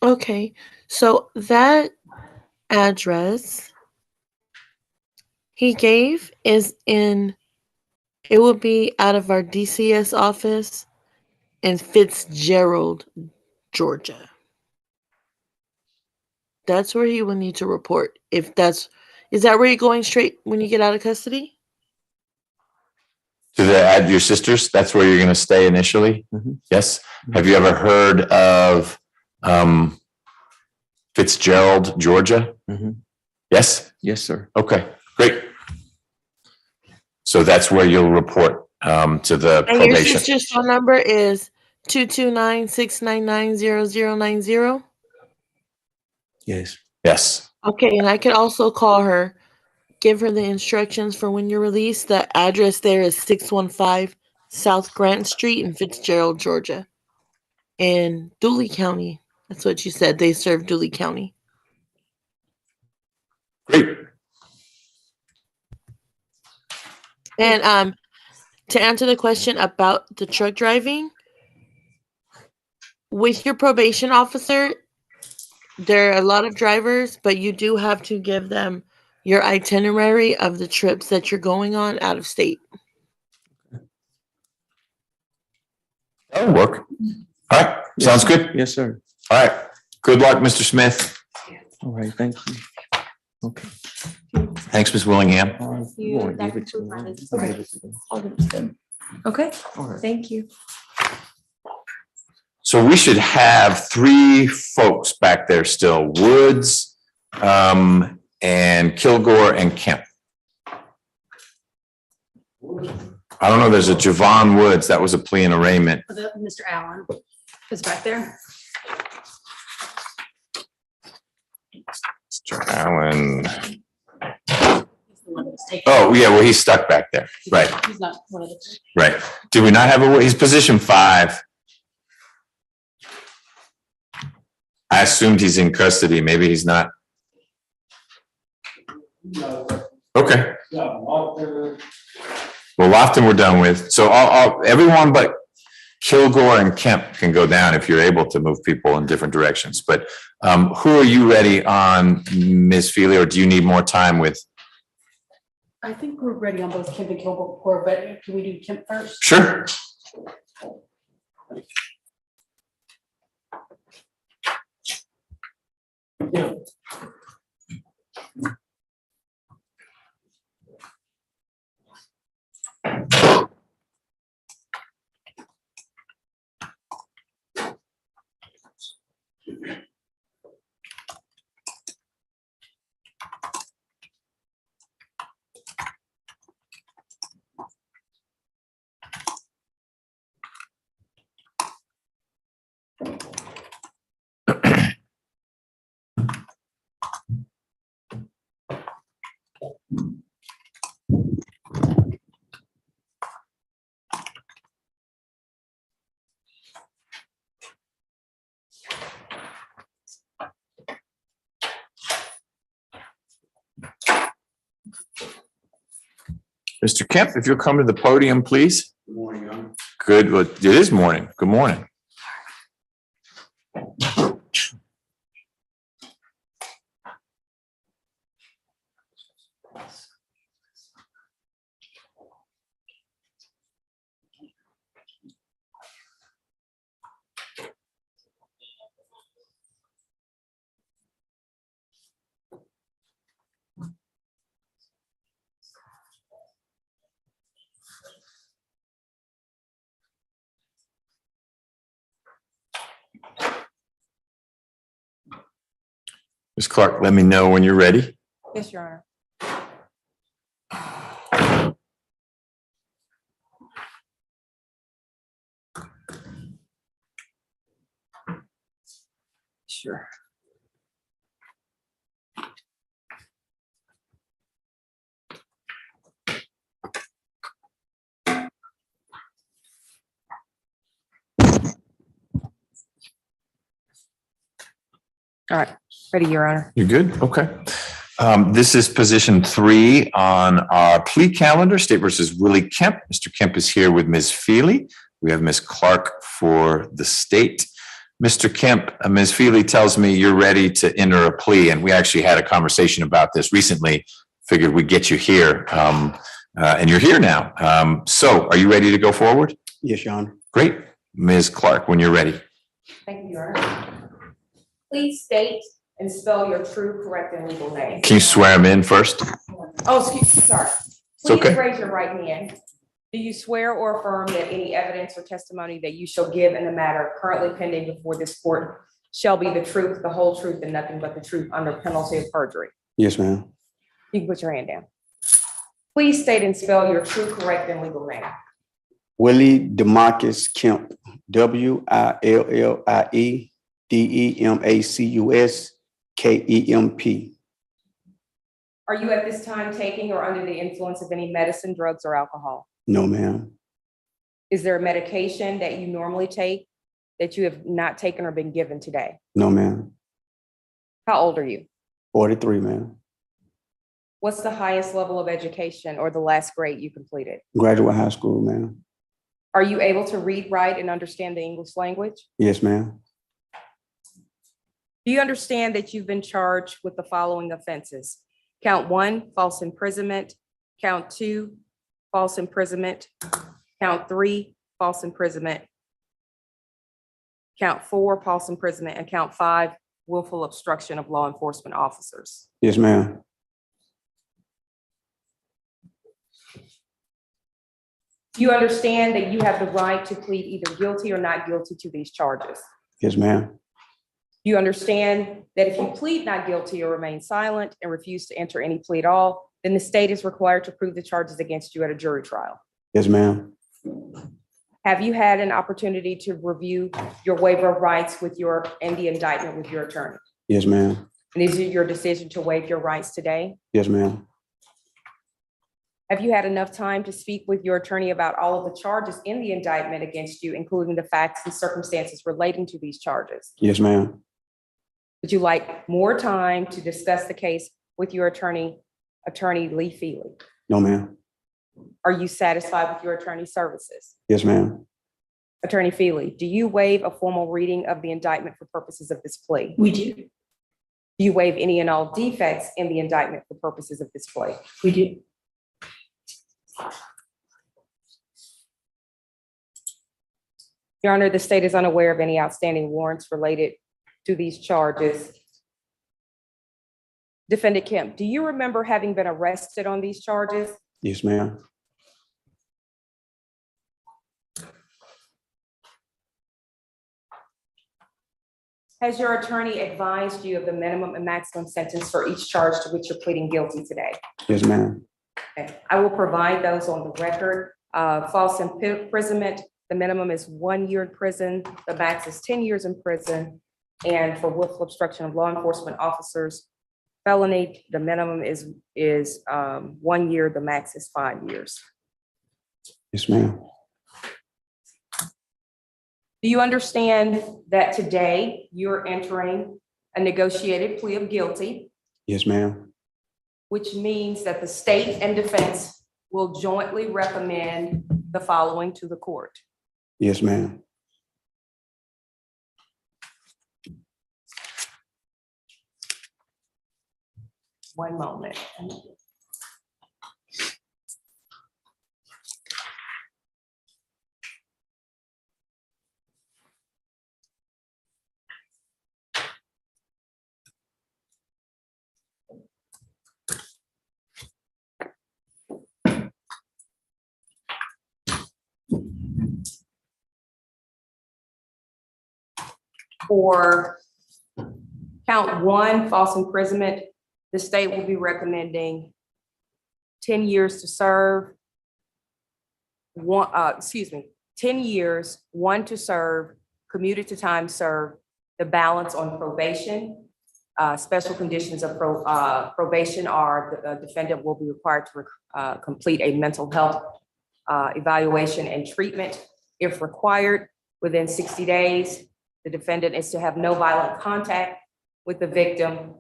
G: Okay, so that address he gave it will be out of our DCS office in Fitzgerald, Georgia. That's where he will need to report. Is that where you're going straight when you get out of custody?
A: To your sisters? That's where you're going to stay initially?
S: Mm-hmm.
A: Yes. Have you ever heard of Fitzgerald, Georgia?
S: Mm-hmm.
A: Yes?
S: Yes, sir.
A: Okay, great. So that's where you'll report to the
G: And your
A: probation.
G: sister's phone number is 229-699-0090?
S: Yes.
A: Yes.
G: Okay, and I could also call her, give her the instructions for when you're released. The address there is 615 South Grant Street in Fitzgerald, Georgia, in Dooley County. That's what you said. They serve Dooley County.
A: Great.
G: And to answer the question about the truck driving, with your probation officer, there are a lot of drivers, but you do have to give them your itinerary of the trips that you're going on out of state.
A: That'll work. All right. Sounds good.
S: Yes, sir.
A: All right. Good luck, Mr. Smith.
S: All right, thank you. Okay.
A: Thanks, Ms. Willingham.
S: All right,
T: You-
S: I'm gonna
T: that
S: give it to
T: concludes my
S: them.
T: business.
S: I'll
T: Okay.
S: give it to them.
T: I'll give it to them. Okay,
S: All right.
T: thank you.
A: So we should have 3 folks back there still, Woods, and Kilgore and Kemp. I don't know, there's a Javon Woods, that was a plea and arraignment.
J: Mr. Allen is back there.
A: Mr. Allen.
J: He's the one that's taking-
A: Oh, yeah, well, he's stuck back there. Right,
J: He's not one of the.
A: right. Did we not have he's position 5. I assumed he's in custody. Maybe he's not. Okay. Well, Lofton we're done with. So everyone but Kilgore and Kemp can go down if you're able to move people in different directions. But who are you ready on, Ms. Feely, or do you need more time with?
J: I think we're ready on both Kemp and Kilgore, but can we do Kemp first?
A: Sure. Mr. Kemp, if you'll come to the podium, please.
I: Good morning, young.
A: Good, well, it is morning. Good morning. Ms. Clark, let me know when you're ready.
T: Yes, Your Honor.
R: Sure. All right, ready, Your Honor.
A: You're good? Okay. This is position 3 on our plea calendar, State versus Willie Kemp. Mr. Kemp is here with Ms. Feely. We have Ms. Clark for the state. Mr. Kemp, Ms. Feely tells me you're ready to enter a plea, and we actually had a conversation about this recently. Figured we'd get you here, and you're here now. So are you ready to go forward?
S: Yes, Your Honor.
A: Great. Ms. Clark, when you're ready.
O: Thank you, Your Honor. Please state and spell your true, correct, and legal name.
A: Can you swear him in first?
O: Oh, excuse me, sorry.
A: It's okay.
O: Please raise your right hand. Do you swear or affirm that any evidence or testimony that you shall give in the matter currently pending before this court shall be the truth, the whole truth, and nothing but the truth under penalty of perjury?
S: Yes, ma'am.
O: You can put your hand down. Please state and spell your true, correct, and legal name.
S: Willie DeMarcus Kemp, WILLIEDEMACUS KEMP.
O: Are you at this time taking or under the influence of any medicine, drugs, or alcohol?
S: No, ma'am.
O: Is there a medication that you normally take that you have not taken or been given today?
S: No, ma'am.
O: How old are you?
S: 43, ma'am.
O: What's the highest level of education or the last grade you completed?
S: Graduate high school, ma'am.
O: Are you able to read, write, and understand the English language?
S: Yes, ma'am.
O: Do you understand that you've been charged with the following offenses? Count 1, false imprisonment. Count 2, false imprisonment. Count 3, false imprisonment. Count 4, false imprisonment, and count 5, willful obstruction of law enforcement officers.
S: Yes, ma'am.
O: Do you understand that you have the right to plead either guilty or not guilty to these charges?
S: Yes, ma'am.
O: You understand that if you plead not guilty or remain silent and refuse to enter any plea at all, then the state is required to prove the charges against you at a jury trial.
S: Yes, ma'am.
O: Have you had an opportunity to review your waiver of rights in the indictment with your attorney?
S: Yes, ma'am.
O: And is it your decision to waive your rights today?
S: Yes, ma'am.
O: Have you had enough time to speak with your attorney about all of the charges in the indictment against you, including the facts and circumstances relating to these charges?
S: Yes, ma'am.
O: Would you like more time to discuss the case with your attorney, Attorney Lee Feely?
S: No, ma'am.
O: Are you satisfied with your attorney's services?
S: Yes, ma'am.
O: Attorney Feely, do you waive a formal reading of the indictment for purposes of this plea?
J: We do.
O: Do you waive any and all defects in the indictment for purposes of this plea?
J: We do.
O: Your Honor, the state is unaware of any outstanding warrants related to these charges. Defendant Kemp, do you remember having been arrested on these charges?
S: Yes, ma'am.
O: Has your attorney advised you of the minimum and maximum sentence for each charge to which you're pleading guilty today?
S: Yes, ma'am.
O: Okay. I will provide those on the record. False imprisonment, the minimum is 1 year in prison, the max is 10 years in prison. And for willful obstruction of law enforcement officers, felony, the minimum is 1 year, the max is 5 years.
S: Yes, ma'am.
O: Do you understand that today you're entering a negotiated plea of guilty?
S: Yes, ma'am.
H: which means that the state and defense will jointly recommend the following to the court.
S: Yes, ma'am.
H: One moment. For count one, false imprisonment, the state will be recommending 10 years to serve. 10 years, 1 to serve, commuted to time served, the balance on probation. Special conditions of probation are the defendant will be required to complete a mental health evaluation and treatment if required within 60 days. The defendant is to have no violent contact with the victim.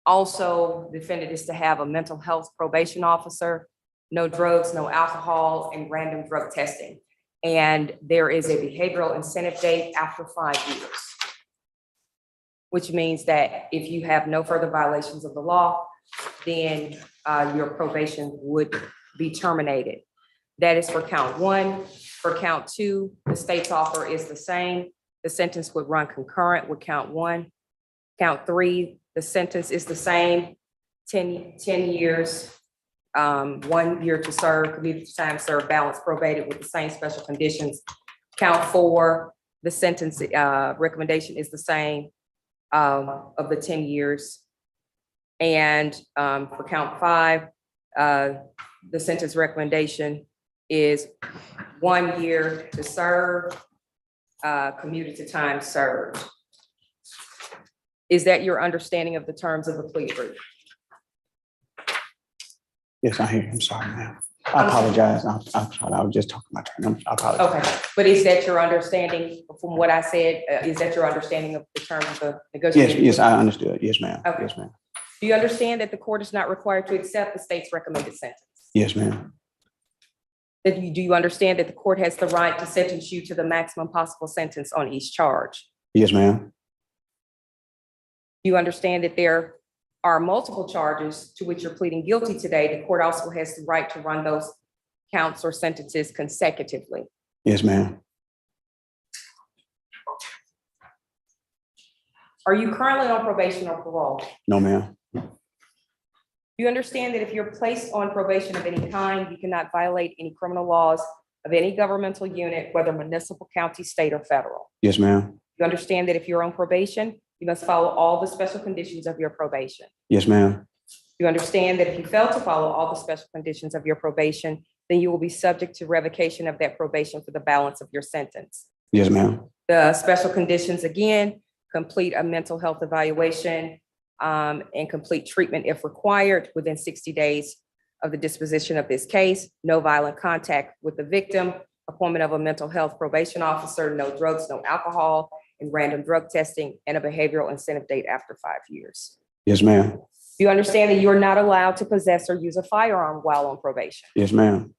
H: Also, the defendant is to have a mental health probation officer, no drugs, no alcohol, and random drug testing. And there is a behavioral incentive date after 5 years, which means that if you have no further violations of the law, then your probation would be terminated. That is for count one. For count two, the state's offer is the same. The sentence would run concurrent with count one. Count three, the sentence is the same, 10 years, 1 year to serve, commuted to time served, balance probated with the same special conditions. Count four, the sentence recommendation is the same of the 10 years. And for count five, the sentence recommendation is 1 year to serve, commuted to time served. Is that your understanding of the terms of the plea agreement?
S: Yes, I hear you. I'm sorry, ma'am. I apologize. I'm sorry. I was just talking my turn. I apologize.
H: Okay, but is that your understanding from what I said? Is that your understanding of the terms of the negotiation?
S: Yes, I understood. Yes, ma'am.
H: Okay.
S: Yes, ma'am.
H: Do you understand that the court is not required to accept the state's recommended sentence?
S: Yes, ma'am.
H: Do you understand that the court has the right to sentence you to the maximum possible sentence on each charge?
S: Yes, ma'am.
H: Do you understand that there are multiple charges to which you're pleading guilty today? The court also has the right to run those counts or sentences consecutively.
S: Yes, ma'am.
H: Are you currently on probation or parole?
S: No, ma'am.
H: Do you understand that if you're placed on probation of any kind, you cannot violate any criminal laws of any governmental unit, whether municipal, county, state, or federal?
S: Yes, ma'am.
H: You understand that if you're on probation, you must follow all the special conditions of your probation.
S: Yes, ma'am.
H: You understand that if you fail to follow all the special conditions of your probation, then you will be subject to revocation of that probation for the balance of your sentence.
S: Yes, ma'am.
H: The special conditions, again, complete a mental health evaluation and complete treatment if required within 60 days of the disposition of this case, no violent contact with the victim, appointment of a mental health probation officer, no drugs, no alcohol, and random drug testing, and a behavioral incentive date after 5 years.
S: Yes, ma'am.
H: You understand that you are not allowed to possess or use a firearm while on probation.
S: Yes, ma'am.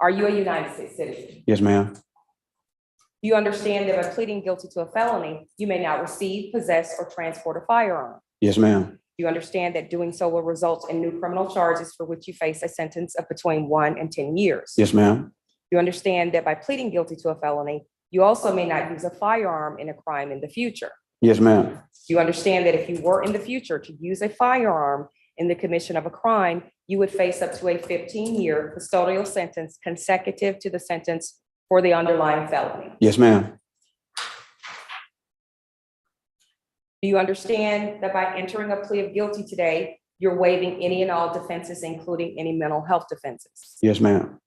H: Are you a United States citizen?
S: Yes, ma'am.
H: Do you understand that by pleading guilty to a felony, you may not receive, possess, or transport a firearm?
S: Yes, ma'am.
H: Do you understand that doing so will result in new criminal charges for which you face a sentence of between 1 and 10 years?
S: Yes, ma'am.
H: You understand that by pleading guilty to a felony, you also may not use a firearm in a crime in the future.
S: Yes, ma'am.
H: You understand that if you were in the future to use a firearm in the commission of a crime, you would face up to a 15-year custodial sentence consecutive to the sentence for the underlying felony.
S: Yes, ma'am.
H: Do you understand that by entering a plea of guilty today, you're waiving any and all defenses, including any mental health defenses?
S: Yes, ma'am.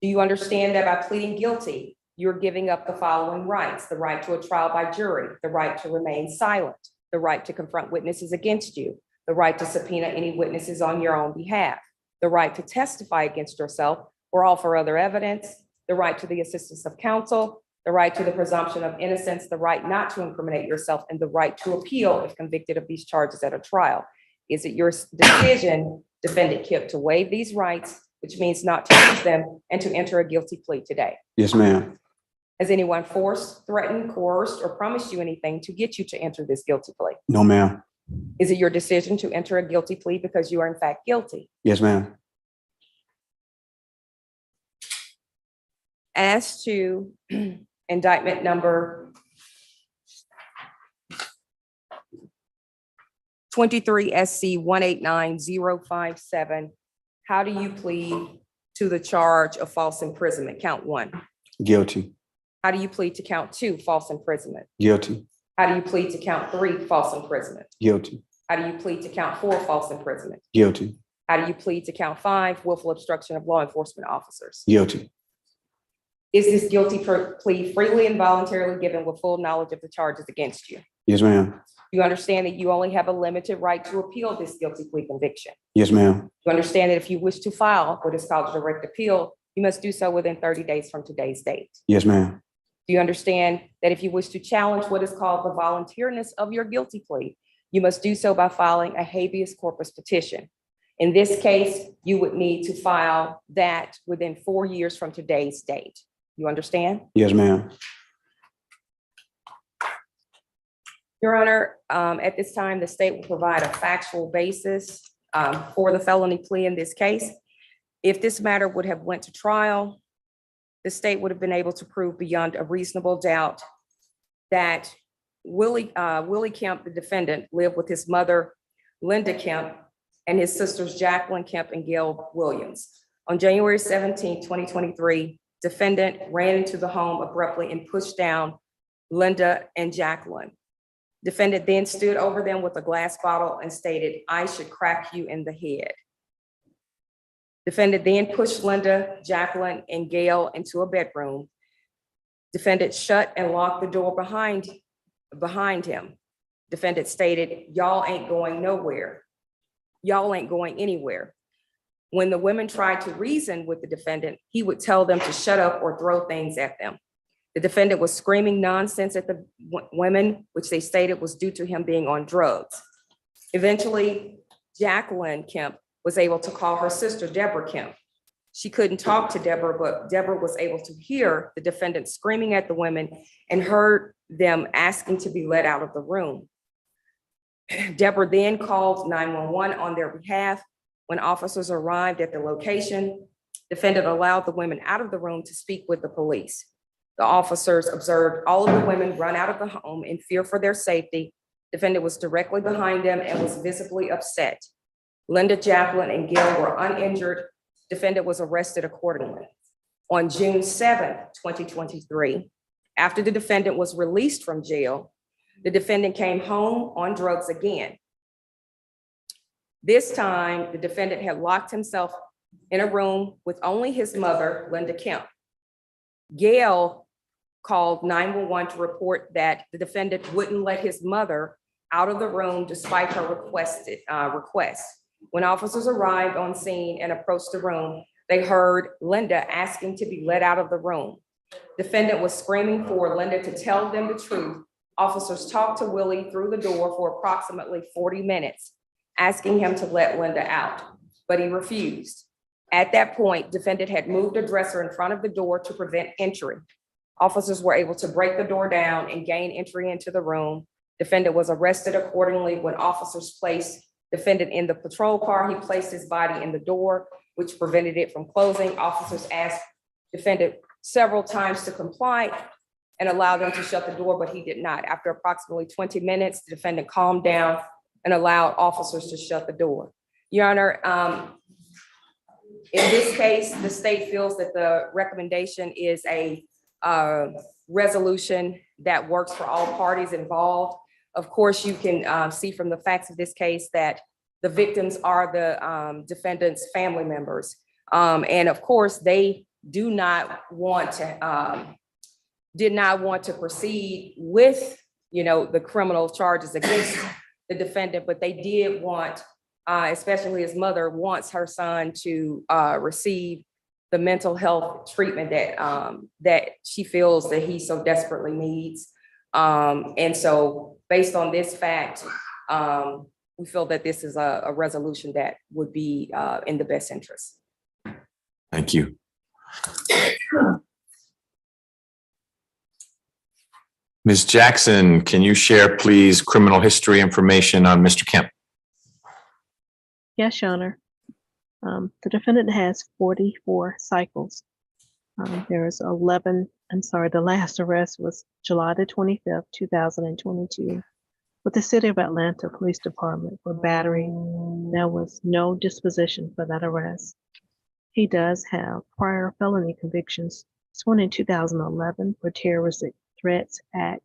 H: Do you understand that by pleading guilty, you're giving up the following rights: the right to a trial by jury, the right to remain silent, the right to confront witnesses against you, the right to subpoena any witnesses on your own behalf, the right to testify against yourself or offer other evidence, the right to the assistance of counsel, the right to the presumption of innocence, the right not to incriminate yourself, and the right to appeal if convicted of these charges at a trial. Is it your decision, defendant Kip, to waive these rights, which means not to use them, and to enter a guilty plea today?
S: Yes, ma'am.
H: Has anyone forced, threatened, coerced, or promised you anything to get you to enter this guilty plea?
S: No, ma'am.
H: Is it your decision to enter a guilty plea because you are in fact guilty?
S: Yes, ma'am.
H: As to indictment number 23 SC 189057, how do you plead to the charge of false imprisonment, count 1?
S: Guilty.
H: How do you plead to count 2, false imprisonment?
S: Guilty.
H: How do you plead to count 3, false imprisonment?
S: Guilty.
H: How do you plead to count 4, false imprisonment?
S: Guilty.
H: How do you plead to count 5, willful obstruction of law enforcement officers?
S: Guilty.
H: Is this guilty plea freely and voluntarily given with full knowledge of the charges against you?
S: Yes, ma'am.
H: You understand that you only have a limited right to appeal this guilty plea conviction.
S: Yes, ma'am.
H: You understand that if you wish to file what is called a direct appeal, you must do so within 30 days from today's date.
S: Yes, ma'am.
H: Do you understand that if you wish to challenge what is called the voluntariness of your guilty plea, you must do so by filing a habeas corpus petition? In this case, you would need to file that within 4 years from today's date. You understand?
S: Yes, ma'am.
H: Your Honor, at this time, the state will provide a factual basis for the felony plea in this case. If this matter would have went to trial, the state would have been able to prove beyond a reasonable doubt that Willie Kemp, the defendant, lived with his mother, Linda Kemp, and his sisters, Jacqueline Kemp and Gail Williams. On January 17, 2023, defendant ran into the home abruptly and pushed down Linda and Jacqueline. Defendant then stood over them with a glass bottle and stated, "I should crack you in the head." Defendant then pushed Linda, Jacqueline, and Gail into a bedroom. Defendant shut and locked the door behind him. Defendant stated, "Y'all ain't going nowhere. Y'all ain't going anywhere." When the women tried to reason with the defendant, he would tell them to shut up or throw things at them. The defendant was screaming nonsense at the women, which they stated was due to him being on drugs. Eventually, Jacqueline Kemp was able to call her sister, Deborah Kemp. She couldn't talk to Deborah, but Deborah was able to hear the defendant screaming at the women and heard them asking to be let out of the room. Deborah then called 911 on their behalf. When officers arrived at the location, defendant allowed the women out of the room to speak with the police. The officers observed all of the women run out of the home in fear for their safety. Defendant was directly behind them and was visibly upset. Linda, Jacqueline, and Gail were uninjured. Defendant was arrested accordingly. On June 7th, 2023, after the defendant was released from jail, the defendant came home on drugs again. This time, the defendant had locked himself in a room with only his mother, Linda Kemp. Gail called 911 to report that the defendant wouldn't let his mother out of the room despite her request. When officers arrived on scene and approached the room, they heard Linda asking to be let out of the room. Defendant was screaming for Linda to tell them the truth. Officers talked to Willie through the door for approximately 40 minutes, asking him to let Linda out, but he refused. At that point, defendant had moved a dresser in front of the door to prevent entry. Officers were able to break the door down and gain entry into the room. Defendant was arrested accordingly. When officers placed defendant in the patrol car, he placed his body in the door, which prevented it from closing. Officers asked defendant several times to comply and allowed them to shut the door, but he did not. After approximately 20 minutes, the defendant calmed down and allowed officers to shut the door. Your Honor, in this case, the state feels that the recommendation is a resolution that works for all parties involved. Of course, you can see from the facts of this case that the victims are the defendant's family members. And of course, they did not want to proceed with, the criminal charges against the defendant, but they did want, especially his mother wants her son to receive the mental health treatment that she feels that he so desperately needs. And so based on this fact, we feel that this is a resolution that would be in the best interest.
A: Thank you. Ms. Jackson, can you share, please, criminal history information on Mr. Kemp?
U: Yes, Your Honor. The defendant has 44 cycles. There's 11, I'm sorry, the last arrest was July the 25th, 2022, with the City of Atlanta Police Department for battery. There was no disposition for that arrest. He does have prior felony convictions, one in 2011 for terroristic threats act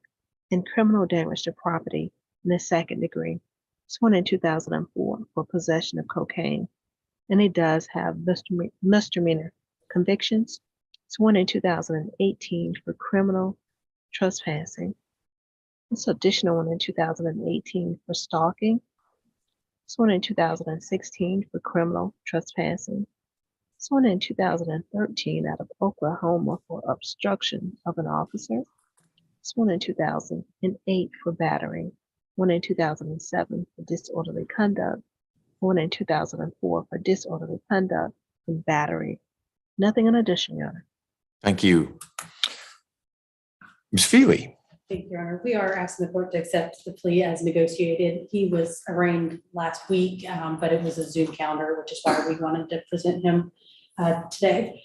U: and criminal damage to property in the second degree. One in 2004 for possession of cocaine. And he does have misdemeanor convictions. One in 2018 for criminal trespassing. This additional one in 2018 for stalking. One in 2016 for criminal trespassing. One in 2013 out of Oklahoma for obstruction of an officer. One in 2008 for battery. One in 2007 for disorderly conduct. One in 2004 for disorderly conduct and battery. Nothing in addition, Your Honor.
A: Thank you. Ms. Feely.
J: Thank you, Your Honor. We are asking the court to accept the plea as negotiated. He was arraigned last week, but it was a Zoom calendar, which is why we wanted to present him today.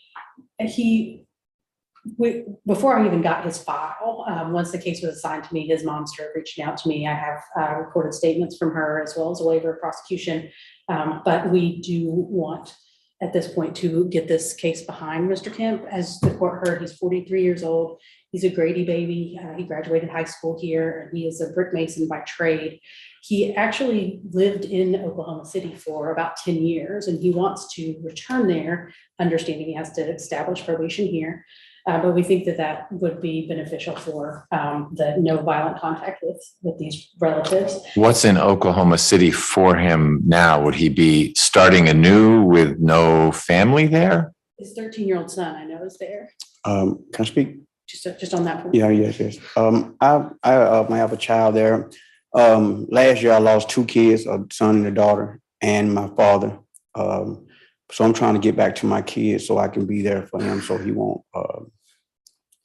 J: Before I even got his file, once the case was assigned to me, his mom started reaching out to me. I have recorded statements from her as well as a waiver of prosecution. But we do want at this point to get this case behind Mr. Kemp. As the court heard, he's 43 years old. He's a Grady baby. He graduated high school here, and he is a brick mason by trade. He actually lived in Oklahoma City for about 10 years, and he wants to return there, understanding he has to establish probation here. But we think that that would be beneficial for the no violent contact with these relatives.
A: What's in Oklahoma City for him now? Would he be starting anew with no family there?
J: His 13-year-old son, I know, is there.
E: Can I speak?
J: Just on that.
E: Yeah, yes. I have a child there. Last year I lost 2 kids, a son and a daughter, and my father. So I'm trying to get back to my kids so I can be there for him, so he won't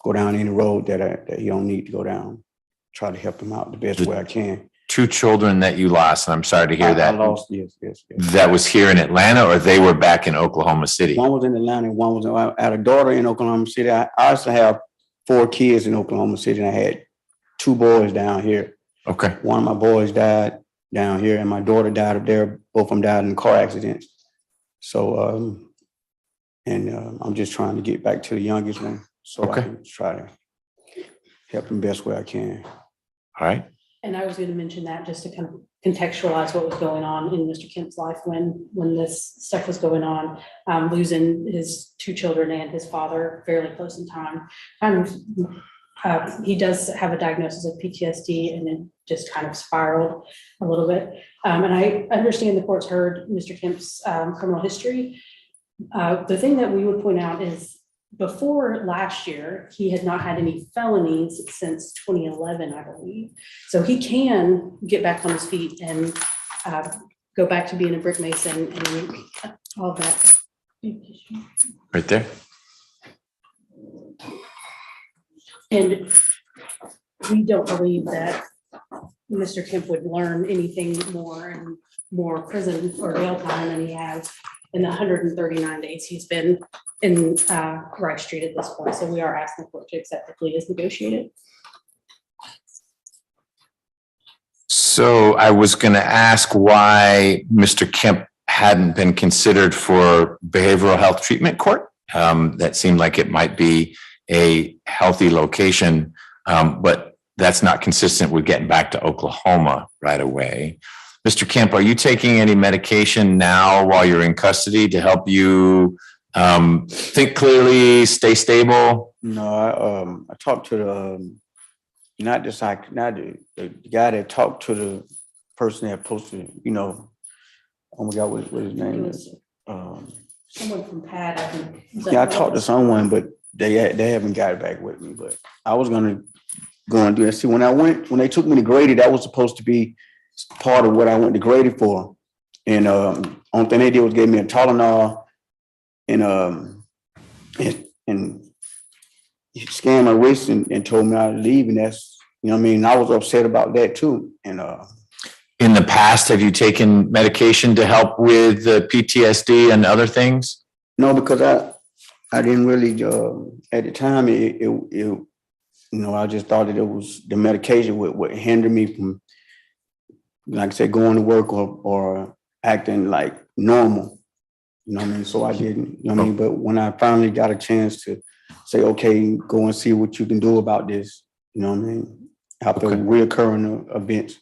E: go down any road that he don't need to go down. Try to help him out the best way I can.
A: 2 children that you lost, and I'm sorry to hear that.
E: I lost, yes.
A: That was here in Atlanta, or they were back in Oklahoma City?
E: One was in Atlanta, and one was I had a daughter in Oklahoma City. I also have 4 kids in Oklahoma City, and I had 2 boys down here.
A: Okay.
E: One of my boys died down here, and my daughter died up there. Both of them died in car accidents. So, I'm just trying to get back to the youngest one, so I can try to help him best way I can.
A: All right.
J: And I was going to mention that just to kind of contextualize what was going on in Mr. Kemp's life when this stuff was going on, losing his 2 children and his father fairly close in time. He does have a diagnosis of PTSD, and then just kind of spiraled a little bit. And I understand the court's heard Mr. Kemp's criminal history. The thing that we would point out is before last year, he had not had any felonies since 2011, I believe. So he can get back on his feet and go back to being a brick mason and all that.
A: Right there.
J: And we don't believe that Mr. Kemp would learn anything more and more prison or jail time than he has in the 139 days he's been in Rice Street at this point. So we are asking the court to accept the plea as negotiated.
A: So I was going to ask why Mr. Kemp hadn't been considered for behavioral health treatment court. That seemed like it might be a healthy location, but that's not consistent with getting back to Oklahoma right away. Mr. Kemp, are you taking any medication now while you're in custody to help you think clearly, stay stable?
E: No, I talked to the the guy that talked to the person that posted, oh my God, what his name is?
J: Someone from Pat, I think.
E: Yeah, I talked to someone, but they haven't got it back with me. But I was gonna go and do that. See, when they took me to Grady, that was supposed to be part of what I went to Grady for. And only thing they did was gave me a Tylenol and scanned my wrist and told me I'd leave. And that's, you know what I mean? I was upset about that too. And
A: In the past, have you taken medication to help with the PTSD and other things?
E: no, because I didn't really at the time you know, I just thought that it was the medication would hinder me from, like I said, going to work or acting like normal. You know what I mean? So I didn't, you know what I mean? But when I finally got a chance to say, okay, go and see what you can do about this, you know what I mean? After reoccurring events.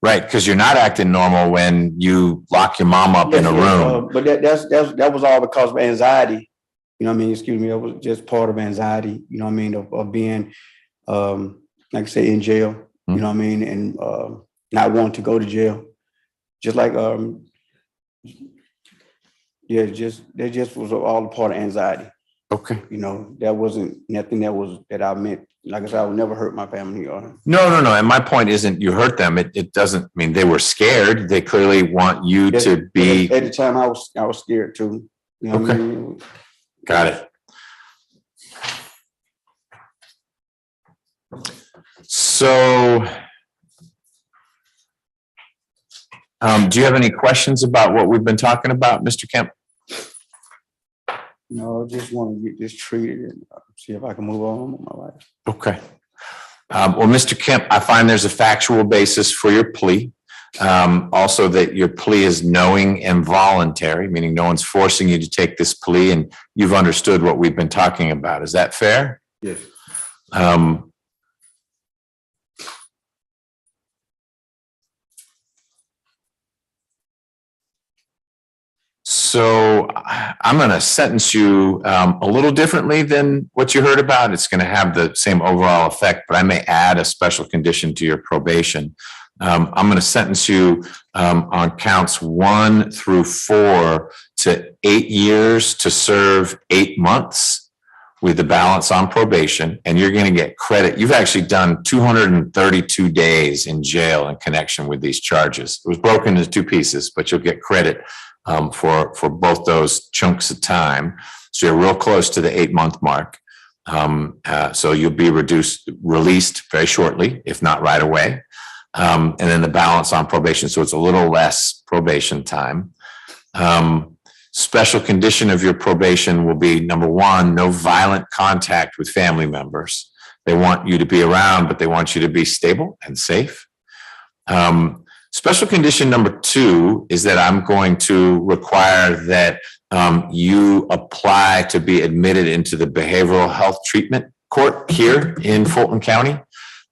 A: Right, because you're not acting normal when you lock your mom up in a room.
E: But that was all because of anxiety. You know what I mean? Excuse me. That was just part of anxiety, you know what I mean? Of being, like I say, in jail, you know what I mean? And not wanting to go to jail. Just like, that just was all a part of anxiety.
A: Okay.
E: You know, that wasn't nothing that I meant. Like I said, I would never hurt my family.
A: No. And my point isn't you hurt them. It doesn't mean they were scared. They clearly want you to be.
E: At the time, I was scared too. You know what I mean?
A: Got it. So, do you have any questions about what we've been talking about, Mr. Kemp?
E: No, I just want to get this treated and see if I can move on with my life.
A: Okay. Well, Mr. Kemp, I find there's a factual basis for your plea. Also that your plea is knowing and voluntary, meaning no one's forcing you to take this plea and you've understood what we've been talking about. Is that fair?
E: Yes.
A: So I'm going to sentence you a little differently than what you heard about. It's going to have the same overall effect, but I may add a special condition to your probation. I'm going to sentence you on counts 1 through 4 to 8 years to serve 8 months with the balance on probation, and you're going to get credit. You've actually done 232 days in jail in connection with these charges. It was broken into 2 pieces, but you'll get credit for both those chunks of time. So you're real close to the 8-month mark. So you'll be released very shortly, if not right away. And then the balance on probation. So it's a little less probation time. Special condition of your probation will be, number 1, no violent contact with family members. They want you to be around, but they want you to be stable and safe. Special condition number 2 is that I'm going to require that you apply to be admitted into the behavioral health treatment court here in Fulton County.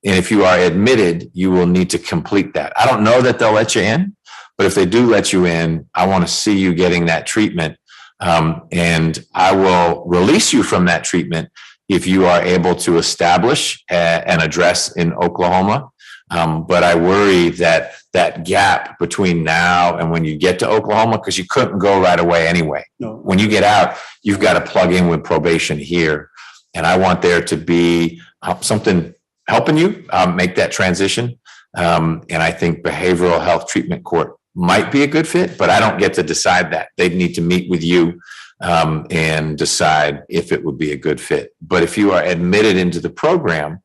A: And if you are admitted, you will need to complete that. I don't know that they'll let you in, but if they do let you in, I want to see you getting that treatment. And I will release you from that treatment if you are able to establish an address in Oklahoma. But I worry that that gap between now and when you get to Oklahoma, because you couldn't go right away anyway.
E: No.
A: When you get out, you've got to plug in with probation here. And I want there to be something helping you make that transition. And I think behavioral health treatment court might be a good fit, but I don't get to decide that. They'd need to meet with you and decide if it would be a good fit. But if you are admitted into the program,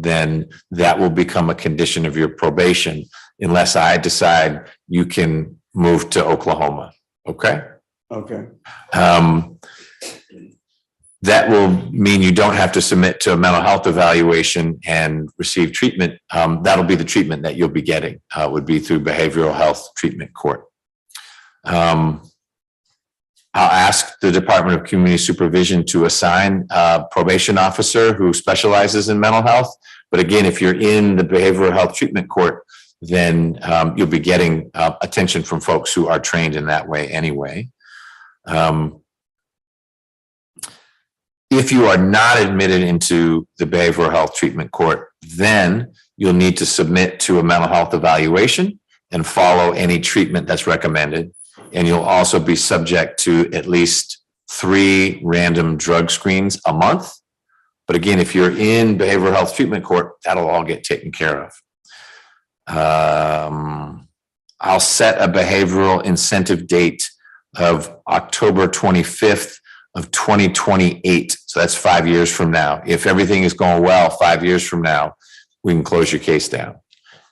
A: then that will become a condition of your probation unless I decide you can move to Oklahoma. Okay?
E: Okay.
A: That will mean you don't have to submit to a mental health evaluation and receive treatment. That'll be the treatment that you'll be getting, would be through behavioral health treatment court. I'll ask the Department of Community Supervision to assign a probation officer who specializes in mental health. But again, if you're in the behavioral health treatment court, then you'll be getting attention from folks who are trained in that way anyway. If you are not admitted into the behavioral health treatment court, then you'll need to submit to a mental health evaluation and follow any treatment that's recommended. And you'll also be subject to at least 3 random drug screens a month. But again, if you're in behavioral health treatment court, that'll all get taken care of. I'll set a behavioral incentive date of October 25th of 2028. So that's 5 years from now. If everything is going well, 5 years from now, we can close your case down.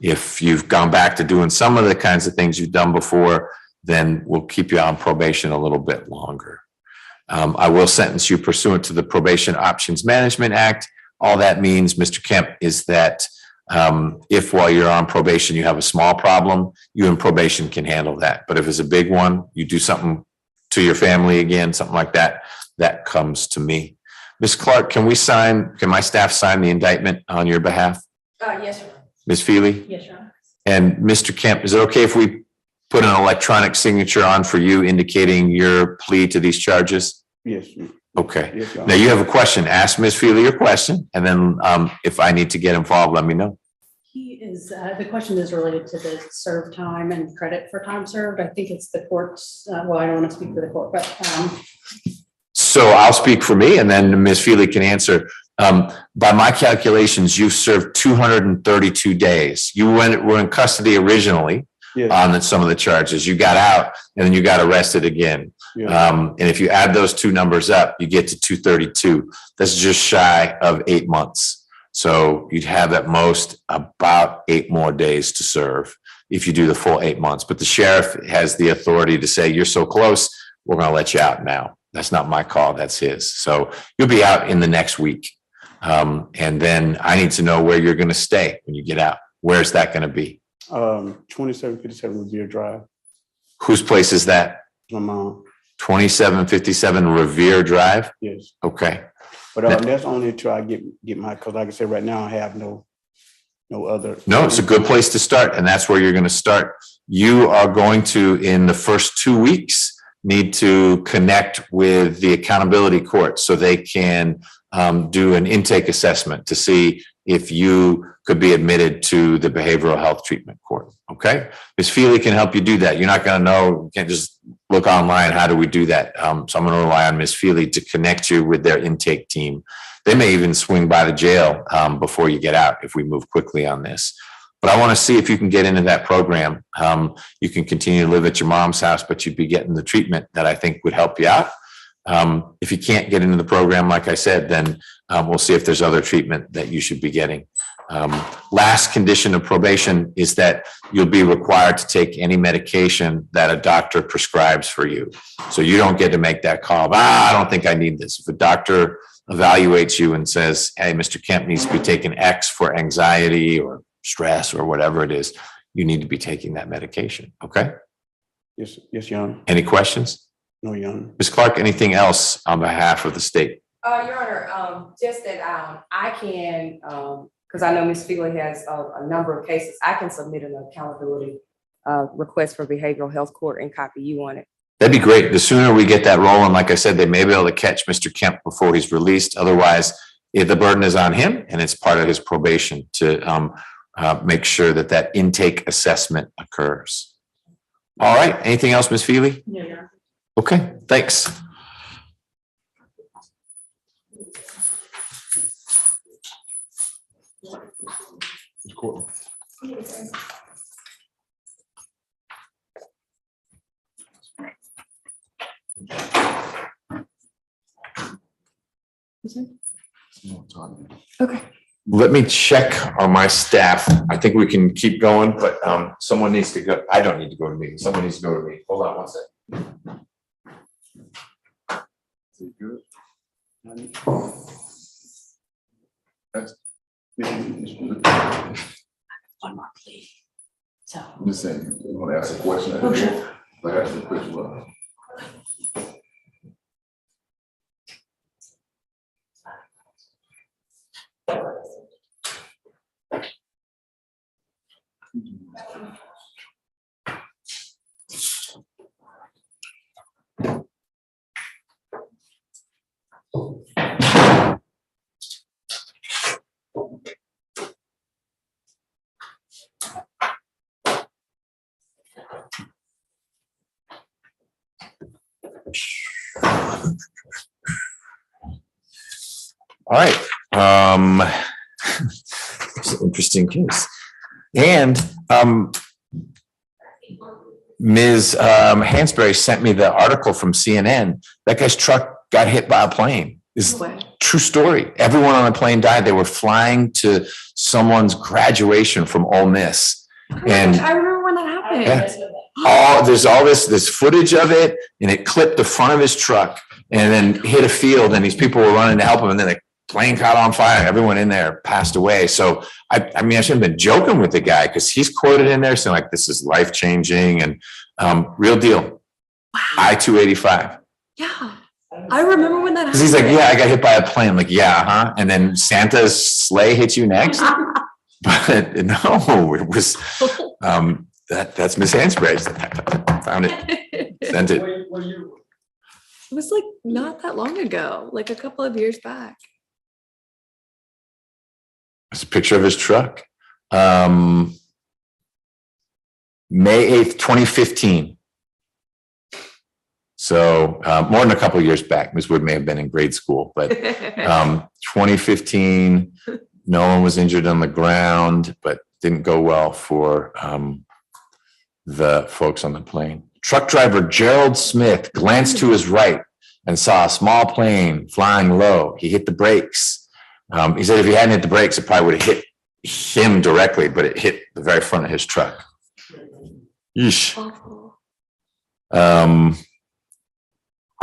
A: If you've gone back to doing some of the kinds of things you've done before, then we'll keep you on probation a little bit longer. I will sentence you pursuant to the Probation Options Management Act. All that means, Mr. Kemp, is that if while you're on probation, you have a small problem, you in probation can handle that. But if it's a big one, you do something to your family again, something like that, that comes to me. Ms. Clark, can my staff sign the indictment on your behalf?
C: Yes, sir.
A: Ms. Feely?
J: Yes, sir.
A: And Mr. Kemp, is it okay if we put an electronic signature on for you indicating your plea to these charges?
E: Yes.
A: Okay.
E: Yes, Your
A: Now
E: Honor.
A: you have a question. Ask Ms. Feely your question, and then if I need to get involved, let me know.
J: He is, the question is related to the served time and credit for time served. I think it's the court's, well, I don't want to speak for the court, but
A: So I'll speak for me, and then Ms. Feely can answer. By my calculations, you've served 232 days. You were in custody originally on some of the charges. You got out, and then you got arrested again. And if you add those two numbers up, you get to 232. That's just shy of 8 months. So you'd have at most about 8 more days to serve if you do the full 8 months. But the sheriff has the authority to say, you're so close, we're going to let you out now. That's not my call, that's his. So you'll be out in the next week. And then I need to know where you're going to stay when you get out. Where's that going to be?
E: 2757 Revere Drive.
A: Whose place is that?
E: My mom.
A: 2757 Revere Drive?
E: Yes.
A: Okay.
E: But that's only until I get my, because like I said, right now I have no other.
A: No, it's a good place to start, and that's where you're going to start. You are going to, in the first 2 weeks, need to connect with the accountability court so they can do an intake assessment to see if you could be admitted to the behavioral health treatment court. Okay. Ms. Feely can help you do that. You're not going to know, you can't just look online. How do we do that? So I'm going to rely on Ms. Feely to connect you with their intake team. They may even swing by the jail before you get out if we move quickly on this. But I want to see if you can get into that program. You can continue to live at your mom's house, but you'd be getting the treatment that I think would help you out. If you can't get into the program, like I said, then we'll see if there's other treatment that you should be getting. Last condition of probation is that you'll be required to take any medication that a doctor prescribes for you. So you don't get to make that call. I don't think I need this. If a doctor evaluates you and says, hey, Mr. Kemp needs to be taking X for anxiety or stress or whatever it is, you need to be taking that medication. Okay.
E: Yes, Your Honor.
A: Any questions?
E: No, Your Honor.
A: Ms. Clark, anything else on behalf of the state?
H: Your Honor, just that I can, because I know Ms. Feely has a number of cases, I can submit an accountability request for behavioral health court and copy you on it.
A: That'd be great. The sooner we get that rolling, like I said, they may be able to catch Mr. Kemp before he's released. Otherwise, if the burden is on him and it's part of his probation to make sure that that intake assessment occurs. All right. Anything else, Ms. Feely?
J: yeah, yeah.
A: Okay, thanks.
B: Okay.
A: Let me check on my staff. I think we can keep going, but someone needs to go. I don't need to go to meeting. Someone needs to go to meeting. Hold on one second. Is it good?
J: One more plea. So.
I: I'm just saying, you want to ask a question?
J: Oh, sure.
I: Like, ask a question. Well,
A: All right. It's an interesting case. And Ms. Hansberry sent me the article from CNN. That guy's truck got hit by a plane. It's a true story. Everyone on the plane died. They were flying to someone's graduation from Ole Miss. And
B: I remember when that happened.
A: there's all this footage of it, and it clipped the front of his truck and then hit a field, and these people were running to help him, and then the plane caught on fire. Everyone in there passed away. So I mean, I shouldn't have been joking with the guy, because he's quoted in there saying like, this is life-changing and real deal. I-285.
B: Yeah. I remember when that happened.
A: Because he's like, yeah, I got hit by a plane. I'm like, yeah, huh? And then Santa's sleigh hit you next. But no, it was that's Miss Hansberry. Found it, sent it.
B: It was like not that long ago, like a couple of years back.
A: It's a picture of his truck. May 8th, 2015. So more than a couple of years back. Ms. Wood may have been in grade school, but 2015, no one was injured on the ground, but didn't go well for the folks on the plane. Truck driver Gerald Smith glanced to his right and saw a small plane flying low. He hit the brakes. He said if he hadn't hit the brakes, it probably would have hit him directly, but it hit the very front of his truck. Yeesh.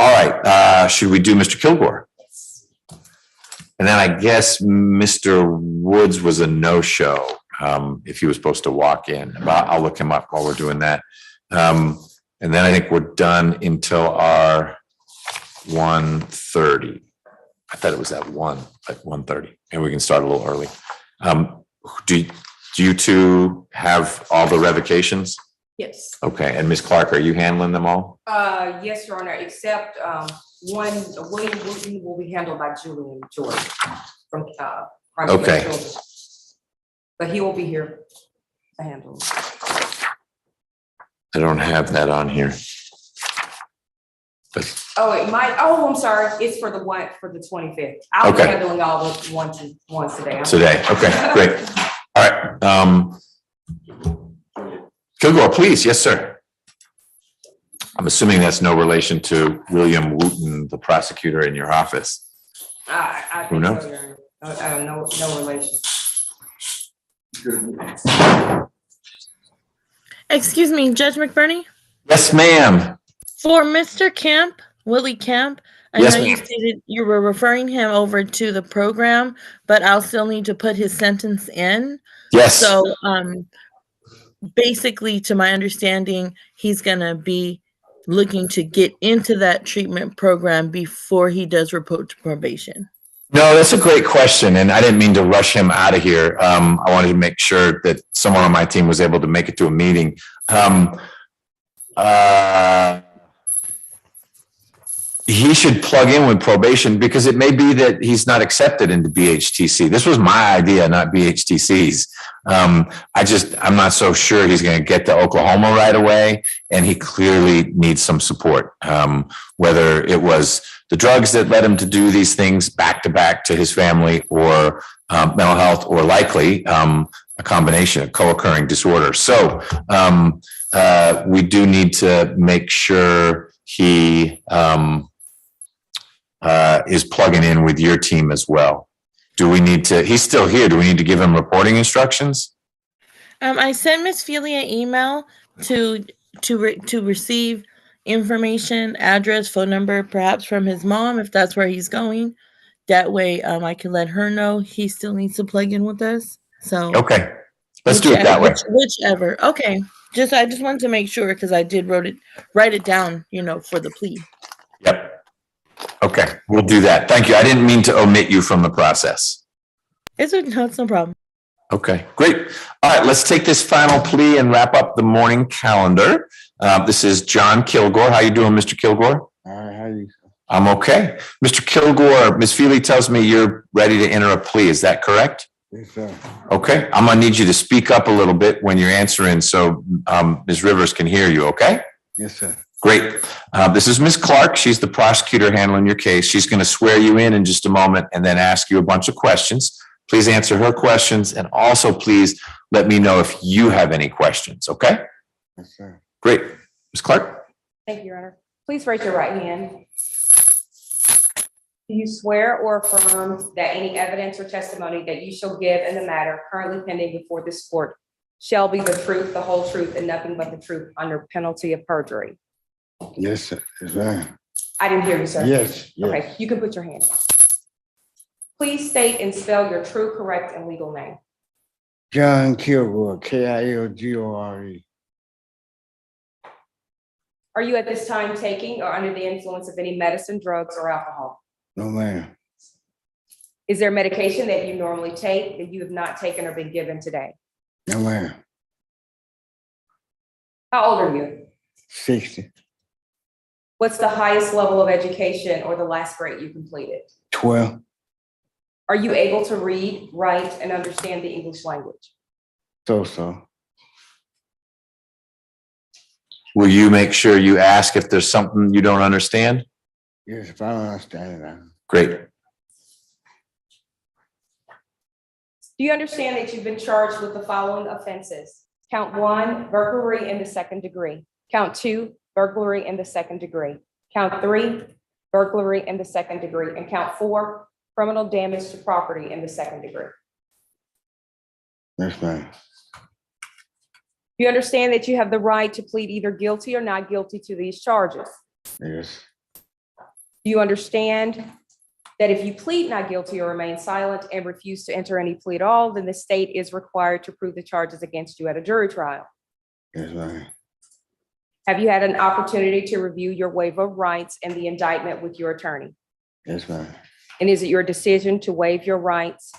A: All right, should we do Mr. Kilgore? And then I guess Mr. Woods was a no-show if he was supposed to walk in. But I'll look him up while we're doing that. And then I think we're done until our 1:30. I thought it was at 1:30, and we can start a little early. Do you two have all the revocations?
B: Yes.
A: Okay, and Ms. Clark, are you handling them all?
H: Yes, Your Honor, except one, William Wooten will be handled by Julian George from Primary
A: Okay.
H: Care Children. But he will be here to handle it.
A: I don't have that on here. But
H: Oh, it might, oh, I'm sorry, it's for the 25th. I'll be
A: Okay.
H: handling all the ones today.
A: today, okay, great. All right, Kilgore, please, yes, sir. I'm assuming that's no relation to William Wooten, the prosecutor in your office.
H: I
A: Who
H: think
A: knows?
H: so, Your Honor. No relation.
G: Excuse me, Judge McBurney?
A: Yes, ma'am.
G: For Mr. Camp, Willie Camp, I
A: Yes,
G: know you
A: ma'am.
G: stated you were referring him over to the program, but I'll still need to put his sentence in.
A: Yes.
G: So, basically, to my understanding, he's gonna be looking to get into that treatment program before he does report to probation.
A: No, that's a great question, and I didn't mean to rush him out of here. I wanted to make sure that someone on my team was able to make it to a meeting. He should plug in with probation, because it may be that he's not accepted into BHTC. This was my idea, not BHTC's. I'm not so sure he's going to get to Oklahoma right away, and he clearly needs some support. Whether it was the drugs that led him to do these things back to back to his family, or mental health, or likely a combination of co-occurring disorders. So we do need to make sure he is plugging in with your team as well. Do we need to, he's still here, do we need to give him reporting instructions?
G: I sent Miss Feely an email to receive information, address, phone number, perhaps from his mom, if that's where he's going. That way, I can let her know he still needs to plug in with us. So
A: okay, let's do it that way.
G: Whichever. Okay, I just wanted to make sure, because I did write it down, for the plea.
A: Yep. Okay, we'll do that. Thank you. I didn't mean to omit you from the process.
G: It's no problem.
A: Okay, great. All right, let's take this final plea and wrap up the morning calendar. This is John Kilgore. How you doing, Mr. Kilgore?
M: All right, how you?
A: I'm okay. Mr. Kilgore, Ms. Feely tells me you're ready to enter a plea. Is that correct?
M: Yes, sir.
A: Okay, I'm gonna need you to speak up a little bit when you're answering, so Ms. Rivers can hear you, okay?
M: Yes, sir.
A: Great. This is Ms. Clark. She's the prosecutor handling your case. She's going to swear you in just a moment and then ask you a bunch of questions. Please answer her questions and also please let me know if you have any questions, okay?
M: Yes, sir.
A: Great. Ms. Clark?
H: Thank you, Your Honor. Please raise your right hand. Do you swear or affirm that any evidence or testimony that you shall give in the matter currently pending before this court shall be the truth, the whole truth, and nothing but the truth under penalty of perjury?
M: Yes, sir. Yes, ma'am.
H: I didn't hear you, sir.
M: Yes, yes.
H: Okay, you can put your hand down. Please state and spell your true, correct, and legal name.
M: John Kilgore, Kilgore.
H: Are you at this time taking or under the influence of any medicine, drugs, or alcohol?
M: No, ma'am.
H: Is there medication that you normally take that you have not taken or been given today?
M: No, ma'am.
H: How old are you?
M: 60,
H: What's the highest level of education or the last grade you completed?
M: 12.
H: Are you able to read, write, and understand the English language?
M: So.
A: Will you make sure you ask if there's something you don't understand?
M: Yes, if I don't understand it,
A: Great.
H: Do you understand that you've been charged with the following offenses? Count 1, burglary in the second degree. Count 2, burglary in the second degree. Count 3, burglary in the second degree. And count 4, criminal damage to property in the second degree.
M: Yes, ma'am.
H: You understand that you have the right to plead either guilty or not guilty to these charges.
M: Yes.
H: Do you understand that if you plead not guilty or remain silent and refuse to enter any plea at all, then the state is required to prove the charges against you at a jury trial?
M: Yes, ma'am.
H: Have you had an opportunity to review your waiver of rights and the indictment with your attorney?
M: Yes, ma'am.
H: And is it your decision to waive your rights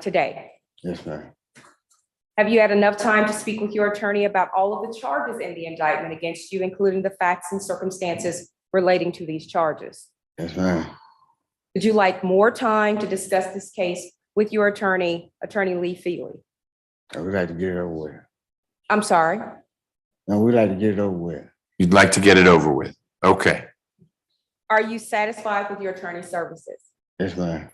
H: today?
M: Yes, ma'am.
H: Have you had enough time to speak with your attorney about all of the charges in the indictment against you, including the facts and circumstances relating to these charges?
M: Yes, ma'am.
H: Would you like more time to discuss this case with your attorney, Attorney Lee Feely?
M: I would like to get it over with.
H: I'm sorry.
M: No, we'd like to get it over with.
A: You'd like to get it over with. Okay.
H: Are you satisfied with your attorney's services?
M: Yes, ma'am.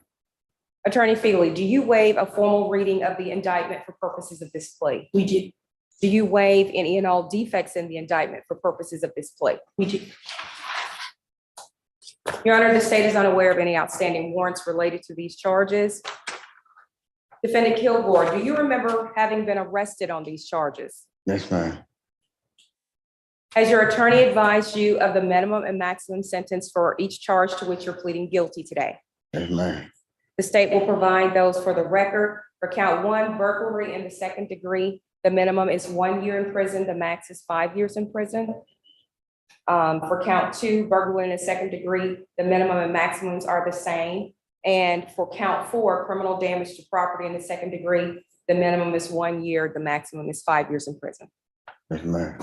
H: Attorney Feely, do you waive a formal reading of the indictment for purposes of this plea?
J: We do.
H: Do you waive any and all defects in the indictment for purposes of this plea?
J: We do.
H: Your Honor, the state is unaware of any outstanding warrants related to these charges. Defendant Kilgore, do you remember having been arrested on these charges?
M: Yes, ma'am.
H: Has your attorney advised you of the minimum and maximum sentence for each charge to which you're pleading guilty today?
M: Yes, ma'am.
H: The state will provide those for the record. For count 1, burglary in the second degree, the minimum is 1 year in prison, the max is 5 years in prison. For count 2, burglary in the second degree, the minimum and maximums are the same. And for count 4, criminal damage to property in the second degree, the minimum is 1 year, the maximum is 5 years in prison.
M: Yes, ma'am.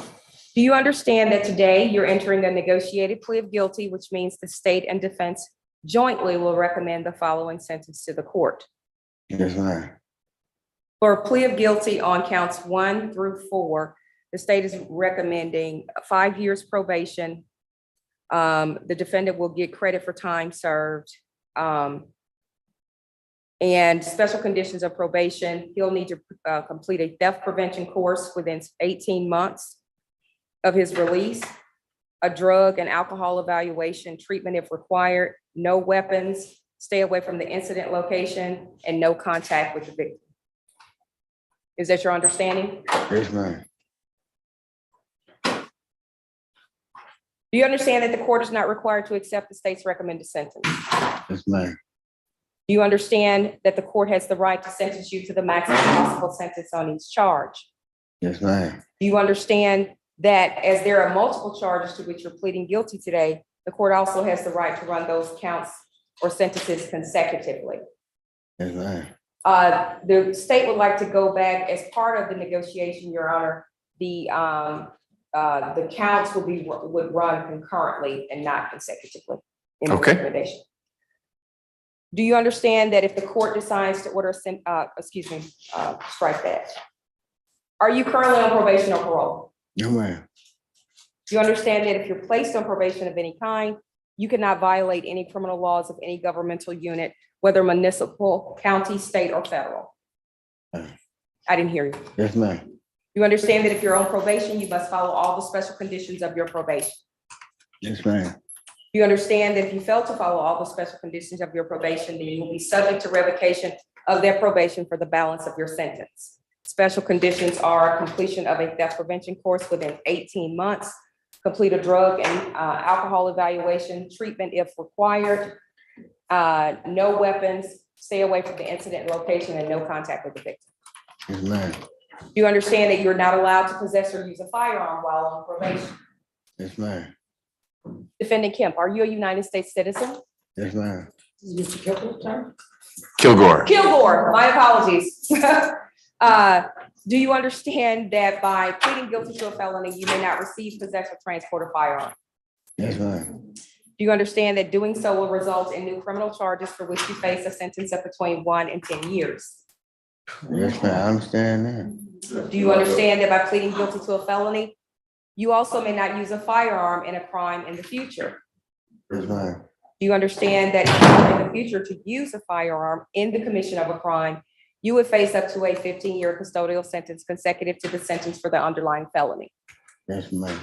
H: Do you understand that today you're entering a negotiated plea of guilty, which means the state and defense jointly will recommend the following sentence to the court?
M: Yes, ma'am.
H: For a plea of guilty on counts 1 through 4, the state is recommending 5 years probation. The defendant will get credit for time served. And special conditions of probation, he'll need to complete a theft prevention course within 18 months of his release, a drug and alcohol evaluation, treatment if required, no weapons, stay away from the incident location, and no contact with the victim. Is that your understanding?
M: Yes, ma'am.
H: Do you understand that the court is not required to accept the state's recommended sentence?
M: Yes, ma'am.
H: Do you understand that the court has the right to sentence you to the maximum possible sentence on each charge?
M: Yes, ma'am.
H: Do you understand that as there are multiple charges to which you're pleading guilty today, the court also has the right to run those counts or sentences consecutively?
M: Yes, ma'am.
H: The state would like to go back as part of the negotiation, Your Honor. The counts would run concurrently and not consecutively in the recommendation. Do you understand that if the court decides to order, strike that? Are you currently on probation or parole?
M: No, ma'am.
H: Do you understand that if you're placed on probation of any kind, you cannot violate any criminal laws of any governmental unit whether municipal, county, state, or federal? I didn't hear you.
M: Yes, ma'am.
H: You understand that if you're on probation, you must follow all the special conditions of your probation.
M: Yes, ma'am.
H: You understand that if you fail to follow all the special conditions of your probation, then you will be subject to revocation of their probation for the balance of your sentence. Special conditions are completion of a theft prevention course within 18 months, complete a drug and alcohol evaluation, treatment if required, no weapons, stay away from the incident location, and no contact with the victim.
M: Yes, ma'am.
H: You understand that you're not allowed to possess or use a firearm while on probation.
M: Yes, ma'am.
H: Defendant Kemp, are you a United States citizen?
M: Yes, ma'am.
C: Mr. Kilgore,
A: Kilgore.
H: Kilgore, my apologies. Do you understand that by pleading guilty to a felony, you may not receive, possess, or transport a firearm?
M: Yes, ma'am.
H: Do you understand that doing so will result in new criminal charges for which you face a sentence of between 1 and 10 years?
M: Yes, ma'am. I understand that.
H: Do you understand that by pleading guilty to a felony, you also may not use a firearm in a crime in the future?
M: Yes, ma'am.
H: Do you understand that if you were in the future to use a firearm in the commission of a crime, you would face up to a 15-year custodial sentence consecutive to the sentence for the underlying felony?
M: Yes, ma'am.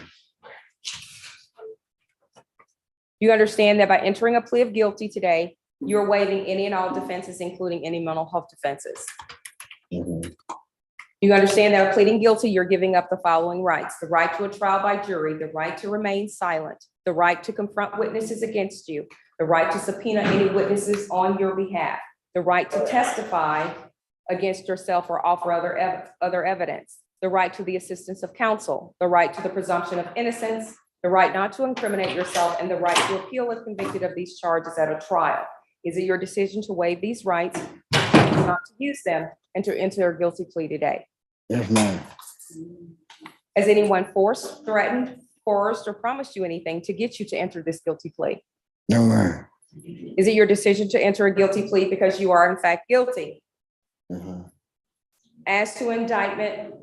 H: You understand that by entering a plea of guilty today, you're waiving any and all defenses, including any mental health defenses.
M: Mhm.
H: You understand that by pleading guilty, you're giving up the following rights: the right to a trial by jury, the right to remain silent, the right to confront witnesses against you, the right to subpoena any witnesses on your behalf, the right to testify against yourself or offer other evidence, the right to the assistance of counsel, the right to the presumption of innocence, the right not to incriminate yourself, and the right to appeal if convicted of these charges at a trial. Is it your decision to waive these rights, not to use them, and to enter a guilty plea today?
M: Yes, ma'am.
H: Has anyone forced, threatened, coerced, or promised you anything to get you to enter this guilty plea?
M: No, ma'am.
H: Is it your decision to enter a guilty plea because you are in fact guilty?
M: Mhm.
H: As to indictment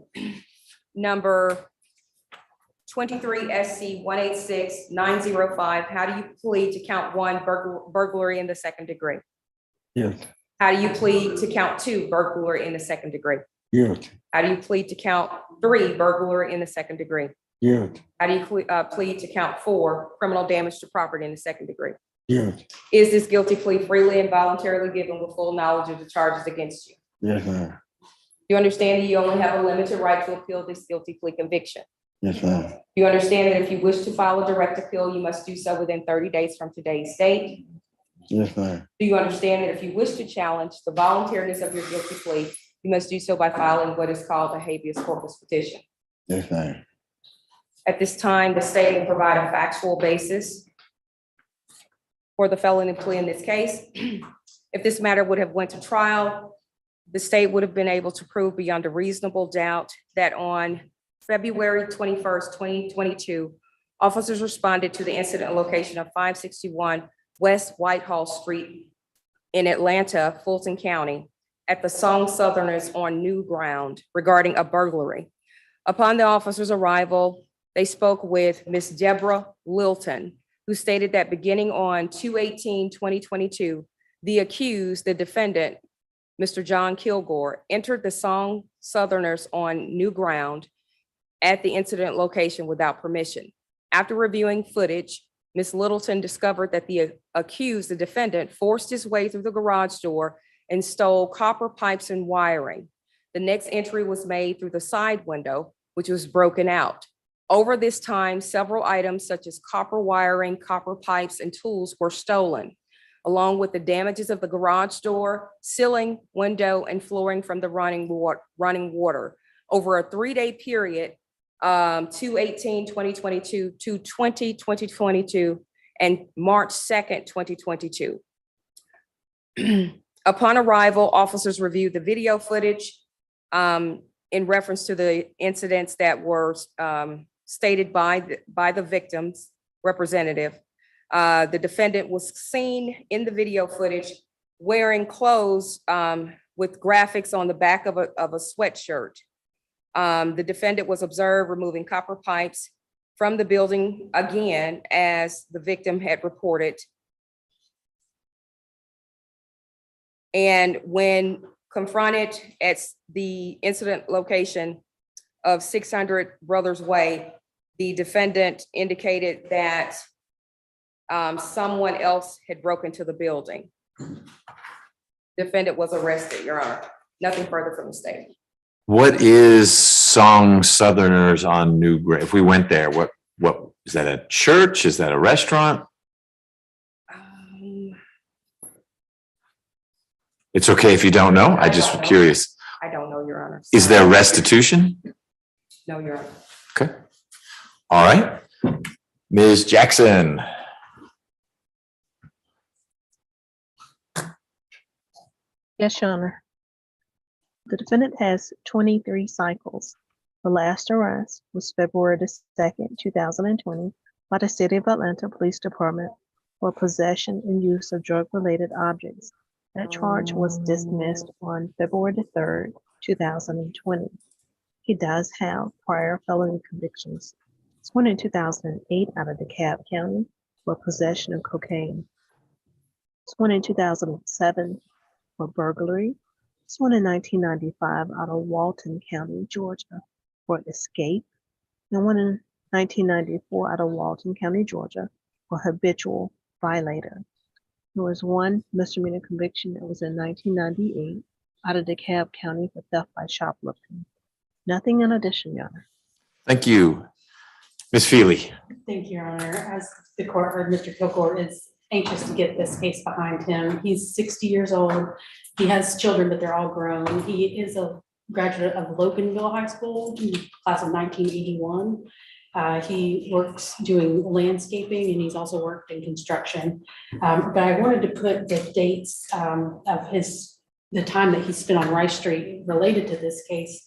H: number 23 SC 186905, how do you plead to count 1, burglary in the second degree?
M: Yes.
H: How do you plead to count 2, burglary in the second degree?
M: Yes.
H: How do you plead to count 3, burglary in the second degree?
M: Yes.
H: How do you plead to count 4, criminal damage to property in the second degree?
M: Yes.
H: Is this guilty plea freely and voluntarily given with full knowledge of the charges against you?
M: Yes, ma'am.
H: You understand that you only have a limited right to appeal this guilty plea conviction?
M: Yes, ma'am.
H: You understand that if you wish to file a direct appeal, you must do so within 30 days from today's date?
M: Yes, ma'am.
H: Do you understand that if you wish to challenge the voluntariness of your guilty plea, you must do so by filing what is called a habeas corpus petition?
M: Yes, ma'am.
H: At this time, the state will provide a factual basis for the felony plea in this case. If this matter would have went to trial, the state would have been able to prove beyond a reasonable doubt that on February 21st, 2022, officers responded to the incident location of 561 West Whitehall Street in Atlanta, Fulton County, at the Song Southerners on New Ground regarding a burglary. Upon the officers' arrival, they spoke with Ms. Deborah Lilton, who stated that beginning on 2/18/2022, the accused, the defendant, Mr. John Kilgore, entered the Song Southerners on New Ground at the incident location without permission. After reviewing footage, Ms. Littleton discovered that the accused, the defendant, forced his way through the garage door and stole copper pipes and wiring. The next entry was made through the side window, which was broken out. Over this time, several items such as copper wiring, copper pipes, and tools were stolen, along with the damages of the garage door, ceiling, window, and flooring from the running water over a 3-day period, 2/18/2022 to 20/2022 and March 2nd, 2022. Upon arrival, officers reviewed the video footage in reference to the incidents that were stated by the victim's representative. The defendant was seen in the video footage wearing clothes with graphics on the back of a sweatshirt. The defendant was observed removing copper pipes from the building again, as the victim had reported And when confronted at the incident location of 600 Brothers Way, the defendant indicated that someone else had broken into the building. Defendant was arrested, Your Honor. Nothing further from the state.
A: What is Song Southerners on New Gray? If we went there, what is that, a church? Is that a restaurant? It's okay if you don't know. I just was curious.
H: I don't know, Your Honor.
A: Is there restitution?
H: No, Your Honor.
A: Okay. All right. Ms. Jackson.
U: Yes, Your Honor. The defendant has 23 cycles. The last arrest was February the 2nd, 2020 by the City of Atlanta Police Department for possession and use of drug-related objects. That charge was dismissed on February the 3rd, 2020. He does have prior felony convictions. One in 2008 out of DeKalb County for possession of cocaine. One in 2007 for burglary. One in 1995 out of Walton County, Georgia for escape. And one in 1994 out of Walton County, Georgia for habitual violator. There was one misdemeanor conviction that was in 1998 out of DeKalb County for theft by shoplifting. Nothing in addition, Your Honor.
A: Thank you. Ms. Feely.
J: Thank you, Your Honor. As the court heard, Mr. Kilgore is anxious to get this case behind him. He's 60 years old. He has children, but they're all grown. He is a graduate of Loganville High School, class of 1981. He works doing landscaping and he's also worked in construction. But I wanted to put the dates of the time that he spent on Rice Street related to this case.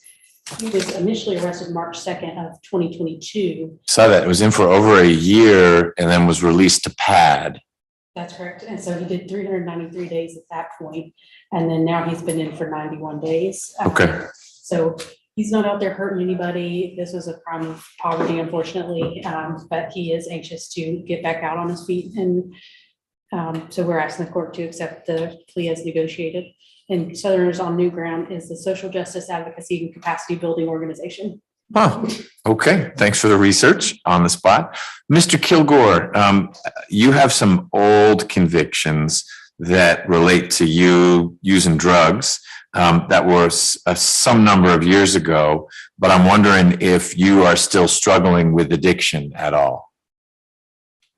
J: He was initially arrested March 2nd of 2022.
A: Saw that. It was in for over a year and then was released to pad.
J: That's correct. And so he did 393 days at that point, and then now he's been in for 91 days.
A: Okay.
J: So he's not out there hurting anybody. This was a crime of poverty, unfortunately, but he is anxious to get back out on his feet. And so we're asking the court to accept the plea as negotiated. And Southerners on New Ground is the social justice advocacy and capacity building organization.
A: Huh. Okay. Thanks for the research on the spot. Mr. Kilgore, you have some old convictions that relate to you using drugs that were some number of years ago, but I'm wondering if you are still struggling with addiction at all.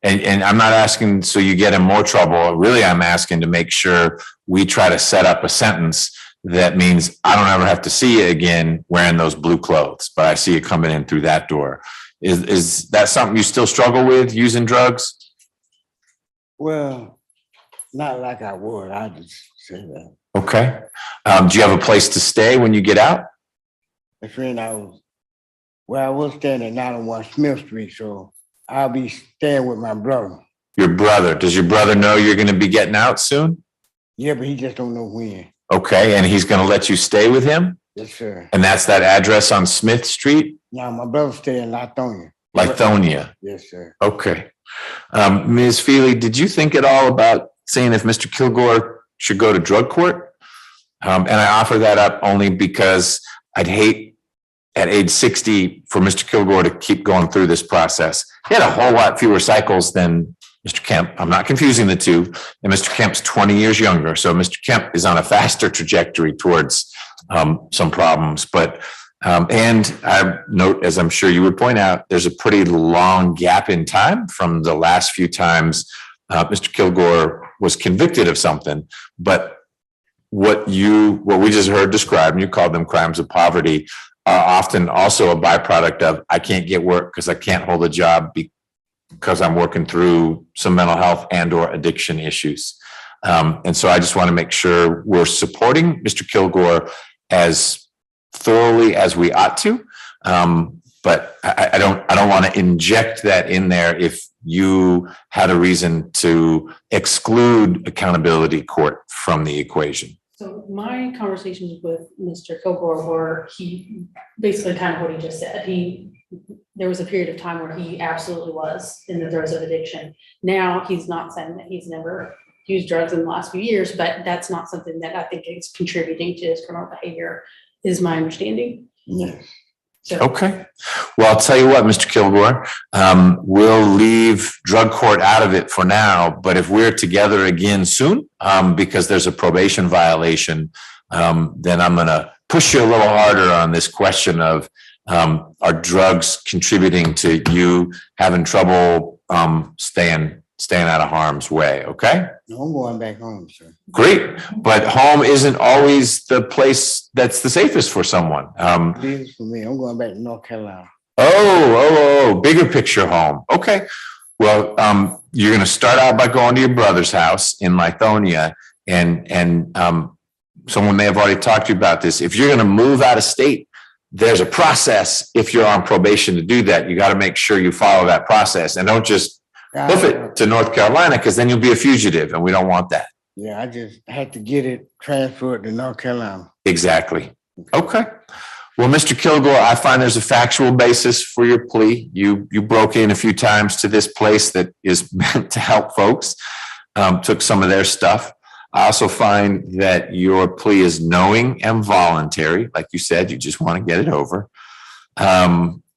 A: And I'm not asking so you get in more trouble. Really, I'm asking to make sure we try to set up a sentence that means I don't ever have to see you again wearing those blue clothes, but I see you coming in through that door. Is that something you still struggle with, using drugs?
M: Well, not like I would. I just say that.
A: Okay. Do you have a place to stay when you get out?
M: My friend, I was staying at 901 Smith Street, so I'll be staying with my brother.
A: Your brother. Does your brother know you're going to be getting out soon?
M: Yeah, but he just don't know when.
A: Okay. And he's going to let you stay with him?
M: Yes, sir.
A: And that's that address on Smith Street?
M: Now, my brother stay in Lithonia.
A: Lithonia.
M: Yes, sir.
A: Okay. Ms. Feely, did you think at all about saying if Mr. Kilgore should go to drug court? And I offer that up only because I'd hate at age 60 for Mr. Kilgore to keep going through this process. He had a whole lot fewer cycles than Mr. Kemp. I'm not confusing the two. And Mr. Kemp's 20 years younger. So Mr. Kemp is on a faster trajectory towards some problems. But and I note, as I'm sure you would point out, there's a pretty long gap in time from the last few times Mr. Kilgore was convicted of something. But what we just heard described, and you called them crimes of poverty, are often also a byproduct of I can't get work because I can't hold a job because I'm working through some mental health and or addiction issues. And so I just want to make sure we're supporting Mr. Kilgore as thoroughly as we ought to. But I don't want to inject that in there if you had a reason to exclude accountability court from the equation.
J: So my conversations with Mr. Kilgore were he basically kind of what he just said. There was a period of time where he absolutely was in the throes of addiction. Now he's not saying that he's never used drugs in the last few years, but that's not something that I think is contributing to his criminal behavior, is my understanding.
M: Yes.
J: So,
A: Okay. Well, I'll tell you what, Mr. Kilgore, we'll leave drug court out of it for now, but if we're together again soon, because there's a probation violation, then I'm going to push you a little harder on this question of, are drugs contributing to you having trouble, staying out of harm's way? Okay.
M: No, I'm going back home, sir.
A: Great. But home isn't always the place that's the safest for someone.
M: It is for me. I'm going back to North Carolina.
A: Bigger picture home. Okay. Well, you're going to start out by going to your brother's house in Lithonia, and someone may have already talked to you about this. If you're going to move out of state, there's a process. If you're on probation to do that, you got to make sure you follow that process and don't just hoof it to North Carolina, because then you'll be a fugitive, and we don't want that.
M: Yeah, I just had to get it transferred to North Carolina.
A: Exactly. Okay. Well, Mr. Kilgore, I find there's a factual basis for your plea. You broke in a few times to this place that is meant to help folks, took some of their stuff. I also find that your plea is knowing and voluntary. Like you said, you just want to get it over.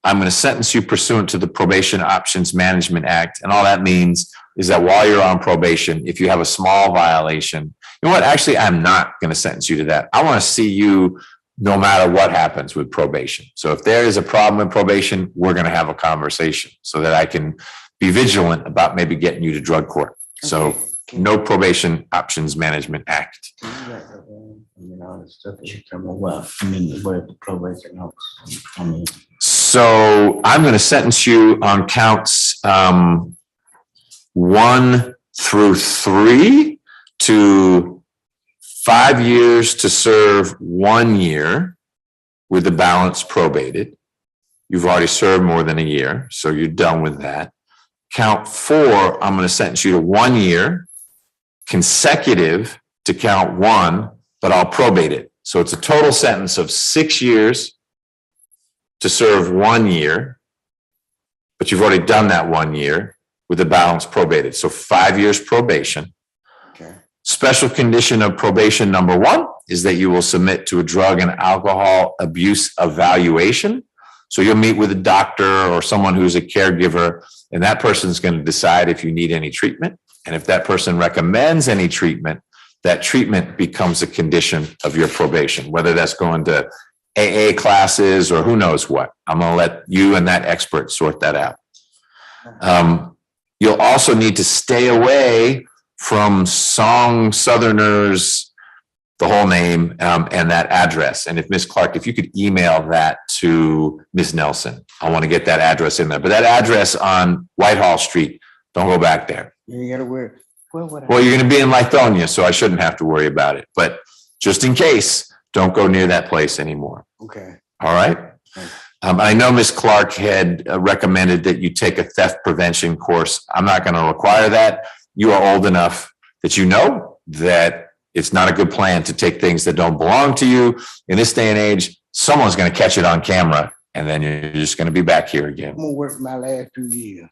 A: I'm going to sentence you pursuant to the Probation Options Management Act. And all that means is that while you're on probation, if you have a small violation, you know what? Actually, I'm not going to sentence you to that. I want to see you no matter what happens with probation. So if there is a problem in probation, we're going to have a conversation so that I can be vigilant about maybe getting you to drug court. So no Probation Options Management Act. So I'm going to sentence you on counts 1 through 3 to 5 years to serve 1 year with the balance probated. You've already served more than a year, so you're done with that. Count 4, I'm going to sentence you to 1 year consecutive to count 1, but I'll probate it. So it's a total sentence of 6 years to serve 1 year, but you've already done that 1 year with the balance probated. So 5 years probation.
M: Okay.
A: Special condition of probation number 1 is that you will submit to a drug and alcohol abuse evaluation. So you'll meet with a doctor or someone who's a caregiver, and that person's going to decide if you need any treatment. And if that person recommends any treatment, that treatment becomes a condition of your probation, whether that's going to AA classes or who knows what. I'm going to let you and that expert sort that out. You'll also need to stay away from Song Southerners, the whole name, and that address. And if Ms. Clark, if you could email that to Ms. Nelson, I want to get that address in there. But that address on Whitehall Street, don't go back there.
M: You gotta worry.
A: Well, you're going to be in Lithonia, so I shouldn't have to worry about it. But just in case, don't go near that place anymore.
M: Okay.
A: All right. I know Ms. Clark had recommended that you take a theft prevention course. I'm not going to require that. You are old enough that you know that it's not a good plan to take things that don't belong to you. In this day and age, someone's going to catch it on camera, and then you're just going to be back here again.
M: I'm gonna work my last 2 years.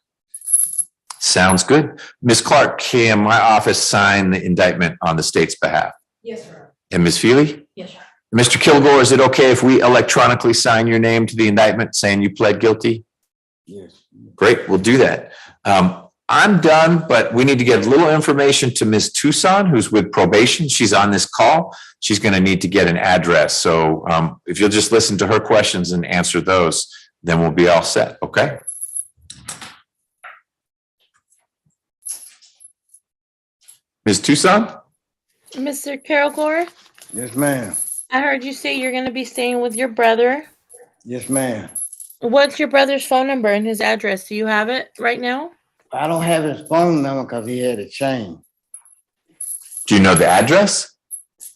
A: Sounds good. Ms. Clark, can my office sign the indictment on the state's behalf?
J: yes, sir.
A: And Ms. Feely?
J: Yes, sir.
A: Mr. Kilgore, is it okay if we electronically sign your name to the indictment saying you pled guilty?
M: Yes.
A: Great, we'll do that. I'm done, but we need to get a little information to Ms. Tucson, who's with probation. She's on this call. She's going to need to get an address. So if you'll just listen to her questions and answer those, then we'll be all set, okay? Ms. Tucson?
G: Mr. Kilgore,
M: Yes, ma'am.
G: I heard you say you're gonna be staying with your brother.
M: Yes, ma'am.
G: What's your brother's phone number and his address? Do you have it right now?
M: I don't have his phone number because he had a chain.
A: Do you know the address?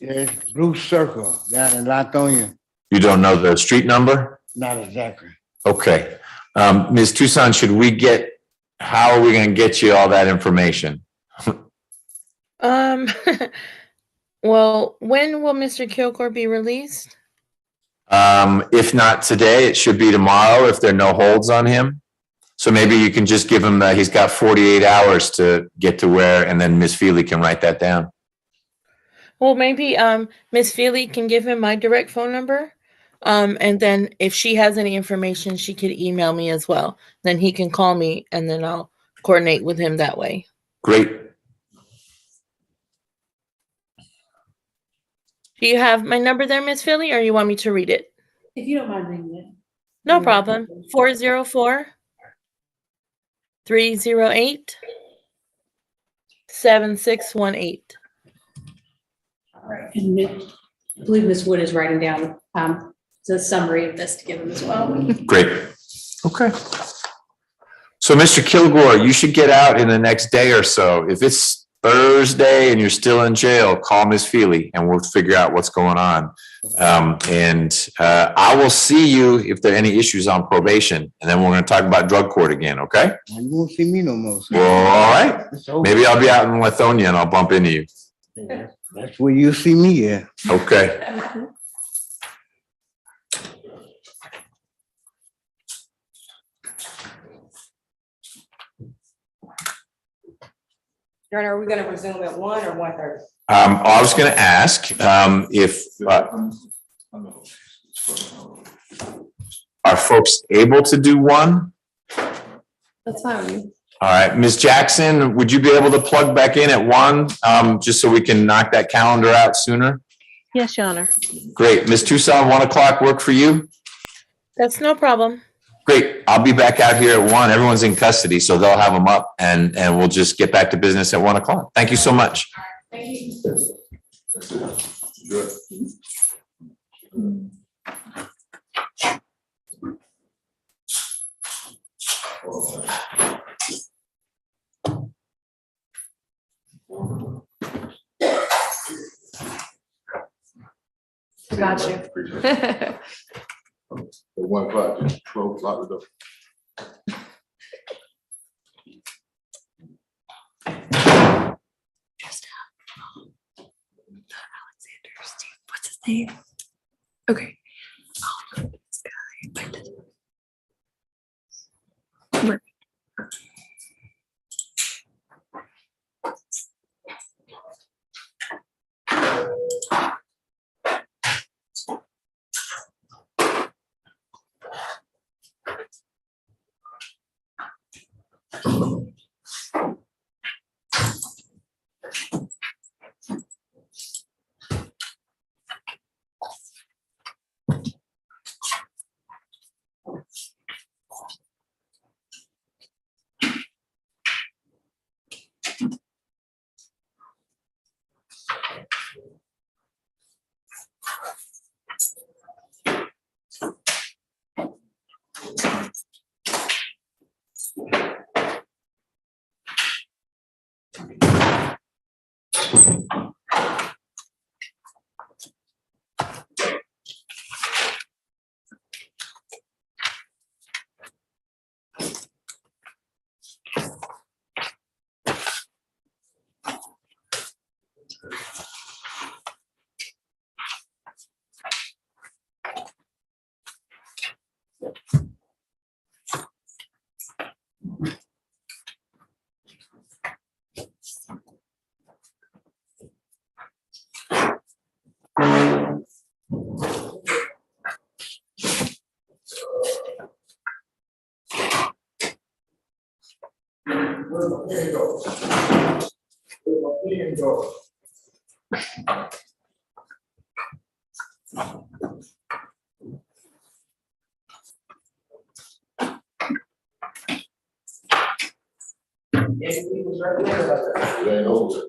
M: It's Bruce Circle down in Lithonia.
A: You don't know the street number?
M: Not exactly.
A: Okay. Ms. Tucson, how are we going to get you all that information?
G: Well, when will Mr. Kilgore be released?
A: If not today, it should be tomorrow if there are no holds on him. So maybe you can just give him that, he's got 48 hours to get to where, and then Ms. Feely can write that down.
G: Well, maybe Miss Feely can give him my direct phone number. And then if she has any information, she could email me as well. Then he can call me and then I'll coordinate with him that way.
A: Great.
G: Do you have my number there, Miss Feely, or you want me to read it?
J: If you don't mind reading it.
G: No problem. 404-308-7618.
J: All right, and I believe Ms. Wood is writing down the summary of this to give him as well.
A: Great. Okay. So Mr. Kilgore, you should get out in the next day or so. If it's Thursday and you're still in jail, call Ms. Feely and we'll figure out what's going on. I will see you if there are any issues on probation, and then we're going to talk about drug court again, okay?
M: You won't see me no more.
A: Well, all right. Maybe I'll be out in Lithonia and I'll bump into you.
M: That's where you'll see me at.
A: Okay.
H: Your Honor, are we gonna resume at 1 or 1:30?
A: I was going to ask if are folks able to do one?
B: That's fine with me.
A: All right, Ms. Jackson, would you be able to plug back in at 1, just so we can knock that calendar out sooner?
U: Yes, Your Honor.
A: Great. Ms. Tucson, 1 o'clock work for you?
G: That's no problem.
A: Great. I'll be back out here at 1. Everyone's in custody, so they'll have them up and we'll just get back to business at 1 o'clock. Thank you so much.
B: Thank you.
I: Good.
B: Got you.
I: At 1 o'clock, just close, lock the door.
B: What's his name? Okay.
I: It ain't over.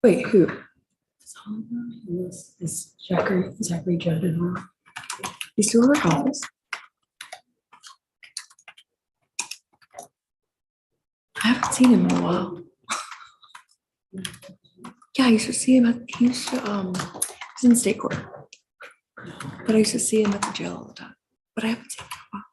B: Wait, who? Is Zachary Judd in her? He's still in her office? I haven't seen him in a while. Yeah, I used to see him he's in state court. But I used to see him at the jail all the time. But I haven't seen him in a while.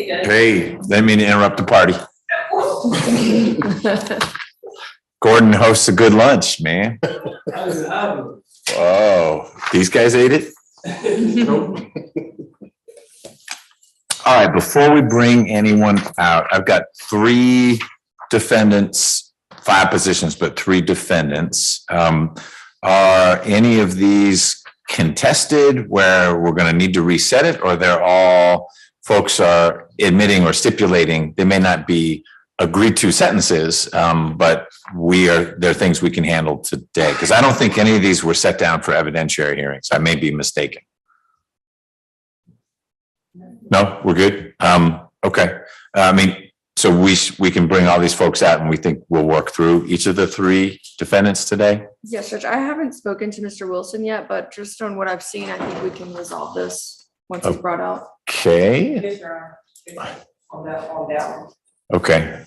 A: Hey, didn't mean to interrupt the party. Gordon hosts a good lunch, man. Oh, these guys ate it? All right, before we bring anyone out, I've got 3 defendants, 5 positions, but 3 defendants. Are any of these contested where we're going to need to reset it, or they're all folks are admitting or stipulating they may not be agreed to sentences, but they're things we can handle today? Because I don't think any of these were set down for evidentiary hearings. I may be mistaken. No, we're good. Okay. So we can bring all these folks out and we think we'll work through each of the 3 defendants today.
B: Yes, Judge, I haven't spoken to Mr. Wilson yet, but just on what I've seen, I think we can resolve this once he's brought out.
A: Okay.
H: On that one.
A: Okay.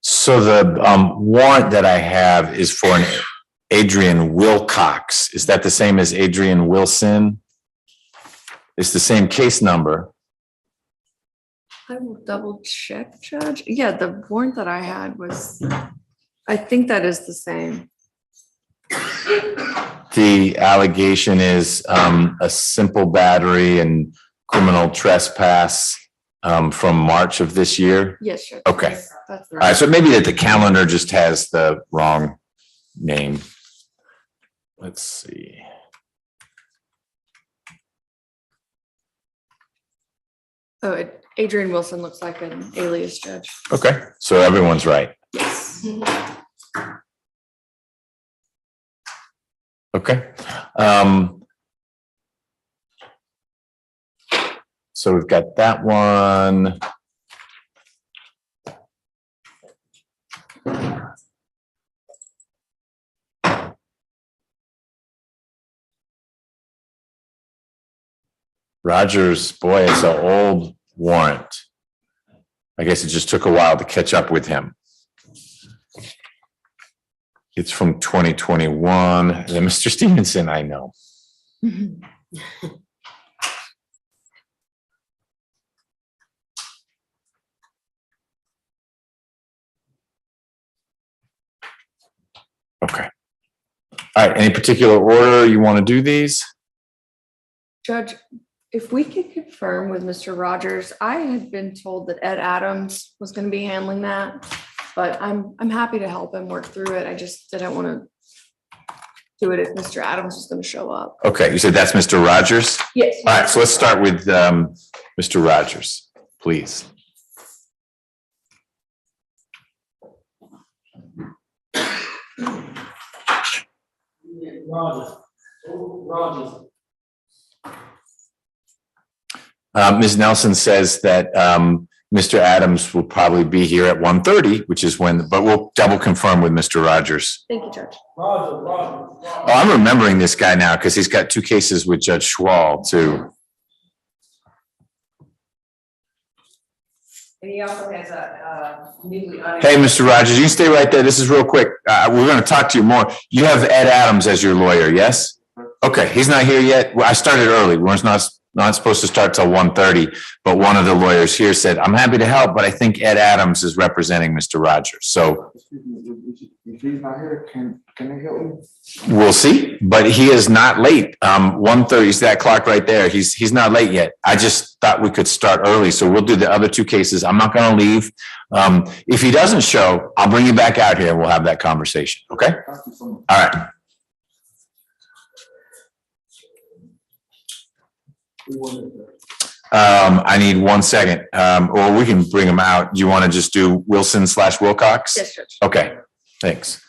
A: So the warrant that I have is for an Adrian Wilcox. Is that the same as Adrian Wilson? It's the same case number.
B: I will double check, Judge. Yeah, the warrant that I had was, I think that is the same.
A: The allegation is a simple battery and criminal trespass from March of this year.
B: Yes, Judge.
A: Okay.
B: That's
A: All right, so maybe that the calendar just has the wrong name. Let's see.
B: Oh, Adrian Wilson looks like an alias, Judge.
A: Okay, so everyone's right.
B: Yes.
A: Okay. So we've got that one. Rogers, boy, it's an old warrant. I guess it just took a while to catch up with him. It's from 2021. And Mr. Stevenson, I know. Okay. All right, any particular order you want to do these?
B: Judge, if we could confirm with Mr. Rogers, I had been told that Ed Adams was going to be handling that, but I'm happy to help him work through it. I just didn't want to do it if Mr. Adams was gonna show up.
A: Okay, you said that's Mr. Rogers?
B: Yes.
A: All right, so let's start with Mr. Rogers, please. Ms. Nelson says that Mr. Adams will probably be here at 1:30, which is when, but we'll double confirm with Mr. Rogers.
B: Thank you, Judge.
A: Oh, I'm remembering this guy now because he's got 2 cases with Judge Schwal too.
H: And he also has a newly.
A: Hey, Mr. Rogers, you can stay right there. This is real quick. We're going to talk to you more. You have Ed Adams as your lawyer, yes? Okay, he's not here yet. Well, I started early. We're not supposed to start till 1:30, but one of the lawyers here said, I'm happy to help, but I think Ed Adams is representing Mr. Rogers. So
D: if he's not here, can they help me?
A: we'll see, but he is not late. 1:30 is that clock right there. He's not late yet. I just thought we could start early, so we'll do the other 2 cases. I'm not going to leave. If he doesn't show, I'll bring you back out here and we'll have that conversation. Okay? All right. I need 1 second, or we can bring them out. Do you want to just do Wilson/Wilcox?
B: Yes, Judge.
A: Okay, thanks.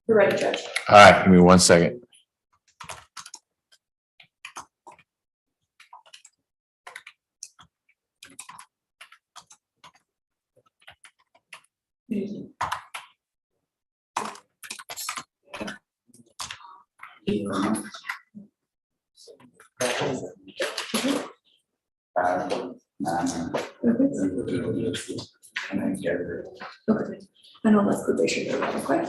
B: You're ready, Judge.
A: All right, give me 1 second.
B: Okay, and I'll let probation go real quick.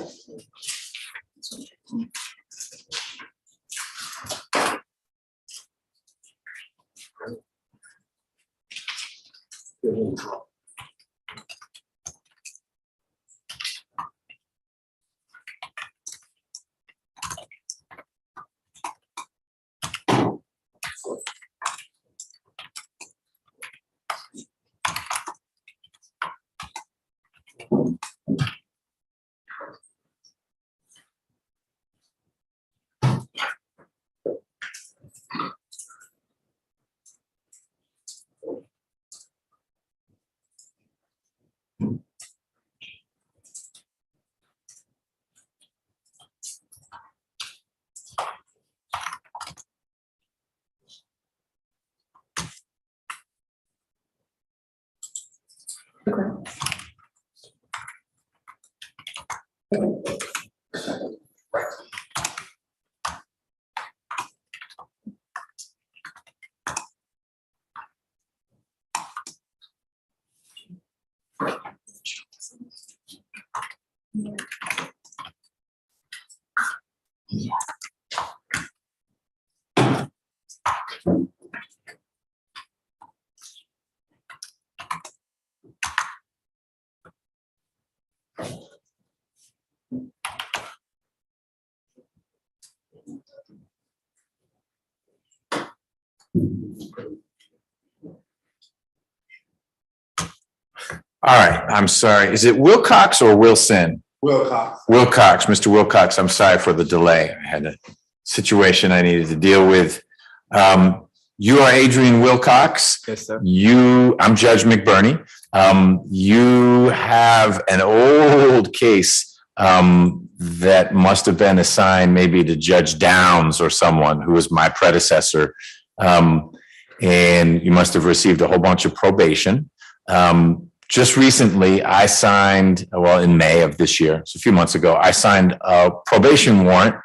B: All right, I'm sorry. Is it Wilcox or Wilson?
D: Wilcox.
A: Wilcox, Mr. Wilcox, I'm sorry for the delay. I had a situation I needed to deal with. You are Adrian Wilcox.
F: Yes, sir.
A: I'm Judge McBurney. You have an old case that must have been assigned maybe to Judge Downs or someone who was my predecessor. And you must have received a whole bunch of probation. Just recently, I signed, well, in May of this year, so a few months ago, I signed a probation warrant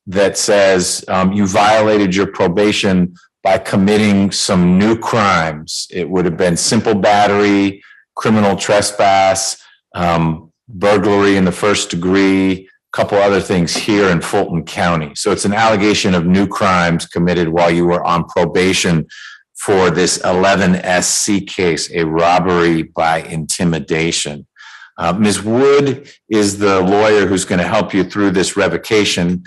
A: that says you violated your probation by committing some new crimes. It would have been simple battery, criminal trespass, burglary in the first degree, a couple other things here in Fulton County. So it's an allegation of new crimes committed while you were on probation for this 11SC case, a robbery by intimidation. Ms. Wood is the lawyer who's going to help you through this revocation.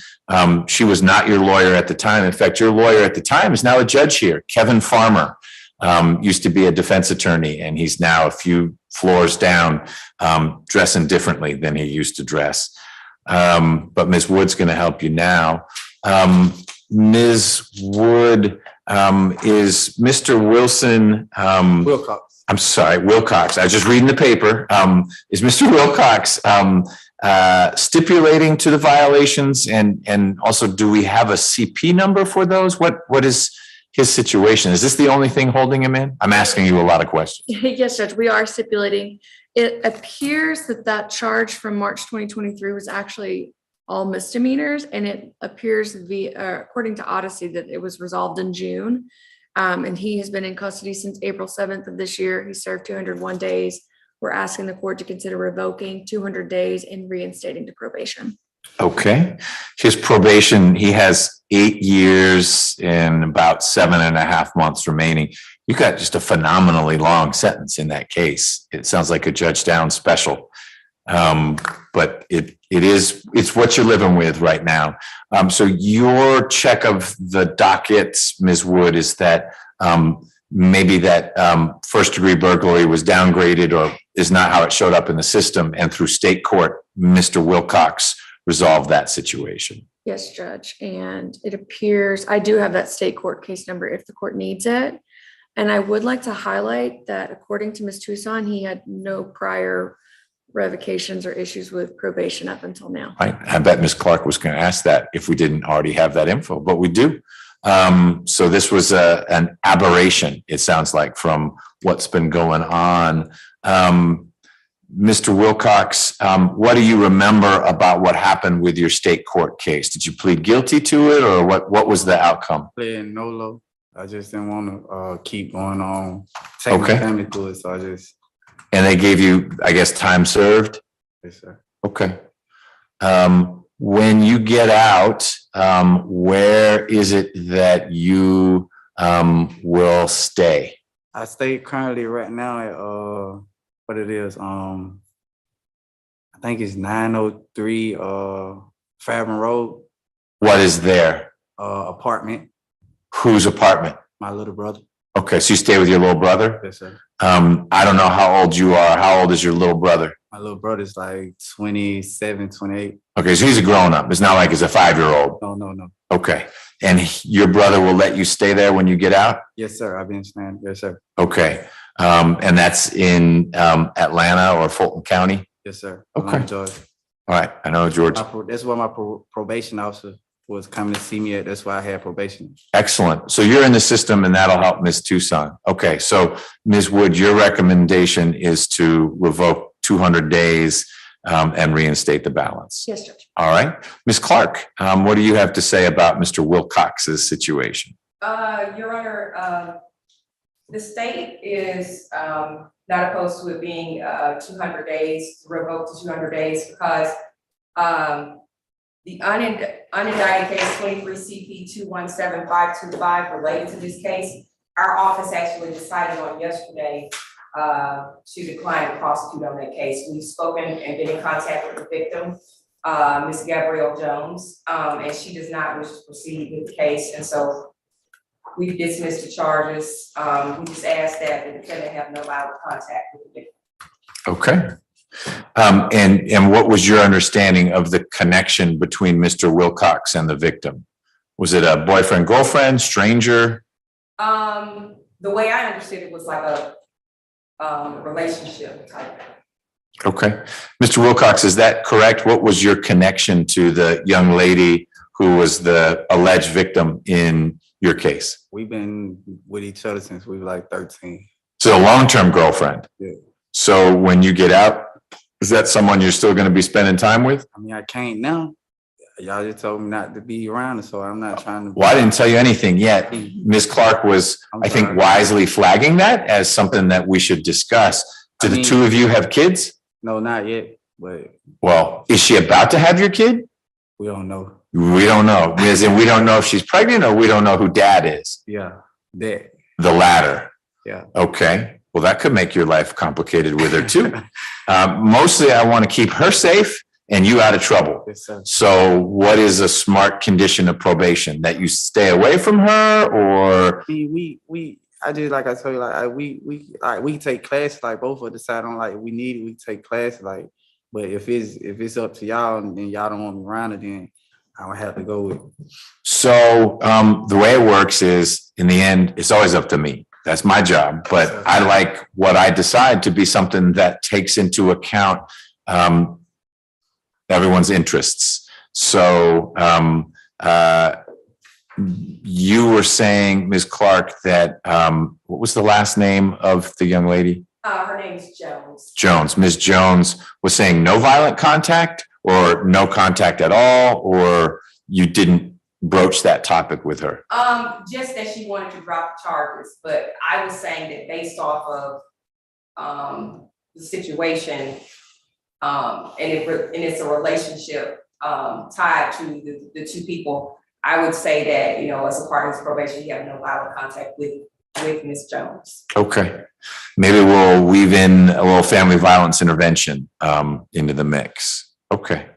A: She was not your lawyer at the time. In fact, your lawyer at the time is now a judge here. Kevin Farmer used to be a defense attorney, and he's now a few floors down, dressing differently than he used to dress. But Ms. Wood's going to help you now. Ms. Wood, is Mr. Wilson,
E: Wilcox.
A: I'm sorry, Wilcox. I was just reading the paper. Is Mr. Wilcox stipulating to the violations, and also do we have a CP number for those? What is his situation? Is this the only thing holding him in? I'm asking you a lot of questions.
B: Yes, Judge, we are stipulating. It appears that charge from March 2023 was actually all misdemeanors, and it appears according to Odyssey that it was resolved in June. And he has been in custody since April 7th of this year. He served 201 days. We're asking the court to consider revoking 200 days and reinstating to probation.
A: Okay. His probation, he has 8 years and about 7.5 months remaining. You got just a phenomenally long sentence in that case. It sounds like a Judge Downs special. But it's what you're living with right now. So your check of the dockets, Ms. Wood, is that maybe that first degree burglary was downgraded or is not how it showed up in the system, and through state court, Mr. Wilcox resolved that situation.
B: Yes, Judge. And it appears, I do have that state court case number if the court needs it. And I would like to highlight that according to Ms. Tucson, he had no prior revocations or issues with probation up until now.
A: I bet Ms. Clark was going to ask that if we didn't already have that info, but we do. So this was an aberration, it sounds like, from what's been going on. Mr. Wilcox, what do you remember about what happened with your state court case? Did you plead guilty to it, or what was the outcome?
E: Playing NOLO. I just didn't want to keep going on, take my family through it, so I just.
A: And they gave you, I guess, time served?
E: Yes, sir.
A: Okay. When you get out, where is it that you will stay?
E: I stay currently right now at what it is. I think it's 903 Fairburn Road.
A: What is there?
E: Apartment.
A: Whose apartment?
E: My little brother.
A: Okay, so you stay with your little brother?
E: Yes, sir.
A: I don't know how old you are. How old is your little brother?
E: My little brother's like 27, 28.
A: Okay, so he's a grown up. It's not like he's a 5-year-old.
E: No.
A: Okay. And your brother will let you stay there when you get out?
E: Yes, sir. I've been staying. Yes, sir.
A: Okay. And that's in Atlanta or Fulton County?
E: Yes, sir.
A: Okay.
E: Georgia.
A: All right. I know, George.
E: That's where my probation officer was coming to see me at. That's why I had probation.
A: Excellent. So you're in the system, and that'll help Ms. Tucson. Okay. So Ms. Wood, your recommendation is to revoke 200 days and reinstate the balance.
B: Yes, Judge.
A: All right. Ms. Clark, what do you have to say about Mr. Wilcox's situation?
H: Your Honor, the state is not opposed to it being 200 days, revoked to 200 days, because the unindicted case 23 CP 217525 related to this case, our office actually decided on yesterday to decline to prosecute on that case. We've spoken and been in contact with the victim, Ms. Gabrielle Jones, and she does not wish to proceed with the case. And so we've dismissed the charges. We just ask that the defendant have no violent contact with the victim.
A: Okay. And what was your understanding of the connection between Mr. Wilcox and the victim? Was it a boyfriend, girlfriend, stranger?
H: The way I understood it was like a relationship type
A: Okay. Mr. Wilcox, is that correct? What was your connection to the young lady who was the alleged victim in your case?
N: We've been with each other since we were like 13.
A: So a long-term girlfriend.
N: Yeah.
A: So when you get out, is that someone you're still going to be spending time with?
N: I mean, I can't now. Y'all just told me not to be around her, so I'm not trying to.
A: Well, I didn't tell you anything yet. Ms. Clark was, I think, wisely flagging that as something that we should discuss. Do the two of you have kids?
N: No, not yet, but.
A: Well, is she about to have your kid?
N: We don't know.
A: We don't know. As in, we don't know if she's pregnant or we don't know who dad is.
N: Yeah, that.
A: The latter.
N: Yeah.
A: Okay. Well, that could make your life complicated with her too. Mostly, I want to keep her safe and you out of trouble.
N: Yes, sir.
A: So what is a smart condition of probation? That you stay away from her, or?
N: I just, like I told you, like we take classes, like both of us decide on, like, we need it, we take classes, like, but if it's up to y'all and y'all don't want me around it, then I would have to go with it.
A: So the way it works is, in the end, it's always up to me. That's my job, but I like what I decide to be something that takes into account everyone's interests. So you were saying, Ms. Clark, that what was the last name of the young lady?
H: Her name's Jones.
A: Jones. Ms. Jones was saying no violent contact or no contact at all, or you didn't broach that topic with her?
H: Just that she wanted to drop the charges, but I was saying that based off of the situation, and it's a relationship tied to the two people, I would say that, you know, as a part of his probation, he had no violent contact with Ms. Jones.
A: Okay. Maybe we'll weave in a little family violence intervention into the mix. Okay.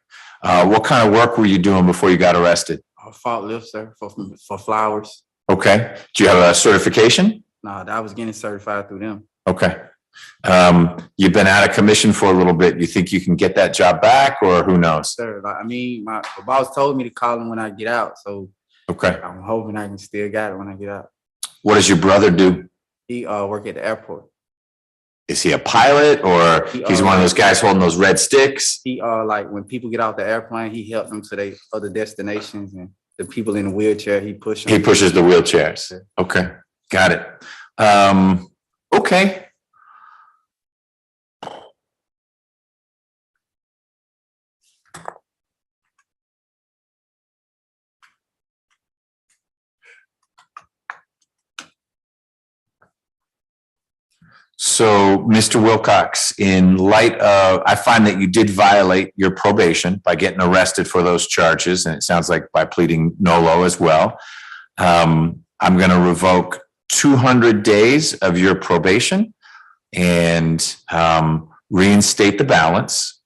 A: What kind of work were you doing before you got arrested?
N: Faultless, sir, for flowers.
A: Okay. Do you have a certification?
N: No, I was getting certified through them.
A: Okay. You've been out of commission for a little bit. You think you can get that job back, or who knows?
N: Sir, like, I mean, my boss told me to call him when I get out, so
A: okay.
N: I'm hoping I can still get it when I get out.
A: What does your brother do?
N: He work at the airport.
A: Is he a pilot, or he's one of those guys holding those red sticks?
N: He like when people get off the airplane, he helps them to their other destinations, and the people in the wheelchair, he pushes.
A: He pushes the wheelchairs. Okay, got it. Okay. So, Mr. Wilcox, in light of, I find that you did violate your probation by getting arrested for those charges, and it sounds like by pleading nolo as well. I'm going to revoke 200 days of your probation and reinstate the balance.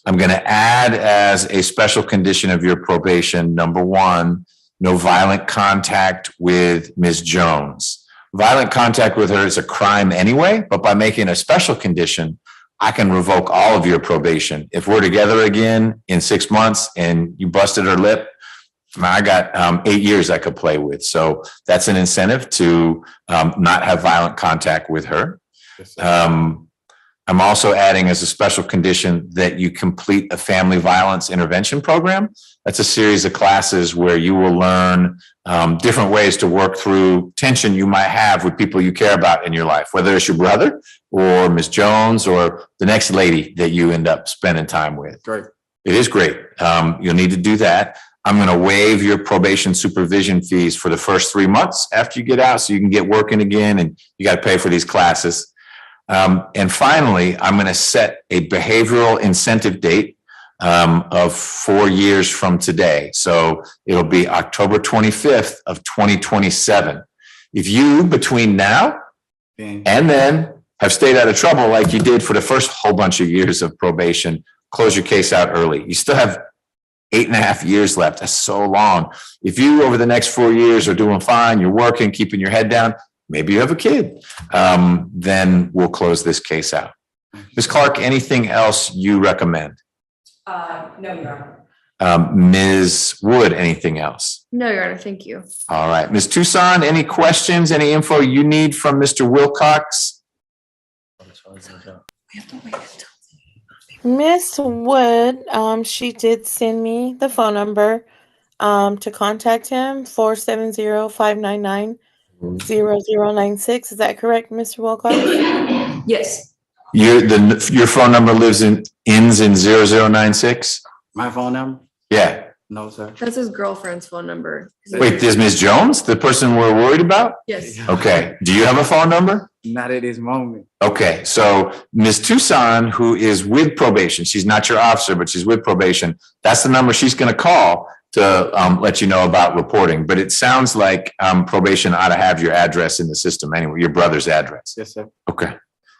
A: I'm going to add as a special condition of your probation, number 1, no violent contact with Ms. Jones. Violent contact with her is a crime anyway, but by making a special condition, I can revoke all of your probation. If we're together again in 6 months and you busted her lip, I got 8 years I could play with. So that's an incentive to not have violent contact with her. I'm also adding as a special condition that you complete a family violence intervention program. That's a series of classes where you will learn different ways to work through tension you might have with people you care about in your life, whether it's your brother or Ms. Jones or the next lady that you end up spending time with.
N: Great.
A: It is great. You'll need to do that. I'm going to waive your probation supervision fees for the first 3 months after you get out so you can get working again, and you got to pay for these classes. And finally, I'm going to set a behavioral incentive date of 4 years from today. So it'll be October 25th of 2027. If you, between now and then, have stayed out of trouble like you did for the first whole bunch of years of probation, close your case out early. You still have 8.5 years left. That's so long. If you, over the next 4 years, are doing fine, you're working, keeping your head down, maybe you have a kid, then we'll close this case out. Ms. Clark, anything else you recommend?
H: No, Your Honor.
A: Ms. Wood, anything else?
B: No, Your Honor, thank you.
A: All right. Ms. Tucson, any questions, any info you need from Mr. Wilcox?
B: We have to wait until.
G: Miss Wood, she did send me the phone number to contact him, 470-599-0096. Is that correct, Mr. Wilcox?
R: Yes.
A: Your phone number ends in 0096?
N: My phone number?
A: Yeah.
N: No, sir.
B: That's his girlfriend's phone number.
A: Wait, there's Ms. Jones, the person we're worried about?
B: Yes.
A: Okay. Do you have a phone number?
N: Not at this moment.
A: Okay, so Ms. Tucson, who is with probation, she's not your officer, but she's with probation. That's the number she's going to call to let you know about reporting. But it sounds like probation ought to have your address in the system anyway, your brother's address.
N: Yes, sir.
A: Okay.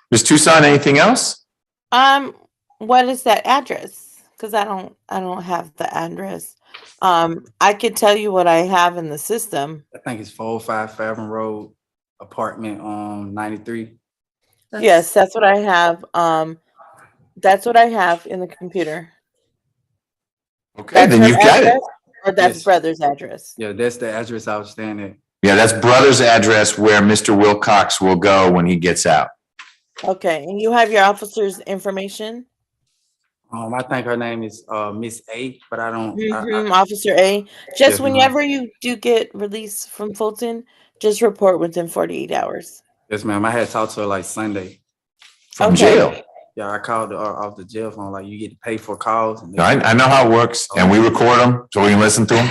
A: Ms. Tucson, anything else?
G: What is that address? Because I don't have the address. I could tell you what I have in the system.
N: I think it's 405 Fairburn Road, apartment 93.
G: Yes, that's what I have. That's what I have in the computer.
A: Okay, then you've got it.
G: Or that's brother's address.
N: Yeah, that's the address I was staying at.
A: Yeah, that's brother's address where Mr. Wilcox will go when he gets out.
G: Okay, and you have your officer's information?
N: I think her name is Miss A, but I don't.
G: Officer A. Just
N: Yes, ma'am.
G: whenever you do get released from Fulton, just report within 48 hours.
N: Yes, ma'am. I had talked to her like Sunday.
A: From jail?
N: Yeah, I called her off the jail phone. Like, you get to pay for calls. And
A: I know how it works, and we record them so we can listen to them.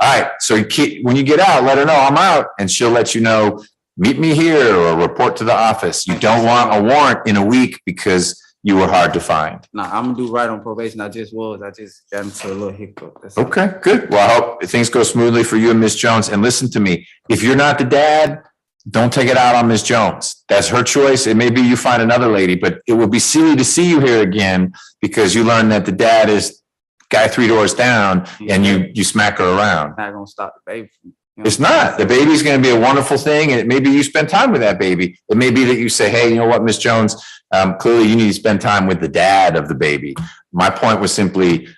A: All right, so when you get out, let her know I'm out, and she'll let you know, meet me here or report to the office. You don't want a warrant in a week because you were hard to find.
N: Nah, I'm gonna do right on probation. I just got into a little hiccup. That's all.
A: Okay, good. Well, I hope things go smoothly for you and Miss Jones. And listen to me, if you're not the dad, don't take it out on Miss Jones. That's her choice. It may be you find another lady, but it would be silly to see you here again because you learn that the dad is guy 3 doors down and you smack her around.
N: Not gonna stop the baby.
A: It's not. The baby's going to be a wonderful thing. And it may be you spend time with that baby. It may be that you say, hey, you know what, Miss Jones, clearly you need to spend time with the dad of the baby. My point was simply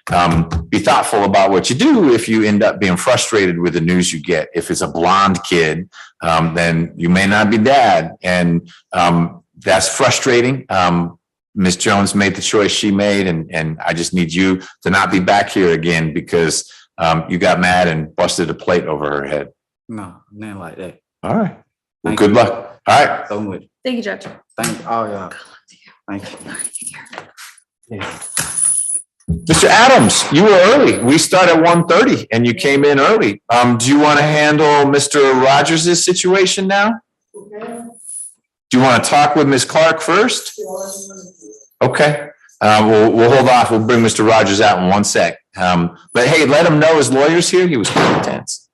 A: be thoughtful about what you do if you end up being frustrated with the news you get. If it's a blonde kid, then you may not be dad. And that's frustrating. Miss Jones made the choice she made. And I just need you to not be back here again because you got mad and busted a plate over her head.
N: No, nothing like that.
A: All right. Well, good luck. All right.
N: So much.
B: Thank you, Judge.
N: Thank all y'all. Thank you. Yeah.
A: Mr. Adams, you were early. We start at 1:30 and you came in early. Do you want to handle Mr. Rogers' situation now? Do you want to talk with Ms. Clark first? Okay. We'll hold off. We'll bring Mr. Rogers out in 1 sec. But hey, let him know his lawyer's here. He was kind of tense.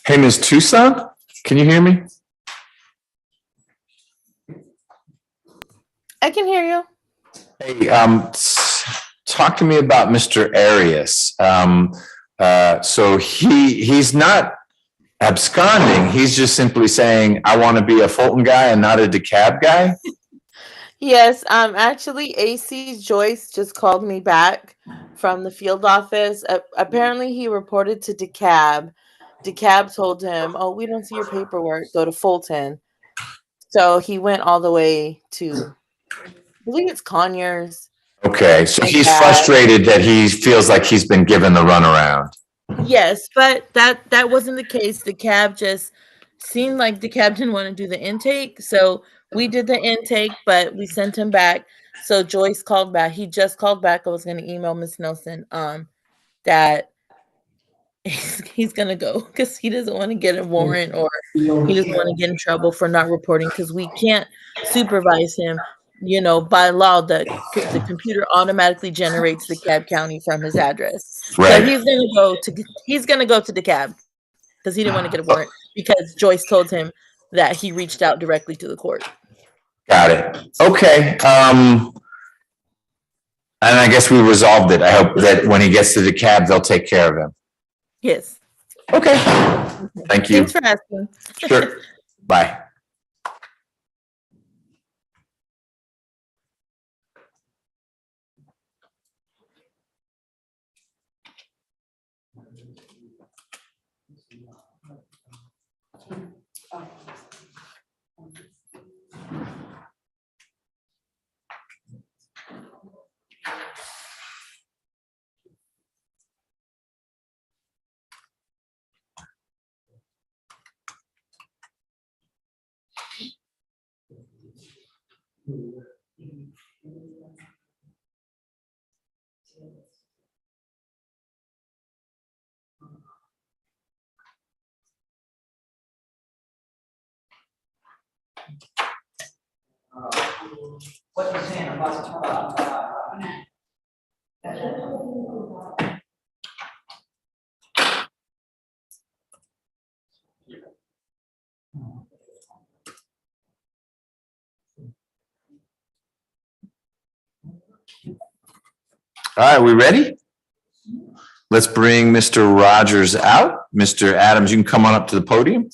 A: Hey, Ms. Tucson, can you hear me?
G: I can hear you.
A: Hey, talk to me about Mr. Arias. So he's not absconding. He's just simply saying, I want to be a Fulton guy and not a DeKalb guy.
G: Yes, actually, AC Joyce just called me back from the field office. Apparently, he reported to DeKalb. DeKalb told him, oh, we don't see your paperwork, go to Fulton. So he went all the way to, I believe it's Conyers.
A: Okay, so he's frustrated that he feels like he's been given the runaround.
G: Yes, but that wasn't the case. DeKalb just seemed like DeKalb didn't want to do the intake. So we did the intake, but we sent him back. So Joyce called back. He just called back. I was going to email Miss Nelson that he's going to go because he doesn't want to get a warrant or he doesn't want to get in trouble for not reporting because we can't supervise him. You know, by law, the computer automatically generates DeKalb County from his address.
A: Right.
G: So he's gonna go to DeKalb because he didn't want to get a warrant because Joyce told him that he reached out directly to the court.
A: Got it. Okay. And I guess we resolved it. I hope that when he gets to the cab, they'll take care of him.
K: Yes.
A: Okay. Thank you.
K: Thanks for asking.
A: Sure. Bye.
Q: What you saying about,
A: All right, we ready? Let's bring Mr. Rogers out. Mr. Adams, you can come on up to the podium.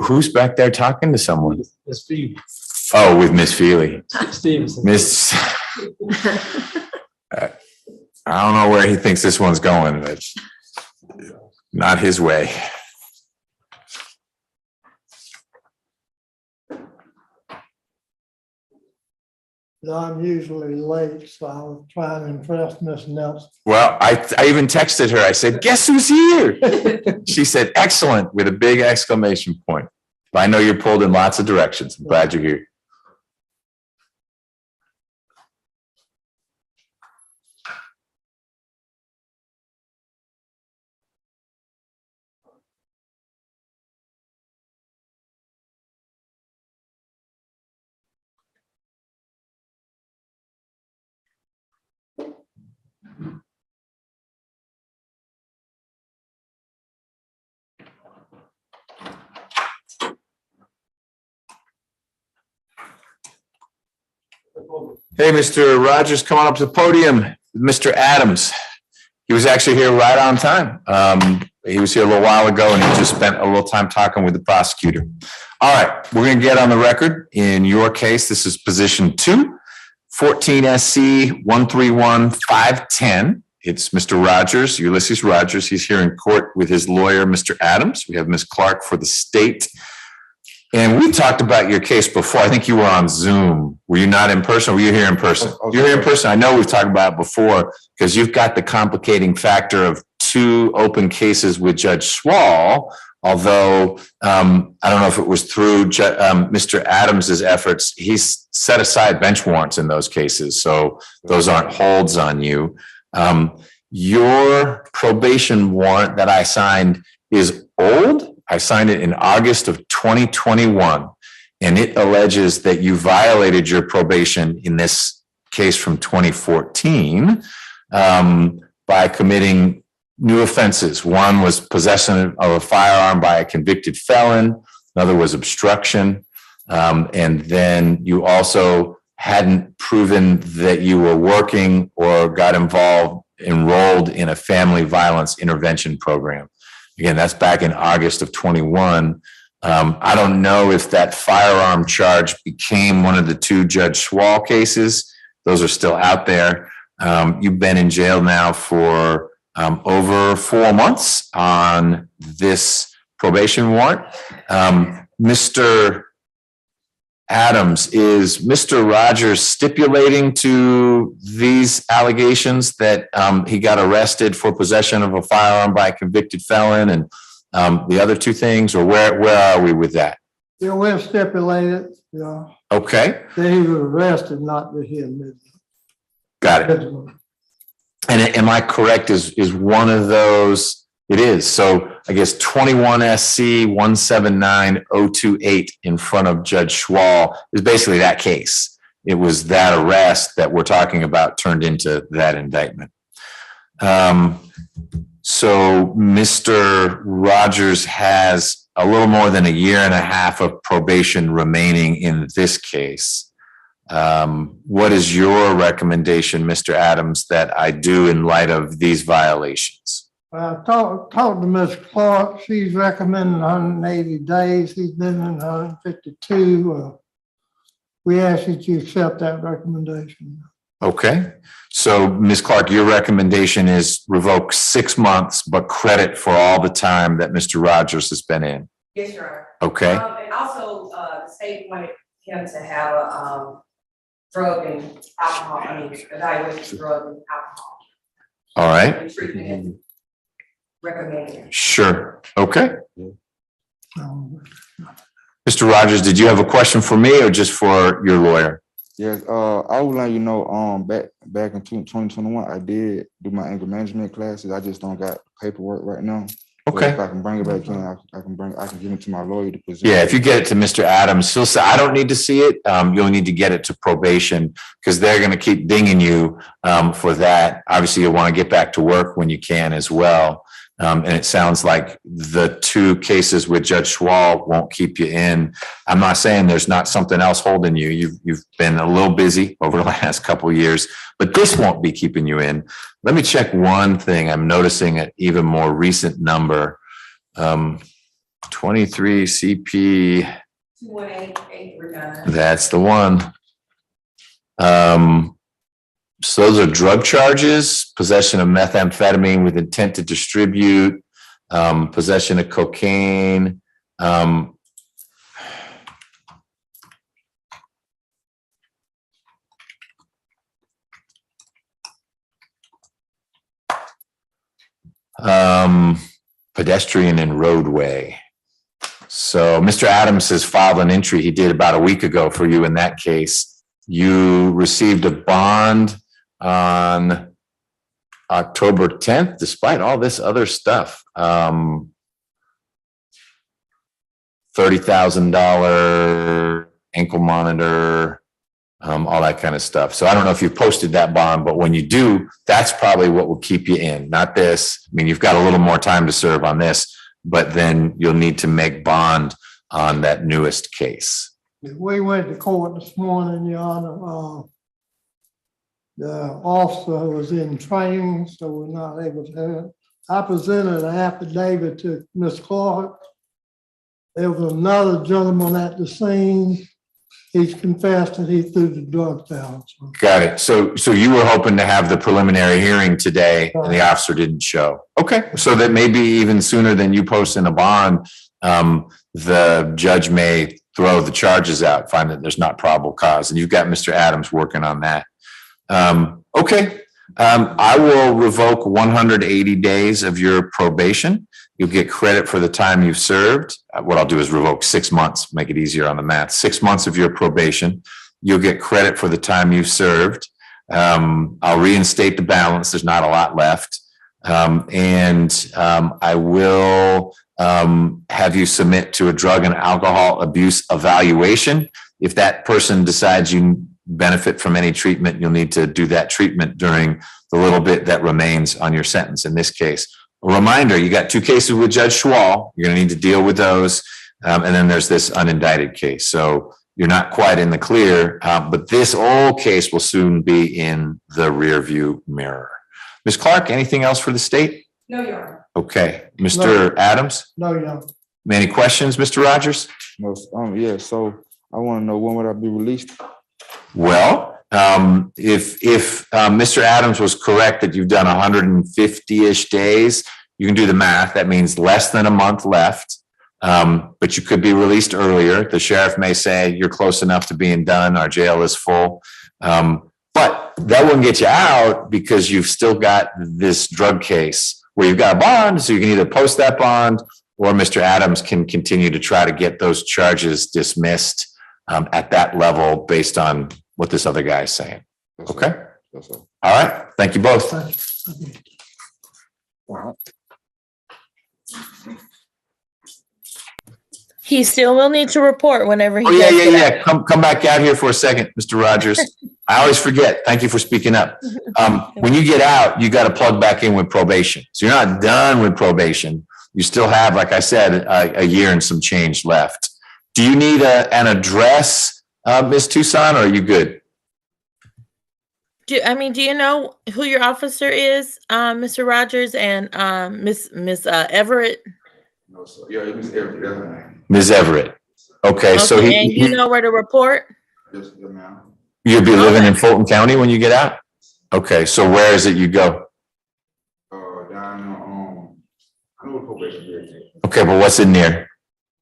A: Who's back there talking to someone?
L: Miss Phoebe.
A: Oh, with Miss Feely.
L: Stevenson.
A: Miss. I don't know where he thinks this one's going, but not his way.
V: I'm usually late, so I was trying to impress Miss Nelson.
A: Well, I even texted her. I said, guess who's here? She said, excellent, with a big exclamation point. But I know you're pulled in lots of directions. I'm glad you're here. Hey, Mr. Rogers, come on up to the podium. Mr. Adams. He was actually here right on time. He was here a little while ago and he just spent a little time talking with the prosecutor. All right, we're going to get on the record. In your case, this is position 2, 14 SC 131510. It's Mr. Rogers, Ulysses Rogers. He's here in court with his lawyer, Mr. Adams. We have Ms. Clark for the state. And we talked about your case before. I think you were on Zoom. Were you not in person? Or were you here in person? You're here in person. I know we've talked about it before because you've got the complicating factor of 2 open cases with Judge Swall. Although I don't know if it was through Mr. Adams's efforts, he's set aside bench warrants in those cases. So those aren't holds on you. Your probation warrant that I signed is old. I signed it in August of 2021, and it alleges that you violated your probation in this case from 2014 by committing new offenses. One was possession of a firearm by a convicted felon. Another was obstruction. And then you also hadn't proven that you were working or got enrolled in a family violence intervention program. Again, that's back in August of 21. I don't know if that firearm charge became one of the 2 Judge Swall cases. Those are still out there. You've been in jail now for over 4 months on this probation warrant. Mr. Adams, is Mr. Rogers stipulating to these allegations that he got arrested for possession of a firearm by a convicted felon and the other 2 things, or where are we with that?
V: Yeah, we've stipulated, yeah,
A: Okay,
V: that he was arrested, not that he admitted.
A: got it. And am I correct? Is one of those? It is. So I guess 21 SC 179028 in front of Judge Swall is basically that case. it was that arrest that we're talking about turned into that indictment. So Mr. Rogers has a little more than a year and a half of probation remaining in this case. What is your recommendation, Mr. Adams, that I do in light of these violations?
V: Talked to Ms. Clark. She's recommending 180 days. He's been in 152. We ask that you accept that recommendation.
A: Okay. So Ms. Clark, your recommendation is revoke 6 months, but credit for all the time that Mr. Rogers has been in.
H: Yes, Your Honor.
A: Okay.
H: And also, the state wanted him to have a drug and alcohol, evaluation of drug and alcohol.
A: All right.
H: Treatment recommended.
A: Sure. Okay. Mr. Rogers, did you have a question for me or just for your lawyer?
D: Yes, I would let you know, back in 2021, I did do my anger management classes. I just don't got paperwork right now. But
A: Okay.
D: if I can bring it back in, I can give it to my lawyer to present.
A: Yeah, if you get it to Mr. Adams, he'll say, I don't need to see it. You'll need to get it to probation because they're going to keep dinging you for that. Obviously, you'll want to get back to work when you can as well. And it sounds like the 2 cases with Judge Schwal won't keep you in. I'm not saying there's not something else holding you. You've been a little busy over the last couple of years, but this won't be keeping you in. Let me check one thing. I'm noticing an even more recent number. 23 CP.
H: 218-839.
A: That's the one. So those are drug charges, possession of methamphetamine with intent to distribute, possession of cocaine. Pedestrian and roadway. So Mr. Adams has filed an entry he did about a week ago for you in that case. You received a bond on October 10th, despite all this other stuff. $30,000 ankle monitor, all that kind of stuff. So I don't know if you posted that bond, but when you do, that's probably what will keep you in, not this. I mean, you've got a little more time to serve on this, but then you'll need to make bond on that newest case.
V: We went to court this morning, Your Honor. The officer was in training, so we're not able to have it. I presented an affidavit to Ms. Clark. There was another gentleman at the scene. He's confessed that he threw the drugs out.
A: Got it. So you were hoping to have the preliminary hearing today and the officer didn't show. Okay. So that maybe even sooner than you post in a bond, the judge may throw the charges out, find that there's not probable cause. And you've got Mr. Adams working on that. Okay. I will revoke 180 days of your probation. You'll get credit for the time you've served. What I'll do is revoke 6 months, make it easier on the math. 6 months of your probation. You'll get credit for the time you've served. I'll reinstate the balance. There's not a lot left. I will have you submit to a drug and alcohol abuse evaluation. If that person decides you benefit from any treatment, you'll need to do that treatment during the little bit that remains on your sentence in this case. A reminder, you got 2 cases with Judge Schwal. You're going to need to deal with those. And then there's this unindicted case. So you're not quite in the clear, but this old case will soon be in the rearview mirror. Ms. Clark, anything else for the state?
H: No, Your Honor.
A: Okay. Mr. Adams?
V: No, Your Honor.
A: Any questions, Mr. Rogers?
D: No, yeah, so I want to know, when would I be released?
A: Well, if Mr. Adams was correct that you've done 150-ish days, you can do the math. That means less than a month left, but you could be released earlier. The sheriff may say you're close enough to being done. Our jail is full. But that wouldn't get you out because you've still got this drug case where you've got a bond, so you can either post that bond or Mr. Adams can continue to try to get those charges dismissed at that level based on what this other guy is saying. Okay? All right. Thank you both.
G: He still will need to report whenever he
A: Oh, yeah,
G: does
A: yeah,
G: get
A: yeah.
G: out.
A: Come back out here for a second, Mr. Rogers. I always forget. Thank you for speaking up. When you get out, you got to plug back in with probation. So you're not done with probation. You still have, like I said, a year and some change left. Do you need an address, Ms. Tucson, or are you good?
G: Do you know who your officer is, Mr. Rogers and Miss Everett?
D: No, so, yeah, it was every
A: Ms. Everett. Okay, so
G: Okay, and you know where to report?
D: Yes, ma'am.
A: you'll be living in Fulton County when you get out? Okay, so where is it you go?
D: Down I know what probation is.
A: Okay, but what's it near?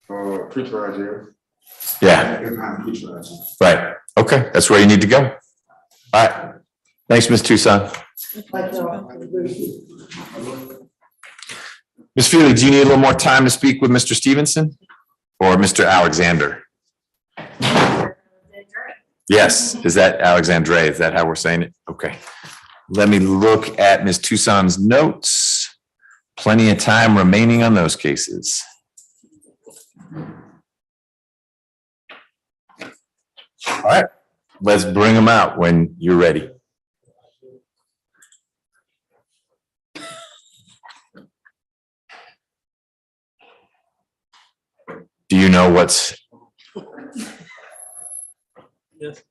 D: Pre-trial jail.
A: Yeah,
D: Behind pre-trial.
A: right. Okay, that's where you need to go. All right. Thanks, Ms. Tucson. Ms. Feely, do you need a little more time to speak with Mr. Stevenson or Mr. Alexander? Yes, is that Alexandre? Is that how we're saying it? Okay. Let me look at Ms. Tucson's notes. Plenty of time remaining on those cases. All right, let's bring them out when you're ready. Do you know what's?
L: Yes.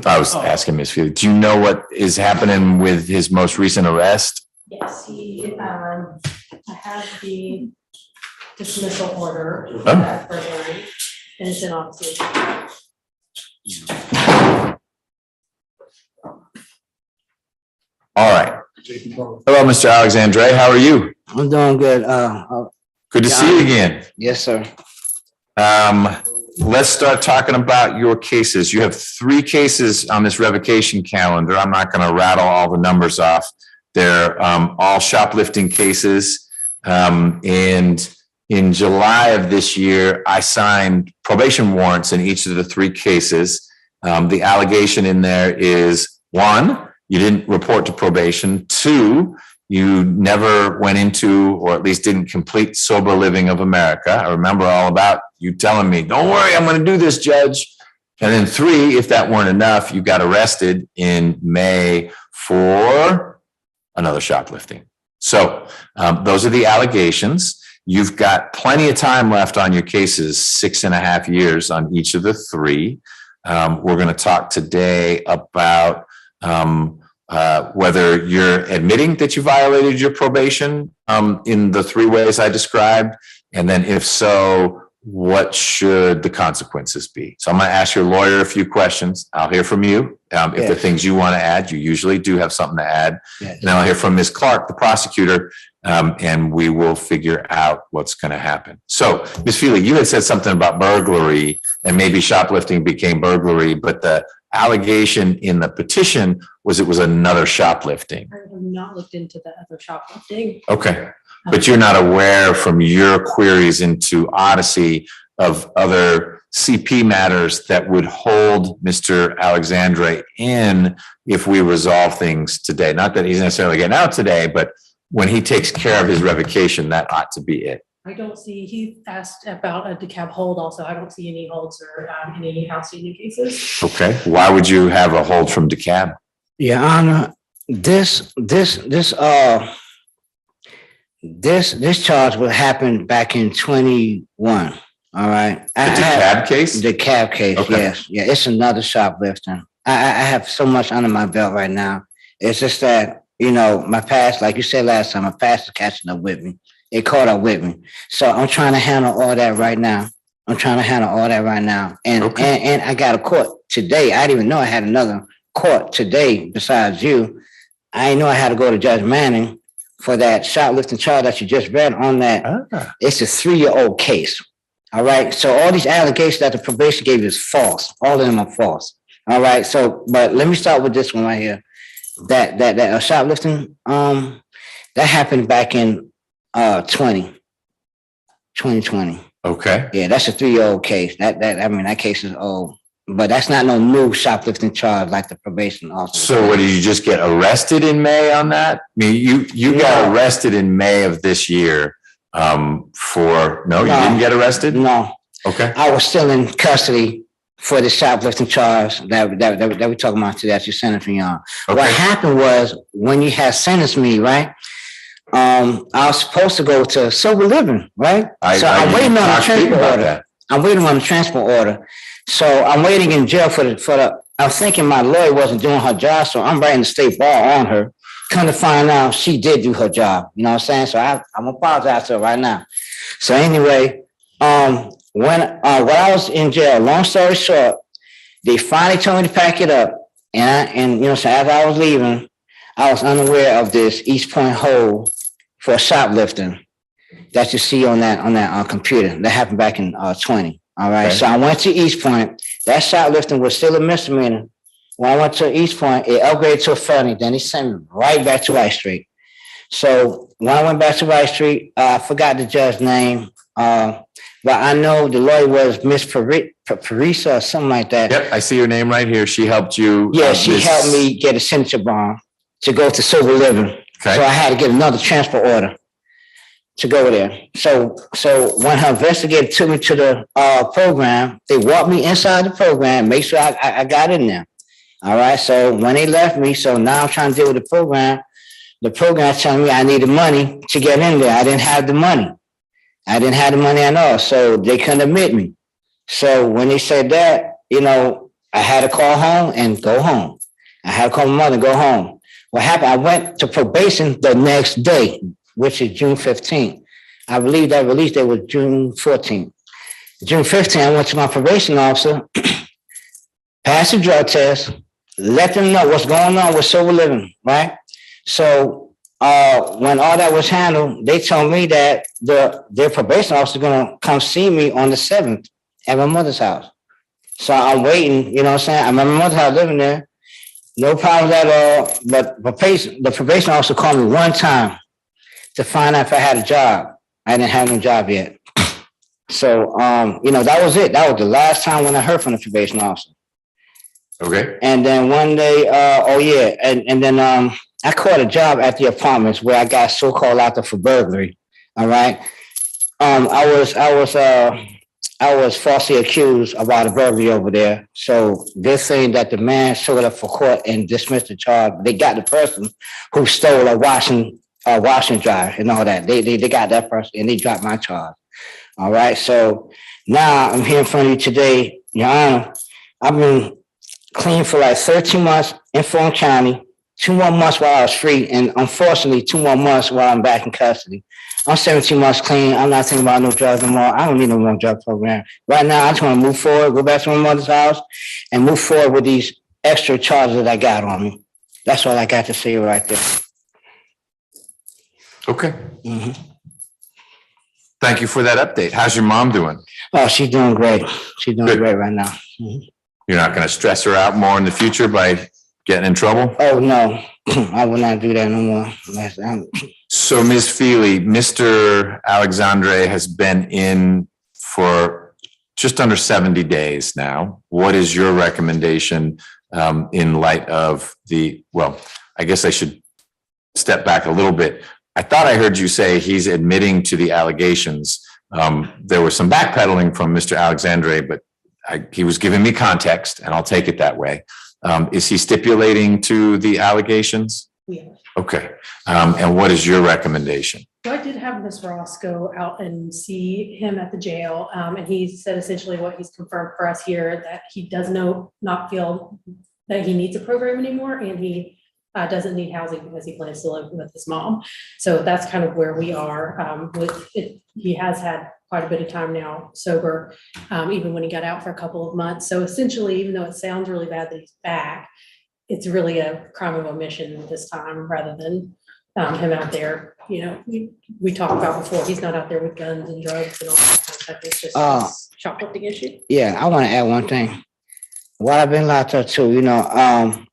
A: I was asking Ms. Feely, do you know what is happening with his most recent arrest?
J: Yes, I have the dismissal order
A: Oh.
J: for burglary, and it's in office.
A: All right. Hello, Mr. Alexandre. How are you?
E: I'm doing good.
A: Good to see you again.
E: Yes, sir.
A: Let's start talking about your cases. You have 3 cases on this revocation calendar. I'm not going to rattle all the numbers off. They're all shoplifting cases. And in July of this year, I signed probation warrants in each of the 3 cases. The allegation in there is 1, you didn't report to probation. 2, you never went into, or at least didn't complete Sober Living of America. I remember all about you telling me, don't worry, I'm going to do this, Judge. And then 3, if that weren't enough, you got arrested in May for another shoplifting. So those are the allegations. You've got plenty of time left on your cases, 6.5 years on each of the 3. We're going to talk today about whether you're admitting that you violated your probation in the 3 ways I described, and then if so, what should the consequences be? So I'm going to ask your lawyer a few questions. I'll hear from you. If there are things you want to add, you usually do have something to add.
E: Yes.
A: And I'll hear from Ms. Clark, the prosecutor, and we will figure out what's going to happen. So, Ms. Feely, you had said something about burglary, and maybe shoplifting became burglary, but the allegation in the petition was it was another shoplifting.
J: I have not looked into the other shoplifting.
A: Okay, but you're not aware from your queries into Odyssey of other CP matters that would hold Mr. Alexandre in if we resolve things today. Not that he's necessarily getting out today, but when he takes care of his revocation, that ought to be it.
J: I don't see, he asked about a decab hold also. I don't see any holds or any outstanding cases.
A: Okay, why would you have a hold from DeKalb?
E: Your Honor, this charge would happen back in 21. All right.
A: The DeKalb case?
E: The cab case,
A: Okay.
E: yes. Yeah, it's another shoplifting. I have so much under my belt right now. It's just that, my past, like you said last time, my past is catching up with me. It caught up with me. So I'm trying to handle all that right now. And and I got a court today. I didn't even know I had another court today besides you. I didn't know I had to go to Judge Manning for that shoplifting charge that you just read on that. It's a 3-year-old case. All right. So all these allegations that the probation gave is false. All of them are false. All right. So, but let me start with this one right here. That shoplifting, that happened back in 2020.
A: Okay.
E: Yeah, that's a 3-year-old case. That case is old. But that's not no new shoplifting charge like the probation officer.
A: So what, did you just get arrested in May on that? I mean, you got arrested in May of this year No, you didn't get arrested?
P: No,
A: Okay.
P: I was still in custody for the shoplifting charge that we're talking about today that you sent me on. What
A: Okay.
P: happened was when you had sentenced me, right? I was supposed to go to sober living, right? So I'm waiting on the transport order. I'm waiting on the transport order. So I'm waiting in jail for the. I'm thinking my lawyer wasn't doing her job, so I'm writing the state bar on her. Come to find out, she did do her job. You know what I'm saying? So I'm apologize to her right now. So anyway, when I was in jail, long story short, they finally told me to pack it up, and you know, so as I was leaving, I was unaware of this East Point hold for shoplifting that you see on that computer. That happened back in 20. All right.
A: Okay.
P: So I went to East Point. That shoplifting was still a misdemeanor. When I went to East Point, it upgraded to a felony. Then he sent me right back to White Street. So when I went back to White Street, I forgot the judge's name. But I know the lawyer was Miss Parisa or something like that.
A: Yep, I see your name right here. She helped you.
P: Yeah, she helped me get a signature bond to go to sober living.
A: Okay.
P: So I had to get another transport order to go there. So when her investigator took me to the program, they walked me inside the program, make sure I got in there. All right. So when they left me, so now I'm trying to deal with the program. The program telling me I needed money to get in there. I didn't have the money. I didn't have the money at all. So they couldn't admit me. So when they said that, you know, I had to call home and go home. I had to call my mother and go home. What happened? I went to probation the next day, which is June 15th. I believe that release date was June 14th. June 15th, I went to my probation officer, passed the drug test, let them know what's going on with sober living, right? So when all that was handled, they told me that their probation officer is going to come see me on the 7th at my mother's house. So I'm waiting, you know what I'm saying? I'm at my mother's house living there. No problems at all. But the probation officer called me one time to find out if I had a job. I didn't have no job yet. So, you know, that was it. That was the last time when I heard from the probation officer.
A: Okay.
P: And then one day, and then I caught a job at the apartments where I got so-called out there for burglary. All right. I was falsely accused about a burglary over there. So they're saying that the man showed up for court and dismissed the charge. They got the person who stole a washing dryer and all that. They got that person and they dropped my charge. All right. So now I'm here in front of you today, Your Honor. I've been clean for like 13 months in Fulton County, 2 more months while I was free, and unfortunately 2 more months while I'm back in custody. I'm 17 months clean. I'm not thinking about no drugs no more. I don't need no more drug program. Right now, I just want to move forward, go back to my mother's house, and move forward with these extra charges that I got on me. That's all I got to say right there.
A: Okay. Thank you for that update. How's your mom doing?
P: Oh, she's doing great. She's doing great right now.
A: You're not going to stress her out more in the future by getting in trouble?
P: Oh, no. I will not do that no more.
A: So, Ms. Feely, Mr. Alexandre has been in for just under 70 days now. What is your recommendation in light of I guess I should step back a little bit. I thought I heard you say he's admitting to the allegations. There was some backpedaling from Mr. Alexandre, but he was giving me context, and I'll take it that way. Is he stipulating to the allegations?
J: Yeah.
A: Okay. And what is your recommendation?
J: So I did have Ms. Ross go out and see him at the jail, and he said essentially what he's confirmed for us here, that he does not feel that he needs a program anymore, and he doesn't need housing because he plans to live with his mom. So that's kind of where we are with it. He has had quite a bit of time now sober, even when he got out for a couple of months. So essentially, even though it sounds really bad that he's back, it's really a crime of omission this time rather than him out there. You know, we talked about before, he's not out there with guns and drugs and all that kind of stuff. It's just a shoplifting issue.
P: Yeah, I want to add one thing. While I've been locked up too, you know,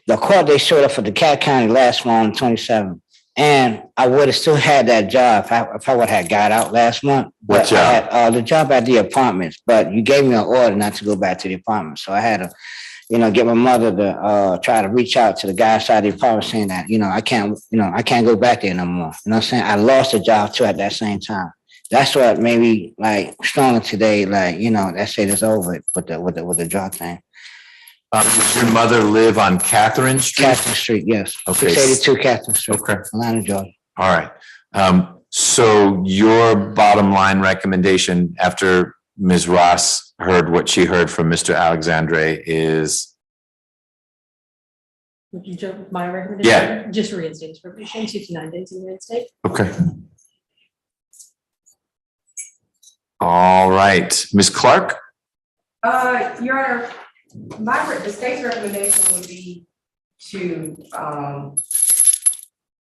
P: the court, they showed up for the Cat County last month on 27th. And I would have still had that job if I would have got out last month.
A: What job?
P: The job at the apartments, but you gave me an order not to go back to the apartment. So I had to get my mother to try to reach out to the guy outside the apartment saying that, I can't go back there no more. You know what I'm saying? I lost a job too at that same time. That's what made me like stronger today, like, that shit is over with the drug thing.
A: Does your mother live on Catherine Street?
P: Catherine Street, yes.
A: Okay.
P: 682 Catherine Street.
A: Okay.
P: Atlanta, Georgia.
A: All right. So your bottom line recommendation after Ms. Ross heard what she heard from Mr. Alexandre is?
J: My recommendation?
A: Yeah.
J: Just reinstate his probation, 69 days in reinstate.
A: Okay. All right, Ms. Clark?
H: Your Honor, the state's recommendation would be to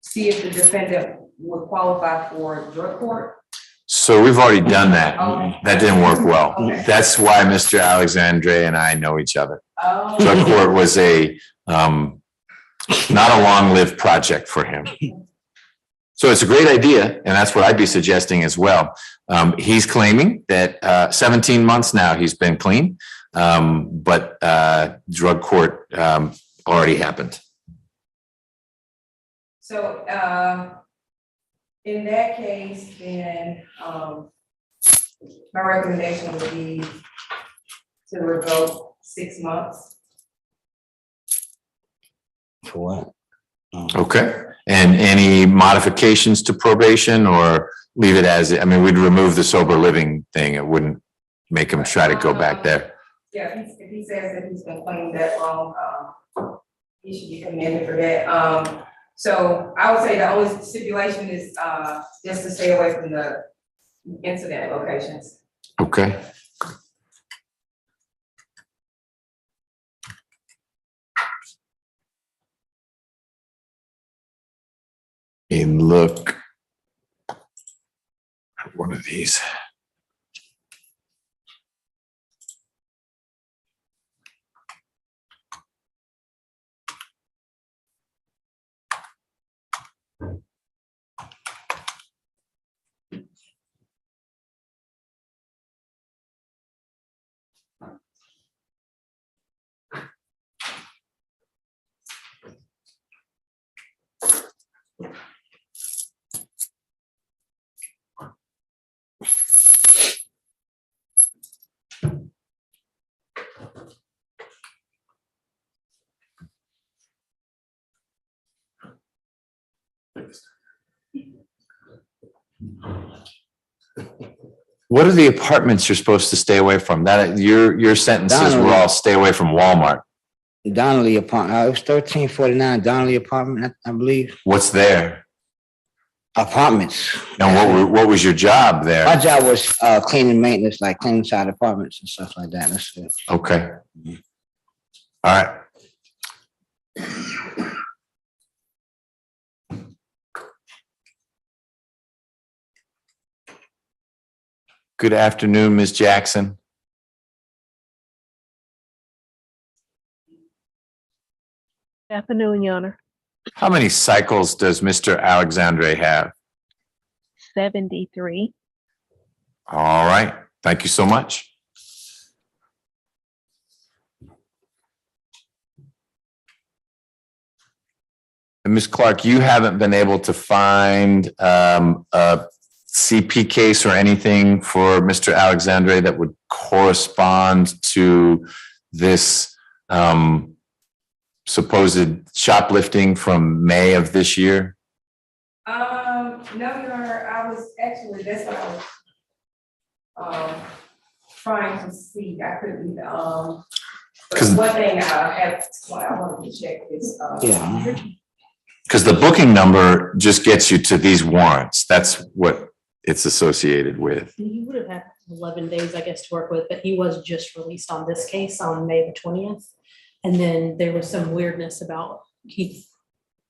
H: see if the defendant would qualify for drug court.
A: So we've already done that.
H: Okay.
A: That didn't work well.
H: Okay.
A: That's why Mr. Alexandre and I know each other.
H: Oh.
A: Drug court was not a long-lived project for him. So it's a great idea, and that's what I'd be suggesting as well. He's claiming that 17 months now he's been clean, but drug court already happened.
H: So in that case, then my recommendation would be to revoke 6 months.
P: For what?
A: Okay. And any modifications to probation or leave it as, we'd remove the sober living thing. It wouldn't make him try to go back there.
H: Yeah, if he says that he's been clean that long, he should be commended for that. So I would say the only stipulation is just to stay away from the incident locations.
A: Okay. And look at one of these. What are the apartments you're supposed to stay away from? That your sentences were all stay away from Walmart.
P: Donnelly apartment. It was 1349 Donnelly apartment, I believe.
A: What's there?
P: Apartments.
A: And what was your job there?
P: My job was cleaning maintenance, like cleaning side apartments and stuff like that. That's it.
A: Okay. All right. Good afternoon, Ms. Jackson.
U: Good afternoon, Your Honor.
A: How many cycles does Mr. Alexandre have?
U: 73.
A: All right. Thank you so much. And Ms. Clark, you haven't been able to find a CP case or anything for Mr. Alexandre that would correspond to this supposed shoplifting from May of this year?
H: No, Your Honor, I was actually, that's what I was trying to see. I couldn't, but one thing I wanted to check is,
P: Yeah.
A: Because the booking number just gets you to these warrants. That's what it's associated with.
J: He would have had 11 days, I guess, to work with, but he was just released on this case on May the 20th. And then there was some weirdness about he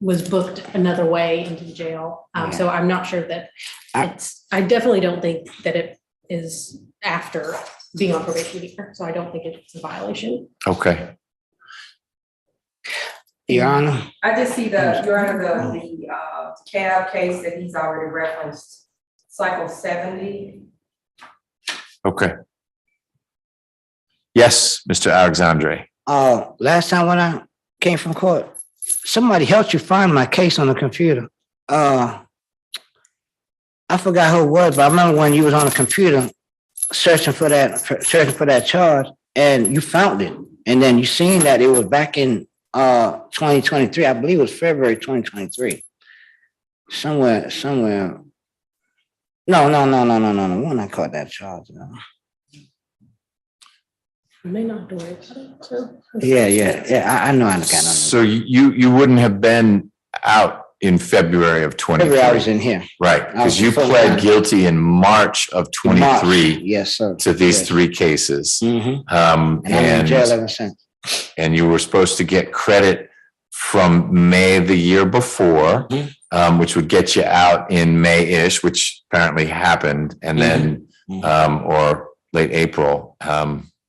J: was booked another way into the jail. So I'm not sure that I definitely don't think that it is after being on probation either. So I don't think it's a violation.
A: Okay.
P: Your Honor.
H: I just see Your Honor, the cab case that he's already referenced, cycle 70.
A: Okay. Yes, Mr. Alexandre.
P: last time when I came from court, somebody helped you find my case on the computer. I forgot who it was, but I remember when you was on the computer searching for that charge, and you found it. And then you seen that it was back in 2023. I believe it was February 2023. Somewhere. No. When I caught that charge. No.
J: May not do it.
P: Yeah. I know I got nothing.
A: So you wouldn't have been out in February of 23.
P: February I was in here.
A: Right, because you pled guilty in March of 23.
P: Yes, sir.
A: To these three cases.
P: And I'm in jail ever since.
A: And you were supposed to get credit from May of the year before, which would get you out in May-ish, which apparently happened, and then or late April.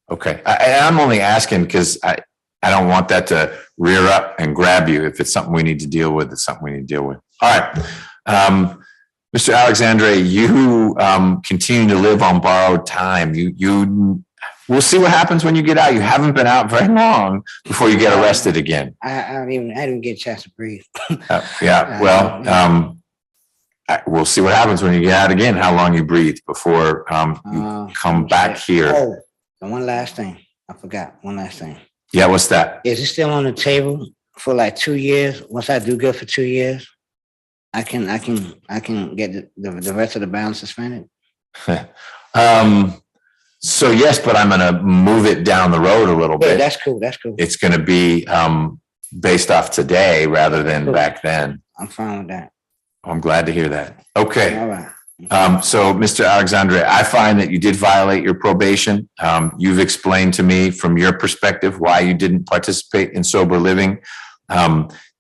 A: Okay, I'm only asking because I don't want that to rear up and grab you. If it's something we need to deal with, it's something we need to deal with. All right. Mr. Alexandre, you continue to live on borrowed time. We'll see what happens when you get out. You haven't been out very long before you get arrested again.
P: I didn't get a chance to breathe.
A: We'll see what happens when you get out again, how long you breathe before you come back here.
P: Oh, and one last thing. I forgot one last thing.
A: Yeah, what's that?
P: Is it still on the table for like 2 years? Once I do good for 2 years, I can get the rest of the balance suspended.
A: So yes, but I'm going to move it down the road a little bit.
P: That's cool.
A: It's going to be based off today rather than back then.
P: I'm fine with that.
A: I'm glad to hear that. Okay.
P: All right.
A: So Mr. Alexandre, I find that you did violate your probation. You've explained to me from your perspective why you didn't participate in sober living.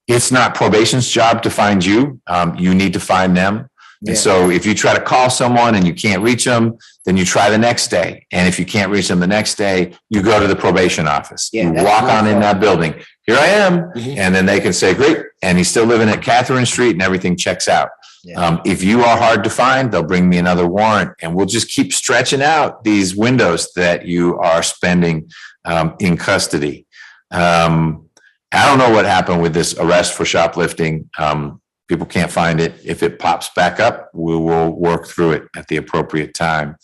A: It's not probation's job to find you. You need to find them.
P: Yeah.
A: And so if you try to call someone and you can't reach them, then you try the next day. And if you can't reach them the next day, you go to the probation office.
P: Yeah,
A: you walk on in that building. Here I am. And then they can say, great. And he's still living at Catherine Street and everything checks out.
P: Yeah.
A: If you are hard to find, they'll bring me another warrant and we'll just keep stretching out these windows that you are spending in custody. I don't know what happened with this arrest for shoplifting. People can't find it. If it pops back up, we will work through it at the appropriate time.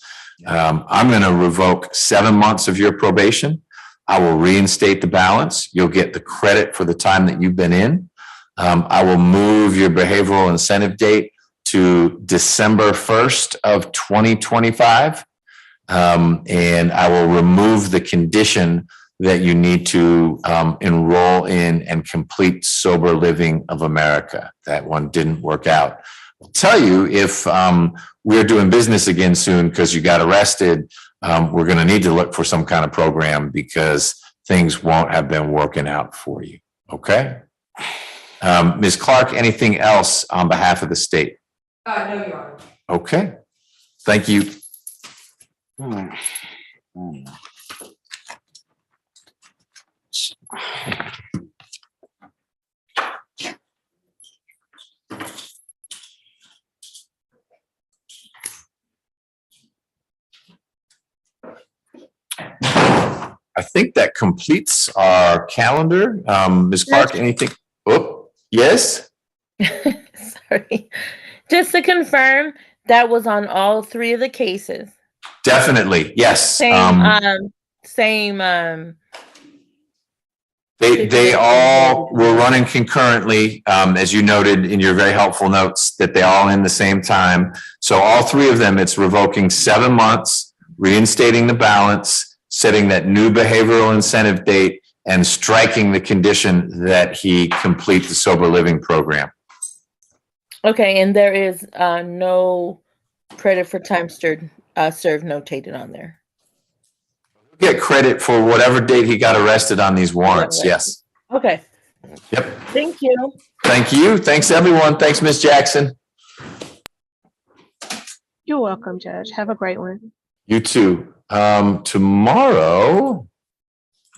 A: I'm going to revoke 7 months of your probation. I will reinstate the balance. You'll get the credit for the time that you've been in. I will move your behavioral incentive date to December 1st of 2025. And I will remove the condition that you need to enroll in and complete Sober Living of America. That one didn't work out. I'll tell you, if we're doing business again soon because you got arrested, we're going to need to look for some kind of program because things won't have been working out for you. Okay? Ms. Clark, anything else on behalf of the state?
H: No, Your Honor.
A: Okay. Thank you. I think that completes our calendar. Ms. Clark, anything? Oh, yes?
G: Sorry. Just to confirm, that was on all three of the cases.
A: Definitely, yes. They all were running concurrently, as you noted in your very helpful notes, that they all in the same time. So all three of them, it's revoking 7 months, reinstating the balance, setting that new behavioral incentive date, and striking the condition that he complete the sober living program.
G: Okay, and there is no credit for time served notated on there.
A: Get credit for whatever date he got arrested on these warrants. Yes.
G: Okay.
A: Yep.
G: Thank you.
A: Thank you. Thanks, everyone. Thanks, Ms. Jackson.
U: You're welcome, Judge. Have a great one.
A: You too. Tomorrow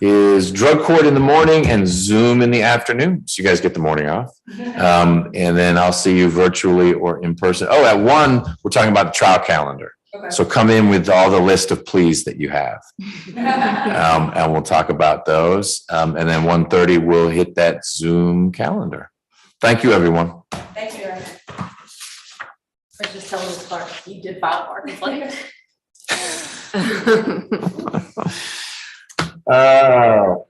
A: is drug court in the morning and Zoom in the afternoon. So you guys get the morning off. And then I'll see you virtually or in person. Oh, at 1, we're talking about the trial calendar. So come in with all the list of pleas that you have. And we'll talk about those. And then 1:30, we'll hit that Zoom calendar. Thank you, everyone.
J: Thank you. I just telling the clerk, you did file parking plate.
A: Oh.